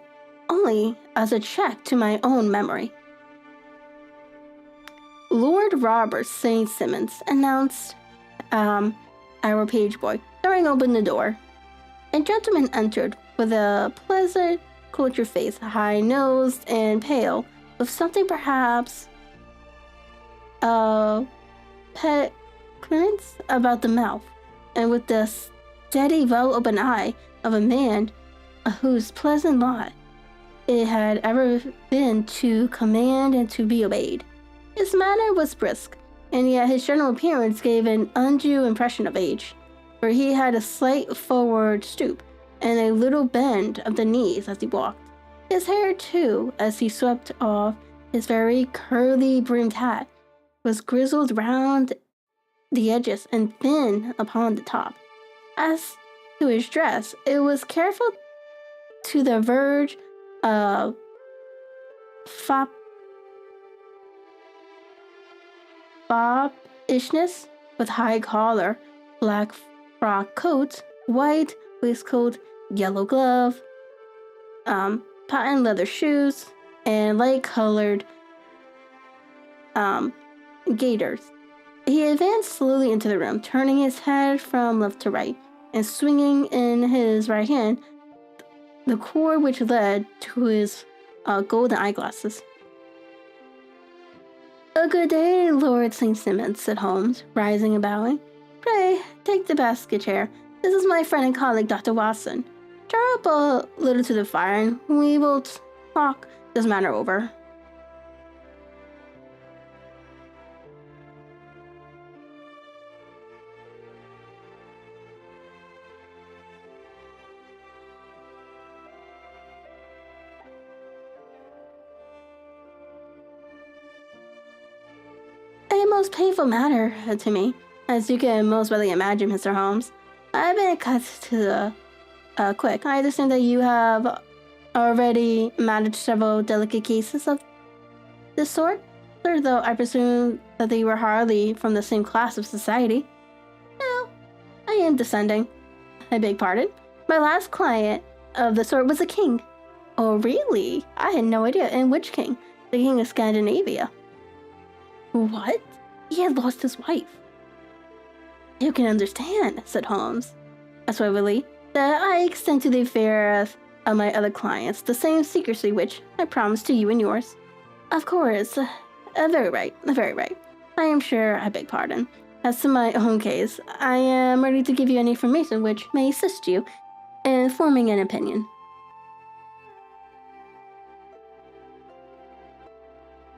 only as a check to my own memory. Lord Robert St. Simmons announced our page boy, throwing open the door. A gentleman entered with a pleasant, cultured face, high-nosed and pale, with something perhaps petulance about the mouth, and with the steady, well-open eye of a man whose pleasant lot it had ever been to command and to be obeyed. His manner was brisk, and yet his general appearance gave an undue impression of age, for he had a slight forward stoop and a little bend of the knees as he walked. His hair, too, as he swept off his very curly brimmed hat, was grizzled round the edges and thin upon the top. As to his dress, it was careful to the verge of fobbishness, with high collar, black frock coat, white waistcoat, yellow glove, patent leather shoes, and light-colored gaiters. He advanced slowly into the room, turning his head from left to right, and swinging in his right hand the cord which led to his golden eyeglasses. "A good day, Lord St. Simons," said Holmes, rising and bowing. "Pray, take the basket chair. This is my friend and colleague, Dr. Watson. Draw up a little to the fire, and we will talk this matter over." A most painful matter to me, as you can most readily imagine, Mr. Holmes. I've been cut to the quick. I understand that you have already managed several delicate cases of this sort, sir, though I presume that they were hardly from the same class of society. No, I am descending. I beg pardon. My last client of the sort was a king. Oh, really? I had no idea. And which king? The king of Scandinavia. What? He had lost his wife. "You can understand," said Holmes, suavely, "that I extend to the affairs of my other clients the same secrecy which I promised to you and yours." "Of course. Very right, very right. I am sure I beg pardon. As to my own case, I am ready to give you any information which may assist you in forming an opinion."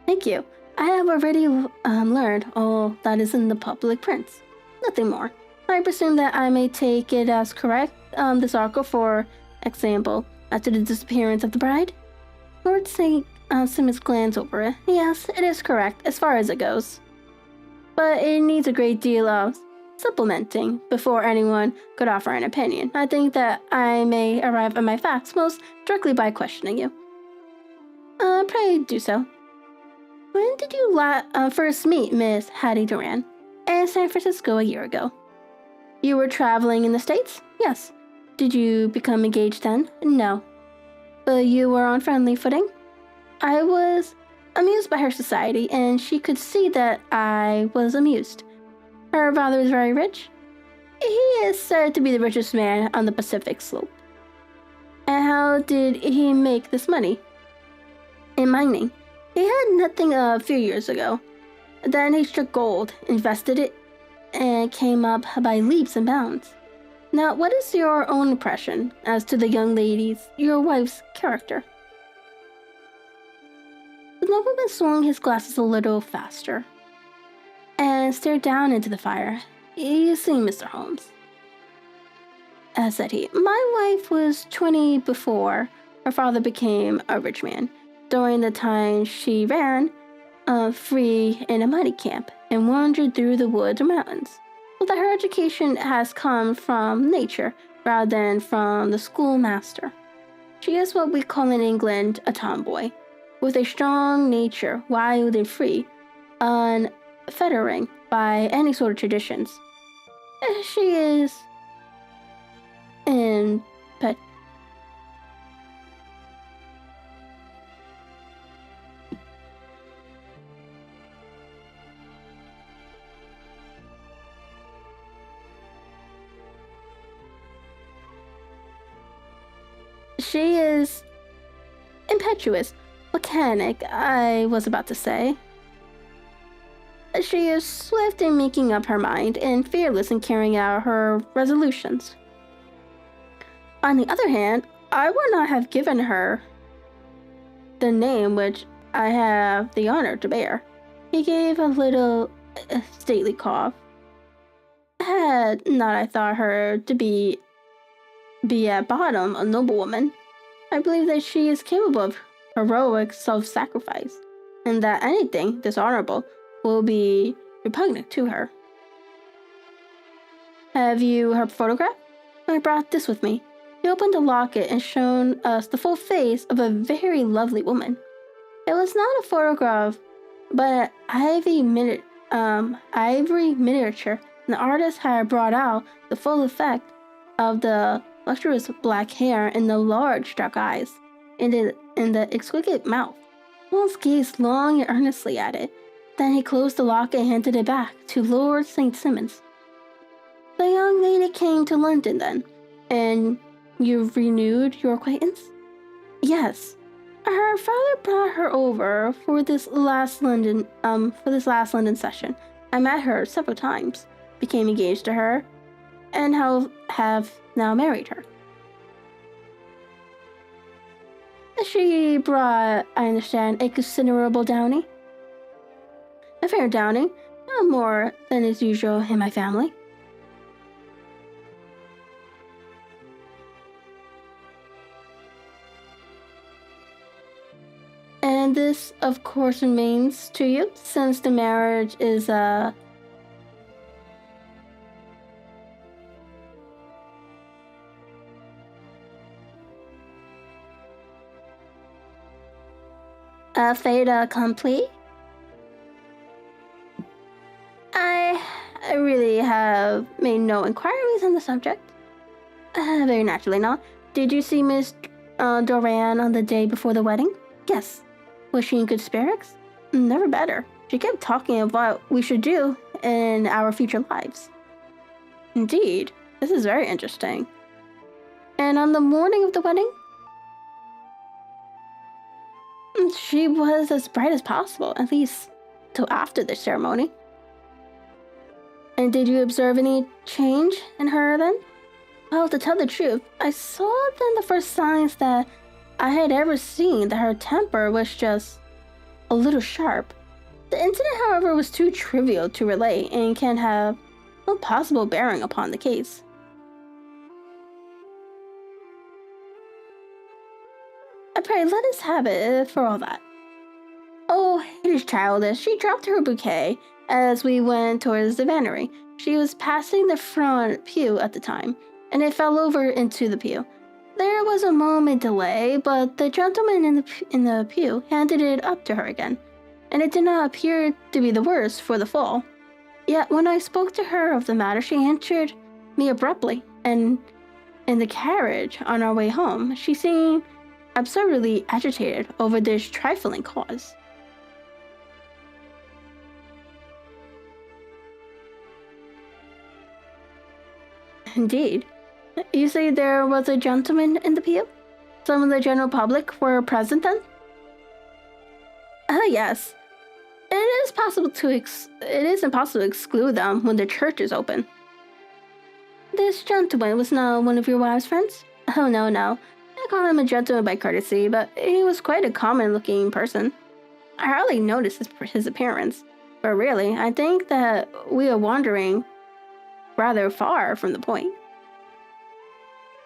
"Thank you. I have already learned all that is in the public prints. Nothing more. I presume that I may take it as correct, this article, for example, as to the disappearance of the bride?" Lord St. Simons glanced over it. "Yes, it is correct, as far as it goes. But it needs a great deal of supplementing before anyone could offer an opinion. I think that I may arrive at my facts most directly by questioning you." "Pray do so." "When did you first meet Miss Hattie Duran?" "In San Francisco a year ago." "You were traveling in the States?" "Yes." "Did you become engaged then?" "No." "But you were on friendly footing?" "I was amused by her society, and she could see that I was amused." "Her father is very rich?" "He is said to be the richest man on the Pacific slope." "And how did he make this money?" "In mining. He had nothing a few years ago. Then he struck gold, invested it, and came up by leaps and bounds. Now, what is your own impression as to the young lady's, your wife's, character?" The nobleman swung his glasses a little faster and stared down into the fire. "You see, Mr. Holmes," said he, "my wife was 20 before her father became a rich man. During the time she ran free in a mining camp and wandered through the woods or mountains, so that her education has come from nature rather than from the schoolmaster. She is what we call in England a tomboy, with a strong nature, wild and free, unfettering by any sort of traditions. She is in pet. She is impetuous, volcanic, I was about to say. She is swift in making up her mind and fearless in carrying out her resolutions. On the other hand, I would not have given her the name which I have the honor to bear." He gave a little stately cough. "Had not I thought her to be at bottom a noblewoman, I believe that she is capable of heroic self-sacrifice, and that anything dishonorable will be repugnant to her. Have you her photograph? I brought this with me." He opened the locket and showed us the full face of a very lovely woman. It was not a photograph, but an ivory miniature, and the artist had brought out the full effect of the lustrous black hair and the large dark eyes, and the exquisite mouth. Holmes gazed long and earnestly at it. Then he closed the lock and handed it back to Lord St. Simmons. The young lady came to London then, and you renewed your acquaintance? Yes. Her father brought her over for this last London session. I met her several times, became engaged to her, and have now married her. She brought, I understand, a considerable dowry. A fair dowry, not more than is usual in my family. And this, of course, remains to you, since the marriage is a fait accompli. I really have made no inquiries on the subject. Very naturally not. Did you see Miss Doran on the day before the wedding? Yes. Was she in good spirits? Never better. She kept talking of what we should do in our future lives. Indeed. This is very interesting. And on the morning of the wedding? She was as bright as possible, at least till after the ceremony. And did you observe any change in her then? Well, to tell the truth, I saw then the first signs that I had ever seen that her temper was just a little sharp. The incident, however, was too trivial to relate and can have no possible bearing upon the case. Pray, let us have it for all that. Oh, it is childish. She dropped her bouquet as we went towards the vannery. She was passing the front pew at the time, and it fell over into the pew. There was a moment delay, but the gentleman in the pew handed it up to her again, and it did not appear to be the worse for the fall. Yet when I spoke to her of the matter, she answered me abruptly, and in the carriage on our way home, she seemed absurdly agitated over this trifling cause. Indeed. You say there was a gentleman in the pew? Some of the general public were present then? Yes. It is impossible to exclude them when the church is open. This gentleman was not one of your wife's friends? Oh, no. I call him a gentleman by courtesy, but he was quite a common-looking person. I hardly noticed his appearance, but really, I think that we are wandering rather far from the point.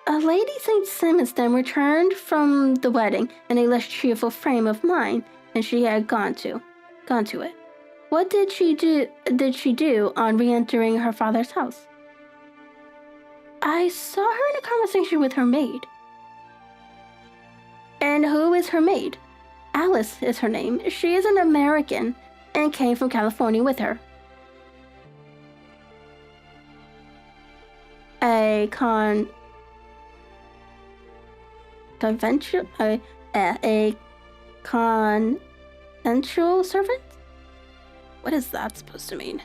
Lady St. Simmons then returned from the wedding in a less cheerful frame of mind than she had gone to it. What did she do on re-entering her father's house? I saw her in a conversation with her maid. And who is her maid? Alice is her name. She is an American and came from California with her. A consensual servant? What is that supposed to mean?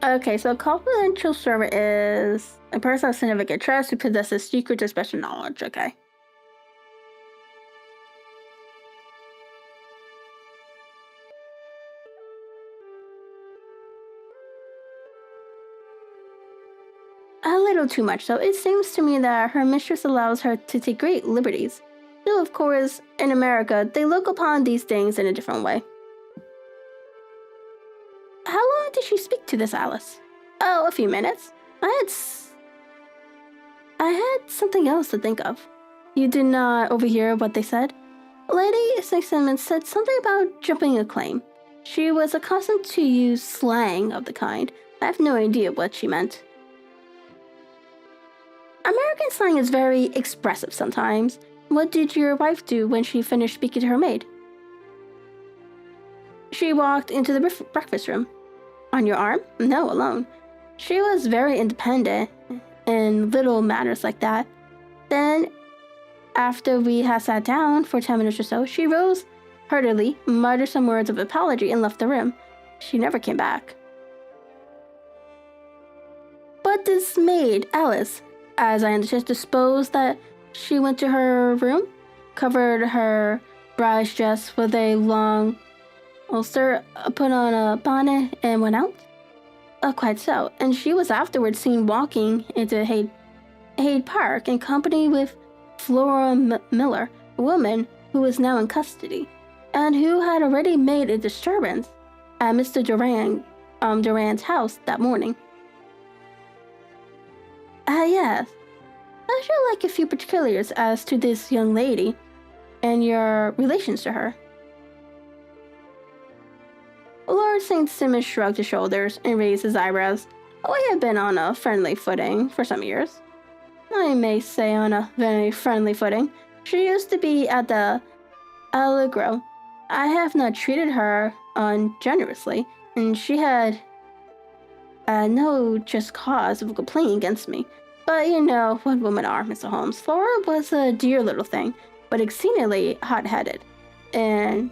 Okay, so a confidential servant is a person of significant trust who possesses secret or special knowledge, okay. A little too much, though. It seems to me that her mistress allows her to take great liberties. Though, of course, in America, they look upon these things in a different way. How long did she speak to this Alice? Oh, a few minutes. I had something else to think of. You did not overhear what they said? Lady St. Simmons said something about jumping a claim. She was accustomed to use slang of the kind. I have no idea what she meant. I American slang is very expressive sometimes. What did your wife do when she finished speaking to her maid? She walked into the breakfast room. On your arm? No, alone. She was very independent in little matters like that. Then, after we had sat down for 10 minutes or so, she rose hurriedly, muttered some words of apology, and left the room. She never came back. But this maid, Alice, as I understood, disposed that she went to her room, covered her bride's dress with a long ulster, put on a bonnet, and went out? Quite so, and she was afterwards seen walking into Hyde Park in company with Flora Miller, a woman who was now in custody, and who had already made a disturbance at Mr. Durand's house that morning. Yes. I should like a few particulars as to this young lady and your relations to her. Lord St. Simon shrugged his shoulders and raised his eyebrows. We have been on a friendly footing for some years. I may say on a very friendly footing. She used to be at the Allegro. I have not treated her ungenerously, and she had no just cause of complaining against me. But you know what women are, Mr. Holmes. Flora was a dear little thing, but exceedingly hot-headed, and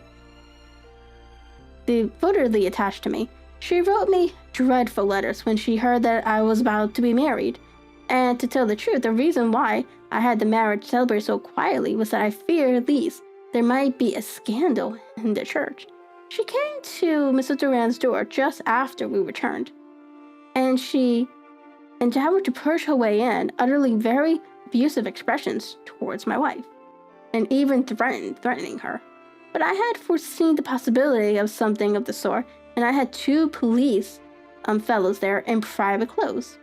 devotedly attached to me. She wrote me dreadful letters when she heard that I was about to be married. And to tell the truth, the reason why I had the marriage celebrated so quietly was that I feared lest there might be a scandal in the church. She came to Mr. Durand's door just after we returned, and to have her to push her way in, utterly very abusive expressions towards my wife, and even threatening her. But I had foreseen the possibility of something of the sort, and I had 2 police fellows there in private clothes,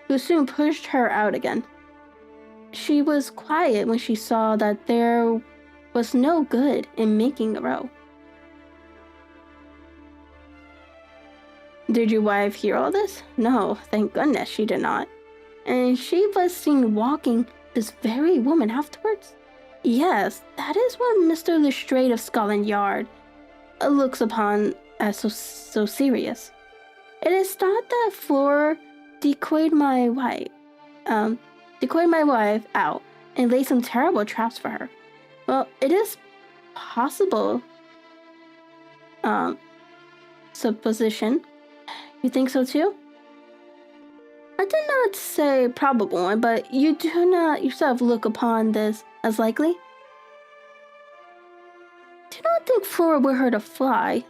who soon pushed her out again. She was quiet when she saw that there was no good in making a row. Did your wife hear all this? No, thank goodness she did not. And she was seen walking this very woman afterwards? Yes, that is what Mr. Lestrade of Scotland Yard looks upon as so serious. It is thought that Flora decoyed my wife out and laid some terrible traps for her. Well, it is possible, supposition. You think so too? I did not say probable one, but you do not yourself look upon this as likely? Do not think Flora would hurt a fly.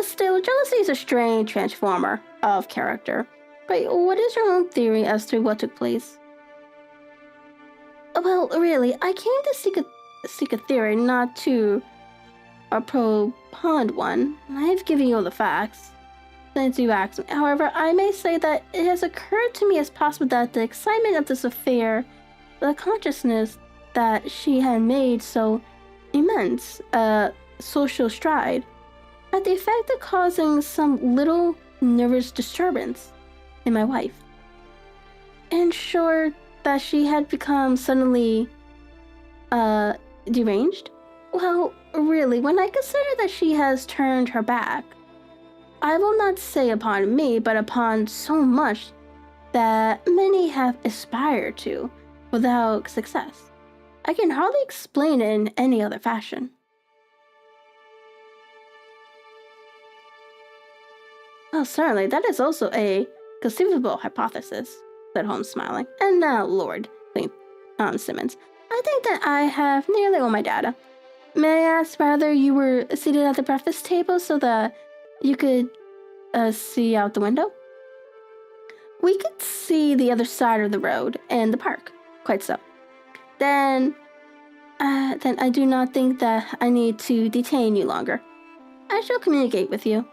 Still, jealousy is a strange transformer of character. But what is your own theory as to what took place? Well, really, I came to seek a theory, not to propound one. I have given you all the facts since you asked me. However, I may say that it has occurred to me as possible that the excitement of this affair, the consciousness that she had made so immense a social stride, had the effect of causing some little nervous disturbance in my wife. And sure that she had become suddenly deranged? Well, really, when I consider that she has turned her back, I will not say upon me, but upon so much that many have aspired to without success, I can hardly explain it in any other fashion. Well, certainly, that is also a conceivable hypothesis, said Holmes, smiling. And now, Lord Simmons, I think that I have nearly all my data. May I ask whether you were seated at the breakfast table so that you could see out the window? We could see the other side of the road and the park. Quite so. Then I do not think that I need to detain you longer. I shall communicate with you.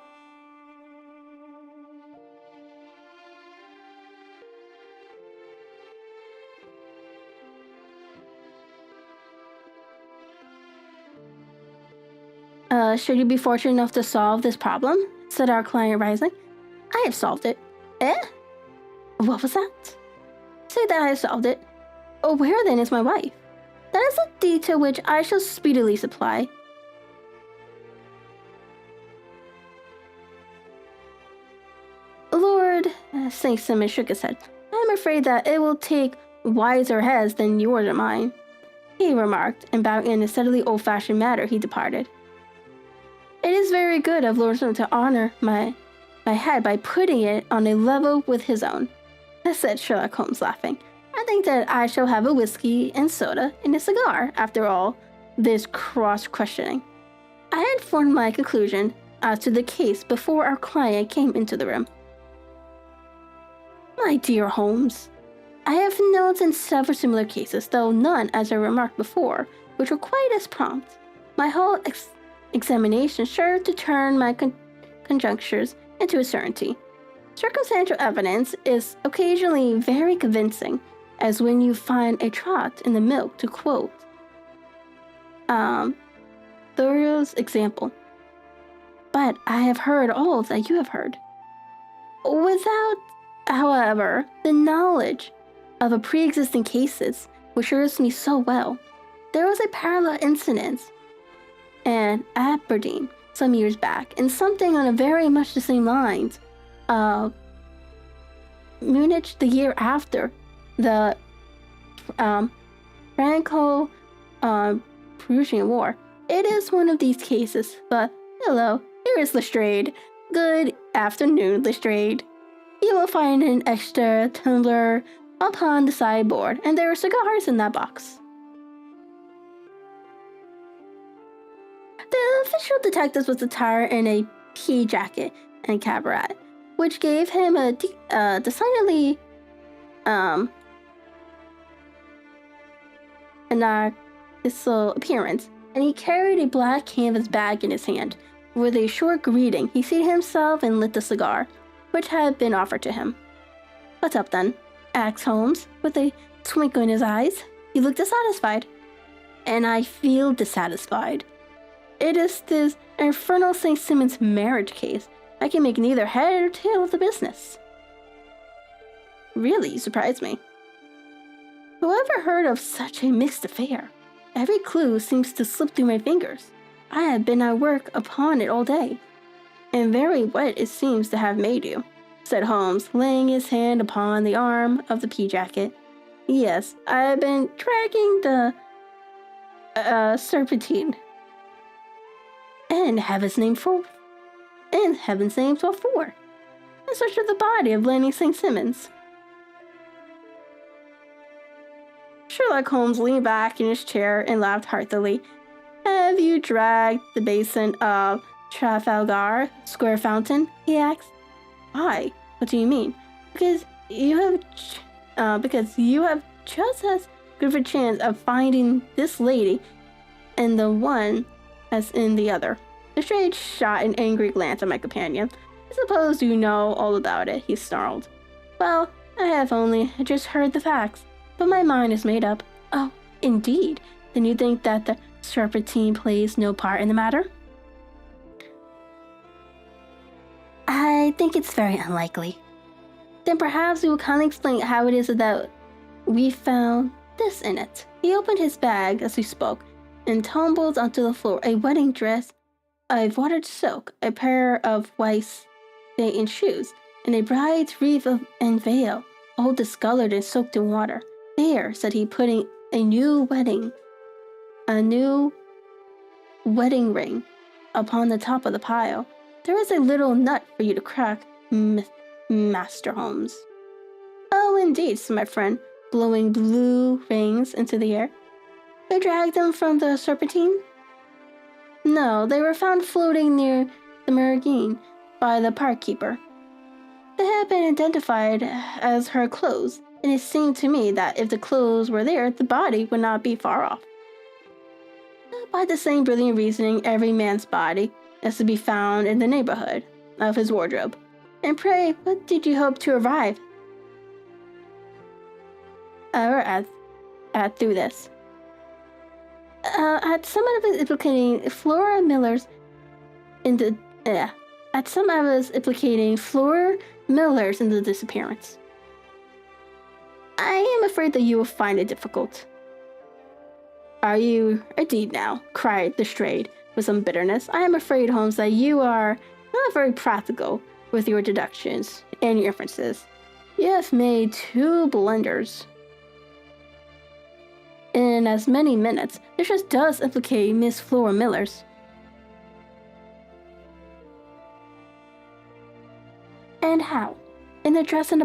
Should you be fortunate enough to solve this problem, said our client, rising. I have solved it. Eh? What was that? Say that I have solved it. Oh, where then is my wife? That is a detail which I shall speedily supply. Lord St. Simon shook his head. I am afraid that it will take wiser heads than yours or mine, he remarked, and bowing in a steadily old-fashioned manner, he departed. It is very good of Lord Simon to honor my head by putting it on a level with his own, said Sherlock Holmes, laughing. I think that I shall have a whiskey and soda and a cigar after all this cross-questioning. I had formed my conclusion as to the case before our client came into the room. My dear Holmes, I have notes in several similar cases, though none, as I remarked before, which were quite as prompt. My whole examination sure to turn my conjectures into a certainty. Circumstantial evidence is occasionally very convincing, as when you find a trot in the milk, to quote Doyle's example. But I have heard all that you have heard. Without, however, the knowledge of a pre-existing cases, which serves me so well, there was a parallel incident in Aberdeen some years back, and something on a very much the same lines. Munich the year after the Franco-Prussian War. It is one of these cases, but hello, here is Lestrade. Good afternoon, Lestrade. You will find an extra tumbler upon the sideboard, and there are cigars in that box. The official detective was attired in a pea jacket and cabaret, which gave him a decidedly anarchical appearance, and he carried a black canvas bag in his hand. With a short greeting, he seated himself and lit the cigar, which had been offered to him. What's up then? Asked Holmes, with a twinkle in his eyes. He looked dissatisfied. And I feel dissatisfied. It is this infernal St. Simon's marriage case. I can make neither head or tail of the business. Really, you surprised me. Whoever heard of such a mixed affair? Every clue seems to slip through my fingers. I have been at work upon it all day. And very wet it seems to have made you, said Holmes, laying his hand upon the arm of the pea jacket. Yes, I have been dragging the serpentine. In heaven's name what for? In search of the body of Lenny St. Simmons. Sherlock Holmes leaned back in his chair and laughed heartily. Have you dragged the basin of Trafalgar Square fountain? He asked. Why? What do you mean? Because you have just as good of a chance of finding this lady in the one as in the other. Lestrade shot an angry glance at my companion. I suppose you know all about it, he snarled. Well, I have only just heard the facts, but my mind is made up. Oh, indeed? Then you think that the serpentine plays no part in the matter? I think it's very unlikely. Then perhaps you will kindly explain how it is that we found this in it. He opened his bag as he spoke and tumbled onto the floor a wedding dress of watered silk, a pair of white satin shoes, and a bride's wreath and veil, all discolored and soaked in water. There, said he, putting a new wedding ring upon the top of the pile. There is a little nut for you to crack, Master Holmes. Oh, indeed, said my friend, blowing blue rings into the air. You dragged them from the serpentine? No, they were found floating near the Marigine by the park keeper. They had been identified as her clothes, and it seemed to me that if the clothes were there, the body would not be far off. By the same brilliant reasoning, every man's body is to be found in the neighborhood of his wardrobe. And pray, what did you hope to arrive at through this? At some evidence implicating Flora Miller's in the disappearance. I am am afraid that you will find it difficult. Are you indeed now? Cried Lestrade with some bitterness. I am afraid, Holmes, that you are not very practical with your deductions and your inferences. You have made 2 blunders in as many minutes. This just does implicate Miss Flora Millers. And how? In the dress in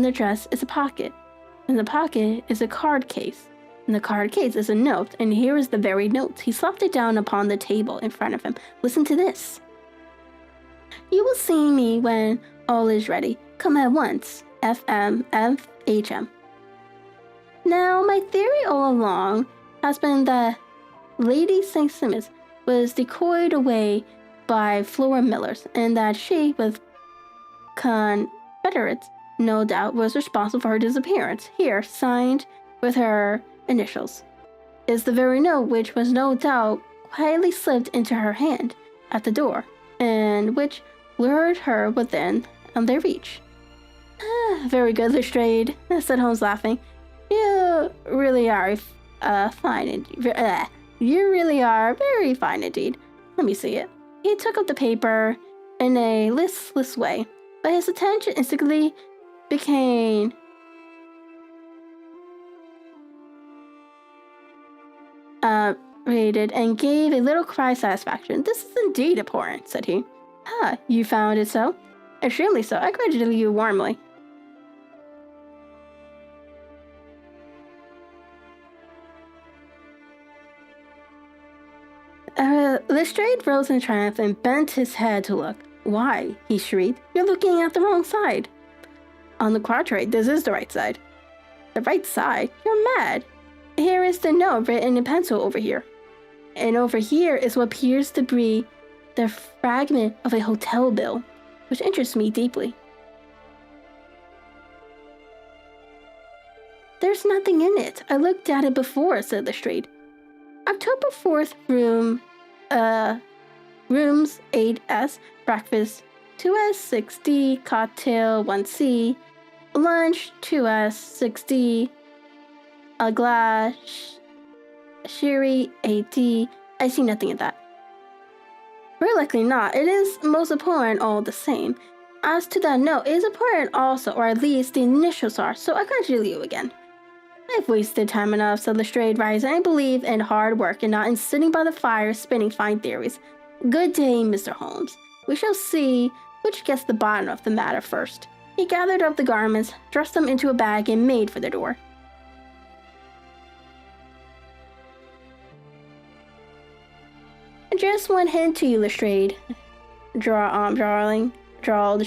the dress is a pocket. In the pocket is a card case. In the card case is a note, and here is the very note. He slapped it down upon the table in front of him. Listen to this. You will see me when all is ready. Come at once. FMFHM. Now, my theory all along has been that Lady St. Simons was decoyed away by Flora Millers, and that she, with confederates, no doubt was responsible for her disappearance. Here, signed with her initials, is the very note which was no doubt quietly slipped into her hand at the door, and which lured her within their reach. Very good, Lestrade, said Holmes, laughing. You really are fine indeed. You really are very fine indeed. Let me see it. He took up the paper in a listless way, but his attention instantly became rated and gave a little cry of satisfaction. This is indeed important, said he. Ah, you found it so? Extremely so. I congratulate you warmly. Lestrade rose in triumph and bent his head to look. Why? He shrieked. You're looking at the wrong side. On the contrary, this is the right side. The right side? You're mad. Here is the note written in pencil over here. And over here is what appears to be the fragment of a hotel bill, which interests me deeply. There's nothing in it. I looked at it before, said Lestrade. October 4th, rooms 8S, breakfast 2S 6D, cocktail 1C, lunch 2S 6D, a glass sherry 8D. I see nothing in that. Very likely not. It is most important all the same. As to that note, it is important also, or at least the initials are, so I congratulate you again. I've wasted time enough, said Lestrade, rising. I believe in hard work and not in sitting by the fire spinning fine theories. Good day, Mr. Holmes. We shall see which gets the bottom of the matter first. He gathered up the garments, thrust them into a bag, and made for the door. Just one hint to you, Lestrade, drawled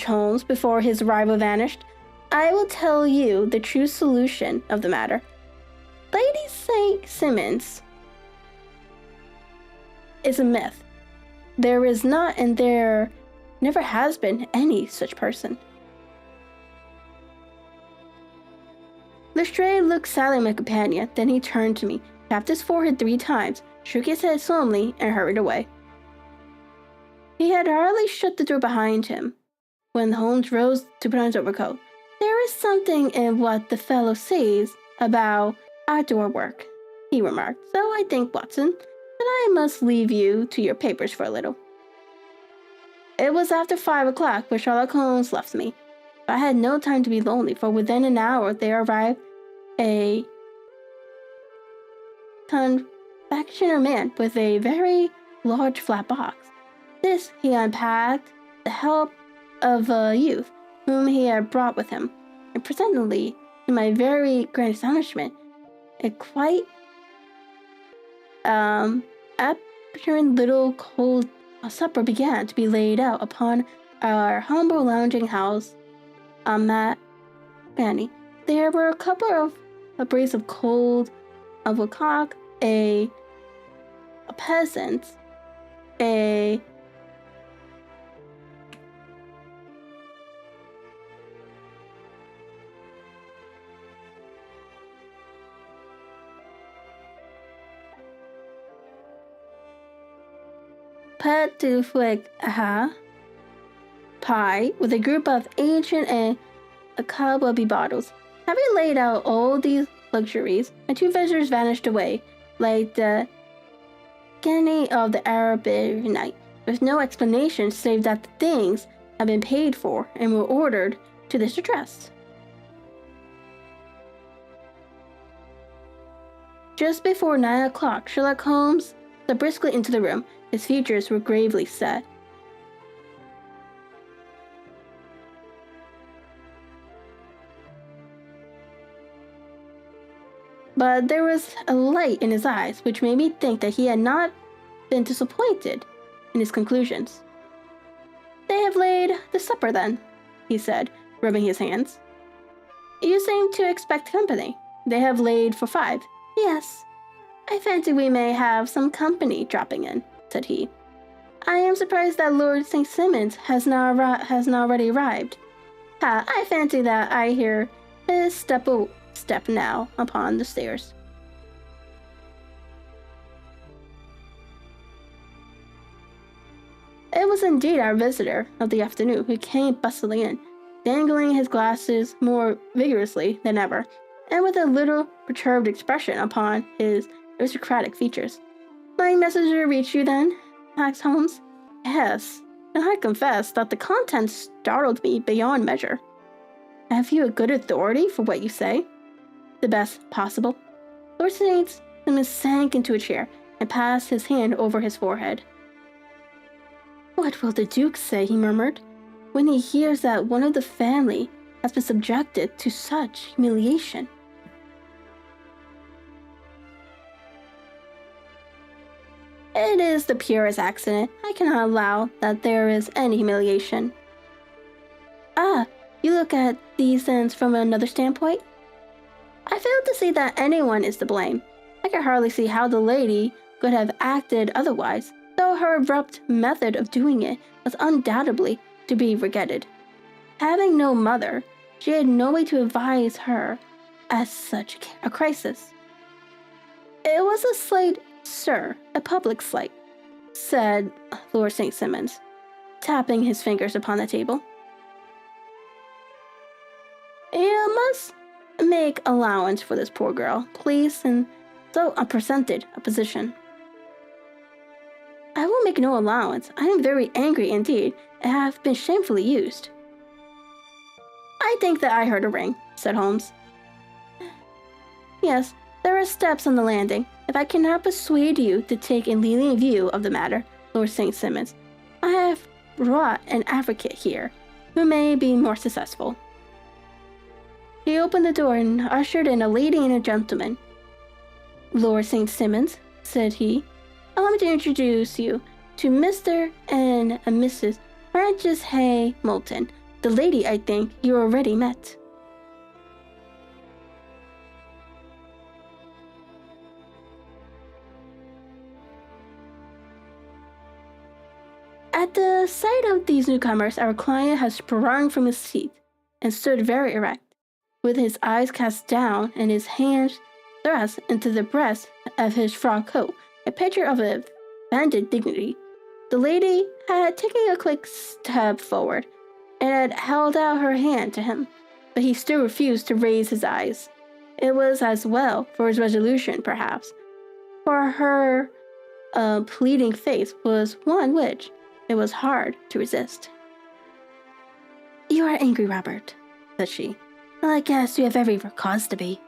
Holmes before his rival vanished. I will tell you the true solution of the matter. Lady St. Simons is a myth. There is not, and there never has been, any such person. Lestrade looked sadly at my companion, then he turned to me, tapped his forehead 3 times, shook his head solemnly, and hurried away. He had hardly shut the door behind him when Holmes rose to put on his overcoat. There is something in what the fellow says about outdoor work, he remarked. So I think, Watson, that I must leave you to your papers for a little. It was after 5 o'clock when Sherlock Holmes left me. But I had no time to be lonely, for within an hour there arrived a confectioner man with a very large flat box. This he unpacked with the help of a youth whom he had brought with him, and presently, to my very great astonishment, a quite apparent little cold supper began to be laid out upon our humble lounging house on that fanny. There were a couple of brace of cold woodcock, a peasant, a pet to flick pie with a group of ancient and cobwebby bottles. Having laid out all these luxuries, my two visitors vanished away, like the genii of the Arabic night, with no explanation save that the things had been paid for and were ordered to this address. Just before 9 o'clock, Sherlock Holmes stepped briskly into the room. His features were gravely set. But there was a light in his eyes which made me think that he had not been disappointed in his conclusions. "They have laid the supper then," he said, rubbing his hands. "You seem to expect company. They have laid for 5. "Yes. I fancy we may have some company dropping in," said he. "I am surprised that Lord St. Simons has not already arrived. I fancy that I hear his step now upon the stairs." It was indeed our visitor of the afternoon who came bustling in, dangling his glasses more vigorously than ever, and with a little perturbed expression upon his aristocratic features. "My messenger reached you then?" asked Holmes. "Yes, and I confess that the contents startled me beyond measure." "Have you a good authority for what you say?" "The best possible." Lord St. Simons sank into a chair and passed his hand over his forehead. "What will the Duke say," he murmured, "when he hears that one of the family has been subjected to such humiliation?" "It is the purest accident. I cannot allow that there is any humiliation." "Ah, you look at these things from another standpoint?" "I fail to see that anyone is to blame. I can hardly see how the lady could have acted otherwise, though her abrupt method of doing it was undoubtedly to be regretted. Having no mother, she had no way to advise her at such a crisis." "It was a slight, sir, a public slight," said Lord St. Simons, tapping his fingers upon the table. "You must make allowance for this poor girl, please, in so unprecedented a position." "I will make no allowance. I am very angry indeed, and have been shamefully used." "I think that I heard a ring," said Holmes. "Yes, there are steps on the landing. If I cannot persuade you to take a lenient view of the matter, Lord St. Simons, I have brought an advocate here, who may be more successful." He opened the door and ushered in a lady and a gentleman. "Lord St. Simons," said he, "allow me to introduce you to Mr. and Mrs. Francis Hay Moulton. The lady, I think, you already met." At the sight of these newcomers, our client had sprung from his seat and stood very erect, with his eyes cast down and his hands thrust into the breast of his frock coat, a picture of offended dignity. The lady had taken a quick step forward and had held out her hand to him, but he still refused to raise his eyes. It was as well for his resolution, perhaps, for her pleading face was one which it was hard to resist. "You are angry, Robert," said she. "Well, I guess you have every cause to be."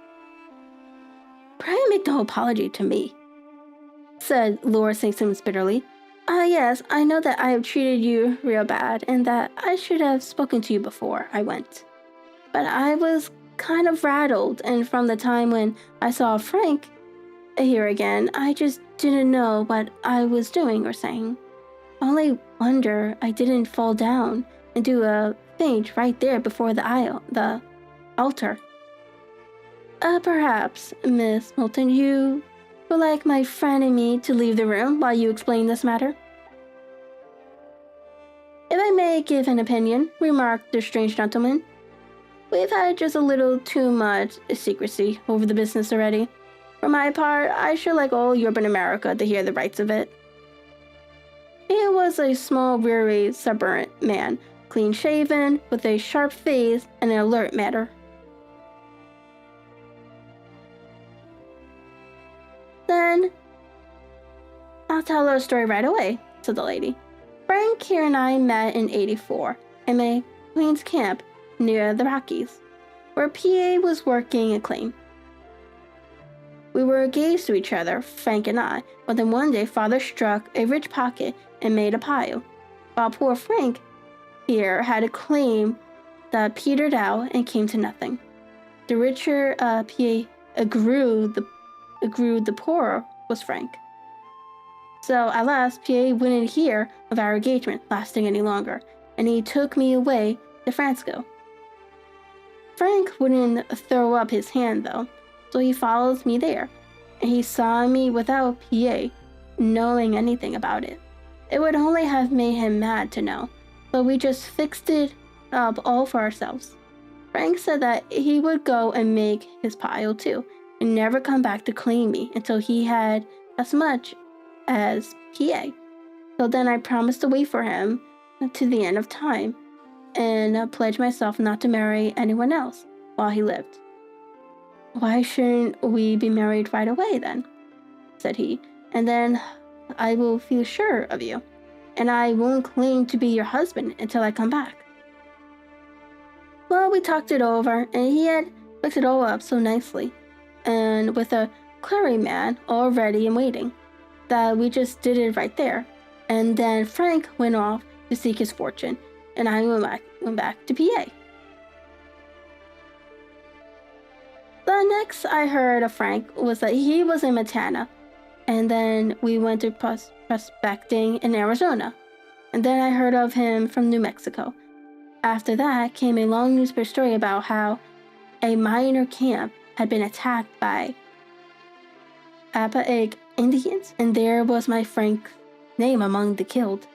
"Pray make no apology to me," said Lord St. Simons bitterly. Yes, I know that I have treated you real bad, and that I should have spoken to you before I went. But I was kind of rattled, and from the time when I saw Frank here again, I just didn't know what I was doing or saying. Only wonder I didn't fall down and do a faint right there before the altar. Perhaps, Miss Moulton, you would like my friend and me to leave the room while you explain this matter?" "If I may give an opinion," remarked the strange gentleman, "we've had just a little too much secrecy over the business already. For my part, I should like all Europe and America to hear the rights of it." He was a small, weary, suburban man, clean-shaven, with a sharp face and an alert manner. Then I'll tell her a story right away, said the lady. Frank here and I met in '84 in a Queen's camp near the Rockies, where PA was working a claim. We were engaged to each other, Frank and I, but then one day Father struck a rich pocket and made a pile, while poor Frank here had a claim that petered out and came to nothing. The richer PA grew, the poorer was Frank. So at last, PA wouldn't hear of our engagement lasting any longer, and he took me away to Francisco. Frank wouldn't throw up his hand though, so he followed me there, and he saw me without PA knowing anything about it. It would only have made him mad to know, so we just fixed it up all for ourselves. Frank said that he would go and make his pile too, and never come back to claim me until he had as much as PA. So then I promised to wait for him to the end of time, and pledged myself not to marry anyone else while he lived. Why shouldn't we be married right away then? Said he, and then I will feel sure of you, and I won't claim to be your husband until I come back. Well, we talked it over, and he had fixed it all up so nicely, and with a clearing-man all ready and waiting, that we just did it right there. And then Frank went off to seek his fortune, and I went back to PA. The next I heard of Frank was that he was in Montana, and then we went to prospecting in Arizona, and then I heard of him from New Mexico. After that came a long newspaper story about how a miner camp had been attacked by Apaig Indians, and there was my Frank's name among the killed.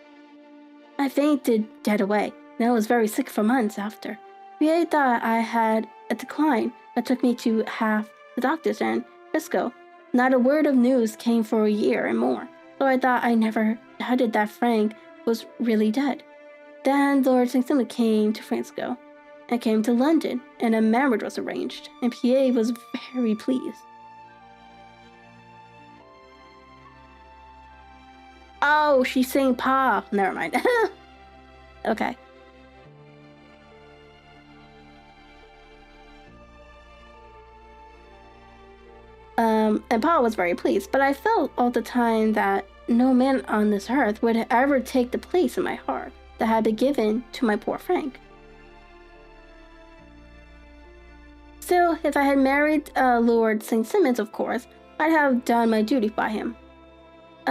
I fainted dead away, and I was very sick for months after. PA thought I had a decline that took me to half the doctors in Frisco. Not a word of news came for a year and more, so I thought I never doubted that Frank was really dead. Then Lord St. Simon came to Frisco and came to London, and a marriage was arranged, and PA was very pleased. Oh, she's saying Pa. Never mind. Okay. And Pa was very pleased, but I felt all the time that no man on this earth would ever take the place in my heart that had been given to my poor Frank. Still, if I had married Lord St. Simons, of course, I'd have done my duty by him.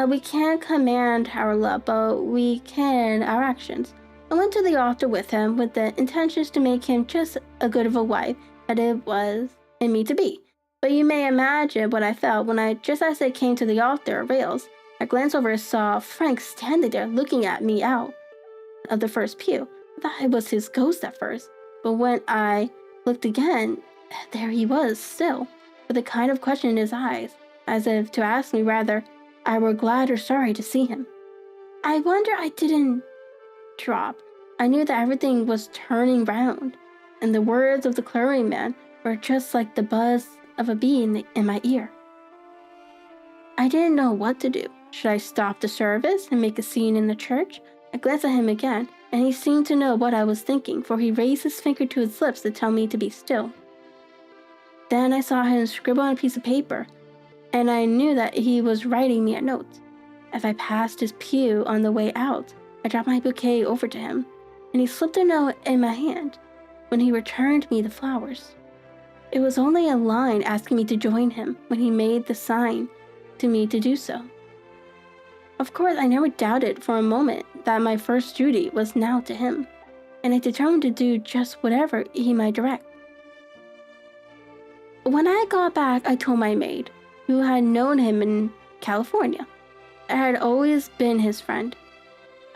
We can't command our love, but we can our actions. I went to the altar with him with the intentions to make him just as good of a wife as it was in me to be. But you may imagine what I felt when just as I came to the altar rails, I glanced over and saw Frank standing there looking at me out of the first pew. I thought it was his ghost at first, but when I looked again, there he was still, with a kind of question in his eyes, as if to ask me whether I were glad or sorry to see him. I wonder I didn't drop. I knew that everything was turning round, and the words of the clearing-man were just like the buzz of a bee in my ear. I didn't know what to do. Should I stop the service and make a scene in the church? I glanced at him again, and he seemed to know what I was thinking, for he raised his finger to his lips to tell me to be still. Then I saw him scribble on a piece of paper, and I knew that he was writing me a note. As I passed his pew on the way out, I dropped my bouquet over to him, and he slipped a note in my hand when he returned me the flowers. It was only a line asking me to join him when he made the sign to me to do so. Of course, I never doubted for a moment that my first duty was now to him, and I determined to do just whatever he might direct. When I got back, I told my maid, who had known him in California. I had always been his friend.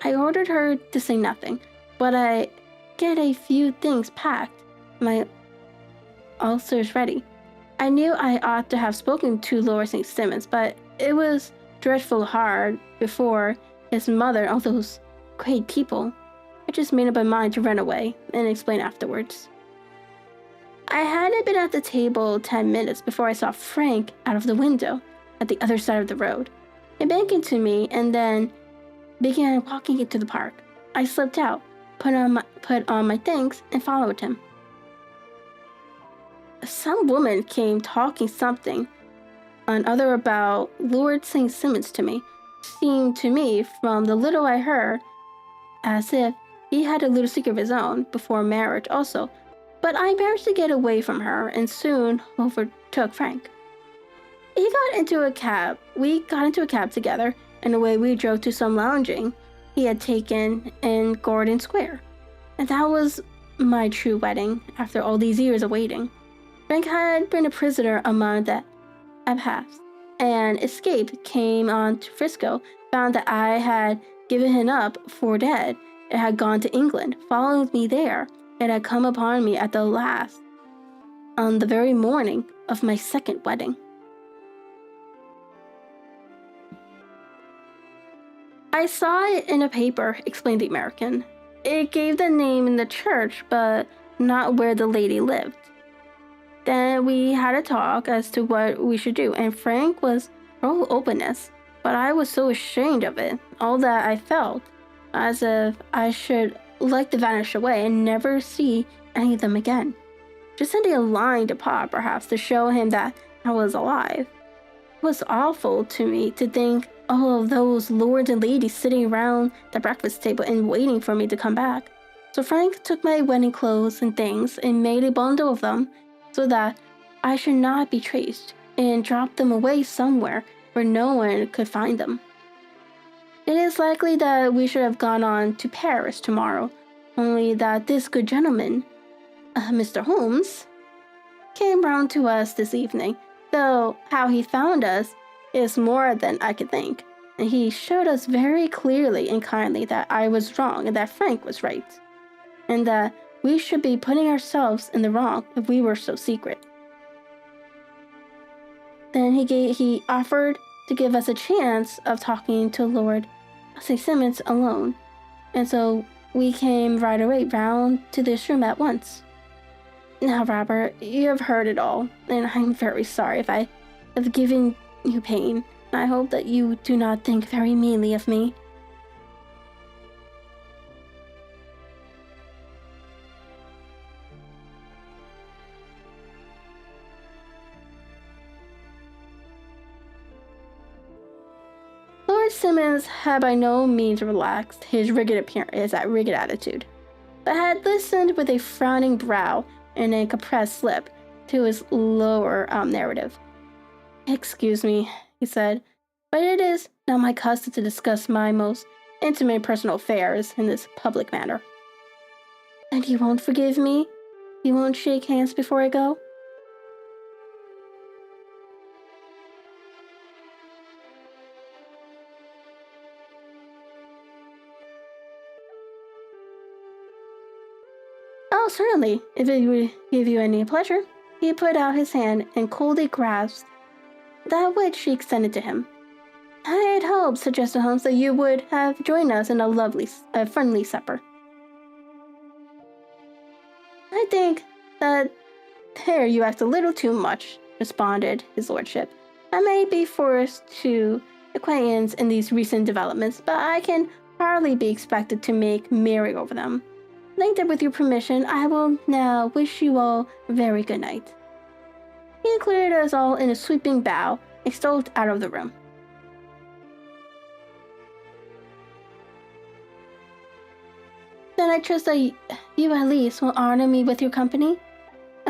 I ordered her to say nothing, but I get a few things packed, my ulcers ready. I knew I ought to have spoken to Lord St. Simons, but it was dreadful hard before his mother and all those great people. I just made up my mind to run away and explain afterwards. I hadn't been at the table 10 minutes before I saw Frank out of the window. at the other side of the road. He beckoned to me and then began walking into the park. I slipped out, put on my things, and followed him. Some woman came talking something other about Lord St. Simmons to me. Seemed to me, from the little I heard, as if he had a little secret of his own before marriage also, but I managed to get away from her and soon overtook Frank. We got into a cab together, and away we drove to some lounging he had taken in Gordon Square. And that was my true wedding after all these years of waiting. Frank had been a prisoner a month that had passed, and escaped, came on to Frisco, found that I had given him up for dead, and had gone to England, followed me there, and had come upon me at the last, on the very morning of my second wedding. I saw it in a paper, explained the American. It gave the name in the church, but not where the lady lived. Then we had a talk as to what we should do, and Frank was all openness, but I was so ashamed of it, all that I felt, as if I should like to vanish away and never see any of them again. Just sending a line to Pop, perhaps, to show him that I was alive. It was awful to me to think all of those lords and ladies sitting around the breakfast table and waiting for me to come back. So Frank took my wedding clothes and things and made a bundle of them so that I should not be traced, and dropped them away somewhere where no one could find them. It is likely that we should have gone on to Paris tomorrow, only that this good gentleman, Mr. Holmes, came round to us this evening, though how he found us is more than I could think, and he showed us very clearly and kindly that I was wrong and that Frank was right, and that we should be putting ourselves in the wrong if we were so secret. Then he offered to give us a chance of talking to Lord St. Simmons alone, and so we came right away round to this room at once. Now, Robert, you have heard it all, and I'm very sorry if I have given you pain. I hope that you do not think very meanly of me. Lord Simmons had by no means relaxed his rigid attitude, but had listened with a frowning brow and a compressed lip to his lower narrative. "Excuse me," he said, "but it is not my custom to discuss my most intimate personal affairs in this public manner." "And you won't forgive me? You won't shake hands before I go?" "Oh, certainly, if it would give you any pleasure." He put out his hand and coldly grasped that which she extended to him. "I had hoped," suggested Holmes, "that you would have joined us in a friendly supper." "I think that there you act a little too much," responded his lordship. "I may be forced to acquaintance in these recent developments, but I can hardly be expected to make merry over them. I think that with your permission, I will now wish you all a very good night." He included us all in a sweeping bow and stalked out of the room. "Then I trust that you at least will honor me with your company?"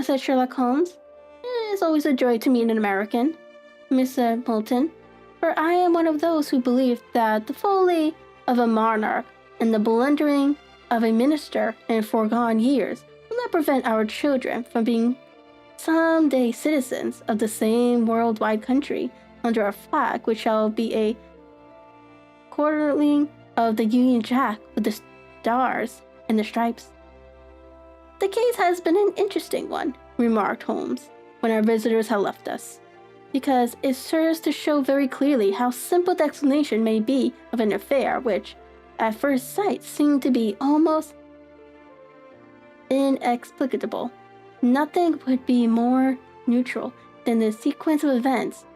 said Sherlock Holmes. "It is always a joy to meet an American, Mr. Moulton, for I am one of those who believe that the folly of a monarch and the blundering of a minister in foregone years will not prevent our children from being some-day citizens of the same worldwide country under a flag which shall be a quarterling of the Union Jack with the stars and the stripes." "The case has been an interesting one," remarked Holmes, when our visitors had left us, "because it serves to show very clearly how simple the explanation may be of an affair which, at first sight, seemed to be almost inexplicable. Nothing would be more neutral than the sequence of events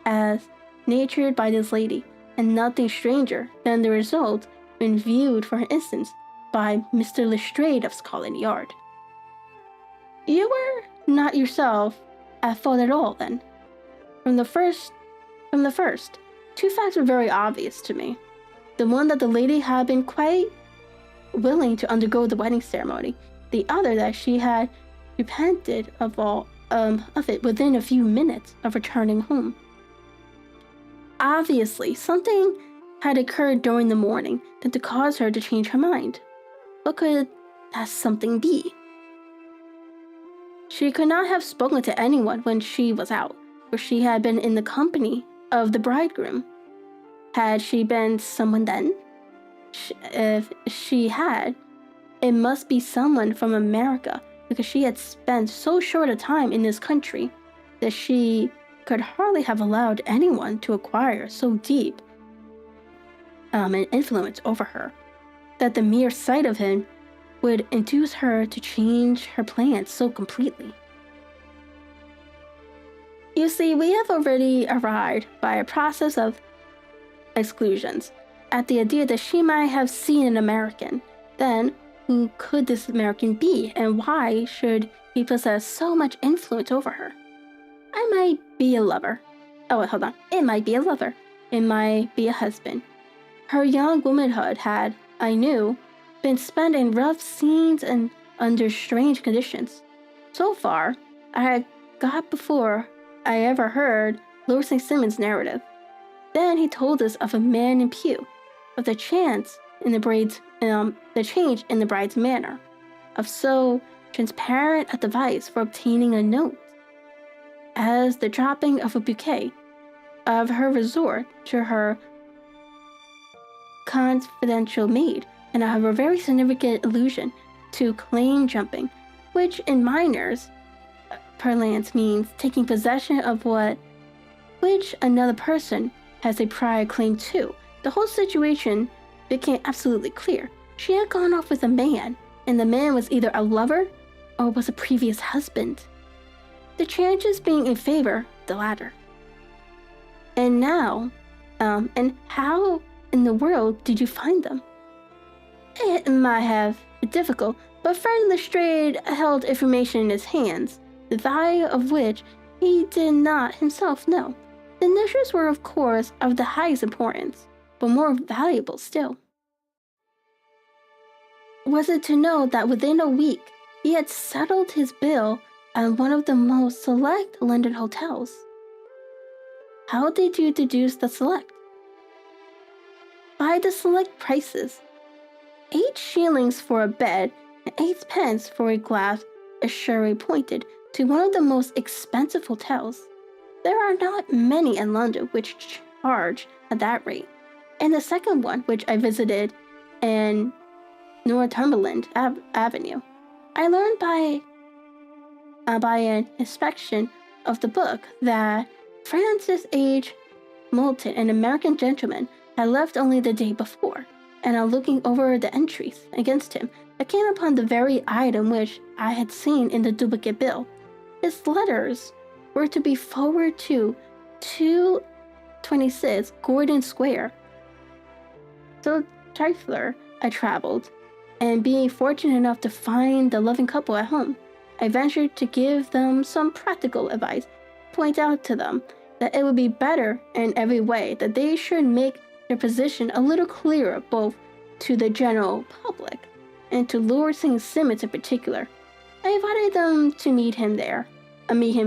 as natured by this lady, and nothing stranger than the result when viewed, for instance, by Mr. Lestrade of Scotland Yard. You were not yourself at fault at all, then. From the first, two facts were very obvious to me. The one that the lady had been quite willing to undergo the wedding ceremony. The other that she had repented of it within a few minutes of returning home. Obviously, something had occurred during the morning that to cause her to change her mind. What could that something be? She could not have spoken to anyone when she was out, for she had been in the company of the bridegroom. Had she been someone then? If she had, it must be someone from America, because she had spent so short a time in this country that she could hardly have allowed anyone to acquire so deep an influence over her that the mere sight of him would induce her to change her plans so completely. You see, we have already arrived by a process of exclusions at the idea that she might have seen an American. Then, who could this American be, and why should he possess so much influence over her? I might be a lover. Oh, hold on. It might be a lover. It might be a husband. Her young womanhood had, I knew, been spent in rough scenes and under strange conditions. So far, I had got before I ever heard Lord St. Simon's narrative. Then he told us of a man in Pew, of the change in the bride's manner, of so transparent a device for obtaining a note as the dropping of a bouquet, of her resort to her confidential maid, and of a very significant allusion to claim jumping, which in miners' parlance means taking possession of which another person has a prior claim to. The whole situation became absolutely clear. She had gone off with a man, and the man was either a lover or was a previous husband. The chances being in favor of the latter. And now, and how in the world did you find them? It might have been difficult, but Fred Lestrade held information in his hands, the value of which he did not himself know. The initials were, of course, of the highest importance, but more valuable still. Was it to know that within a week he had settled his bill at one of the most select London hotels? How did you deduce the select? By the select prices. 8 shillings for a bed and 8 pence for a glass of sherry pointed to one of the most expensive hotels. There are not many in London which charge at that rate. And the second one, which I visited in Northumberland Avenue, I learned by an inspection of the book that Francis H. Moulton, an American gentleman, had left only the day before, and on looking over the entries against him, I came upon the very item which I had seen in the duplicate bill. His letters were to be forwarded to 226 Gordon Square. So trifler I traveled, and being fortunate enough to find the loving couple at home, I ventured to give them some practical advice, point out to them that it would be better in every way that they should make their position a little clearer both to the general public and to Lord St. Simon's in particular. I invited them to meet him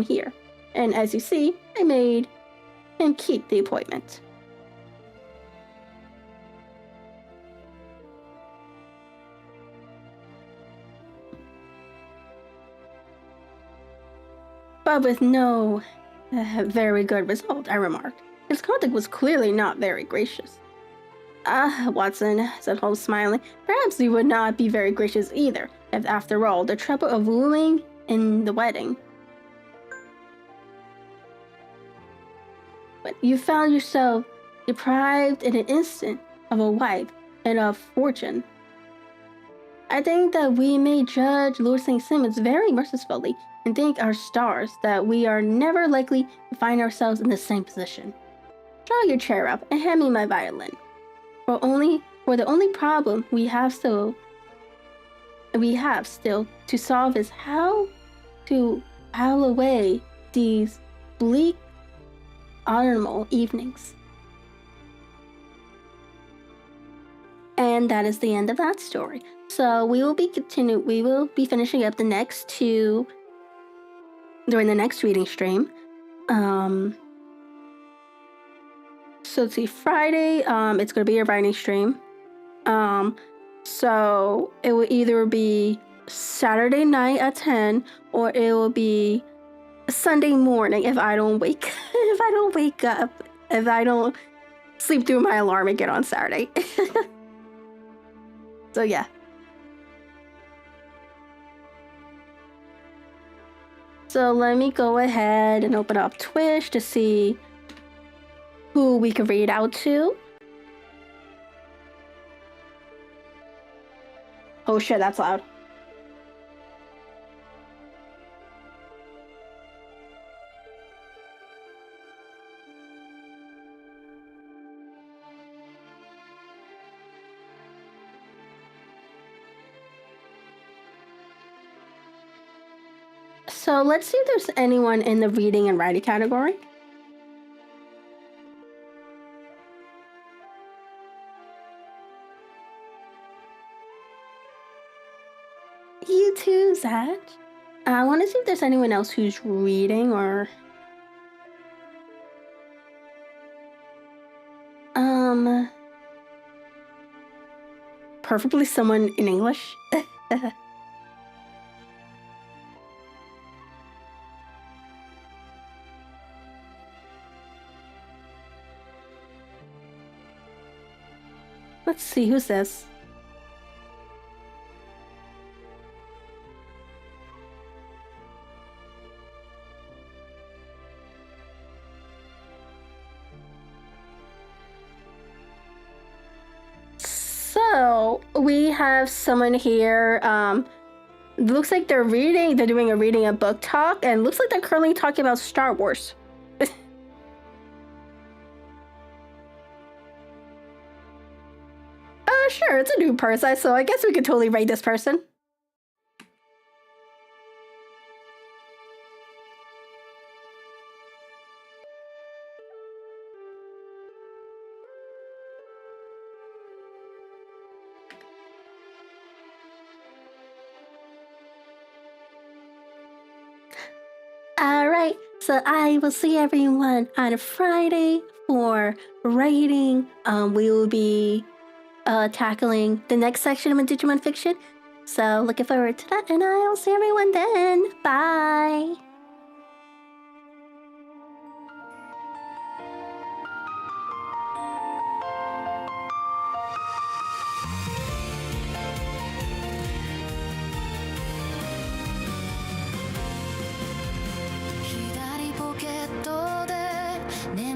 here, and as you see, I made him keep the appointment. But with no very good result, I remarked. His conduct was clearly not very gracious. Watson, said Holmes, smiling, perhaps you would not be very gracious either, if after all, the trouble of wooing in the wedding. But you found yourself deprived in an instant of a wife and of fortune. I think that we may judge Lord St. Simon's very mercifully and thank our stars that we are never likely to find ourselves in the same position. Draw your chair up and hand me my violin. For the only problem we have still to solve is how to howl away these bleak autumnal evenings. And that is the end of that story. So we will be finishing up the next two during the next reading stream. So let's see, Friday, it's gonna be a writing stream. So it will either be Saturday night at 10 or it will be Sunday morning if I don't wake up, if I don't sleep through my alarm again on Saturday. So yeah. So let me go ahead and open up Twitch to see who we can read out to. Oh shit, that's loud. So let's see if there's anyone in the reading and writing category. You too, Zach. I want to see if there's anyone else who's reading or... Preferably someone in English. Let's see, who's this? So we have someone here. Looks like they're doing a reading a book talk, and looks like they're currently talking about Star Wars. Sure, it's a new person, so I guess we could totally rate this person. Alright, so I will see everyone on a Friday for writing. We will be tackling the next section of Digimon fiction. So looking forward to that, and I'll see everyone then. Bye! "左ポケットで眠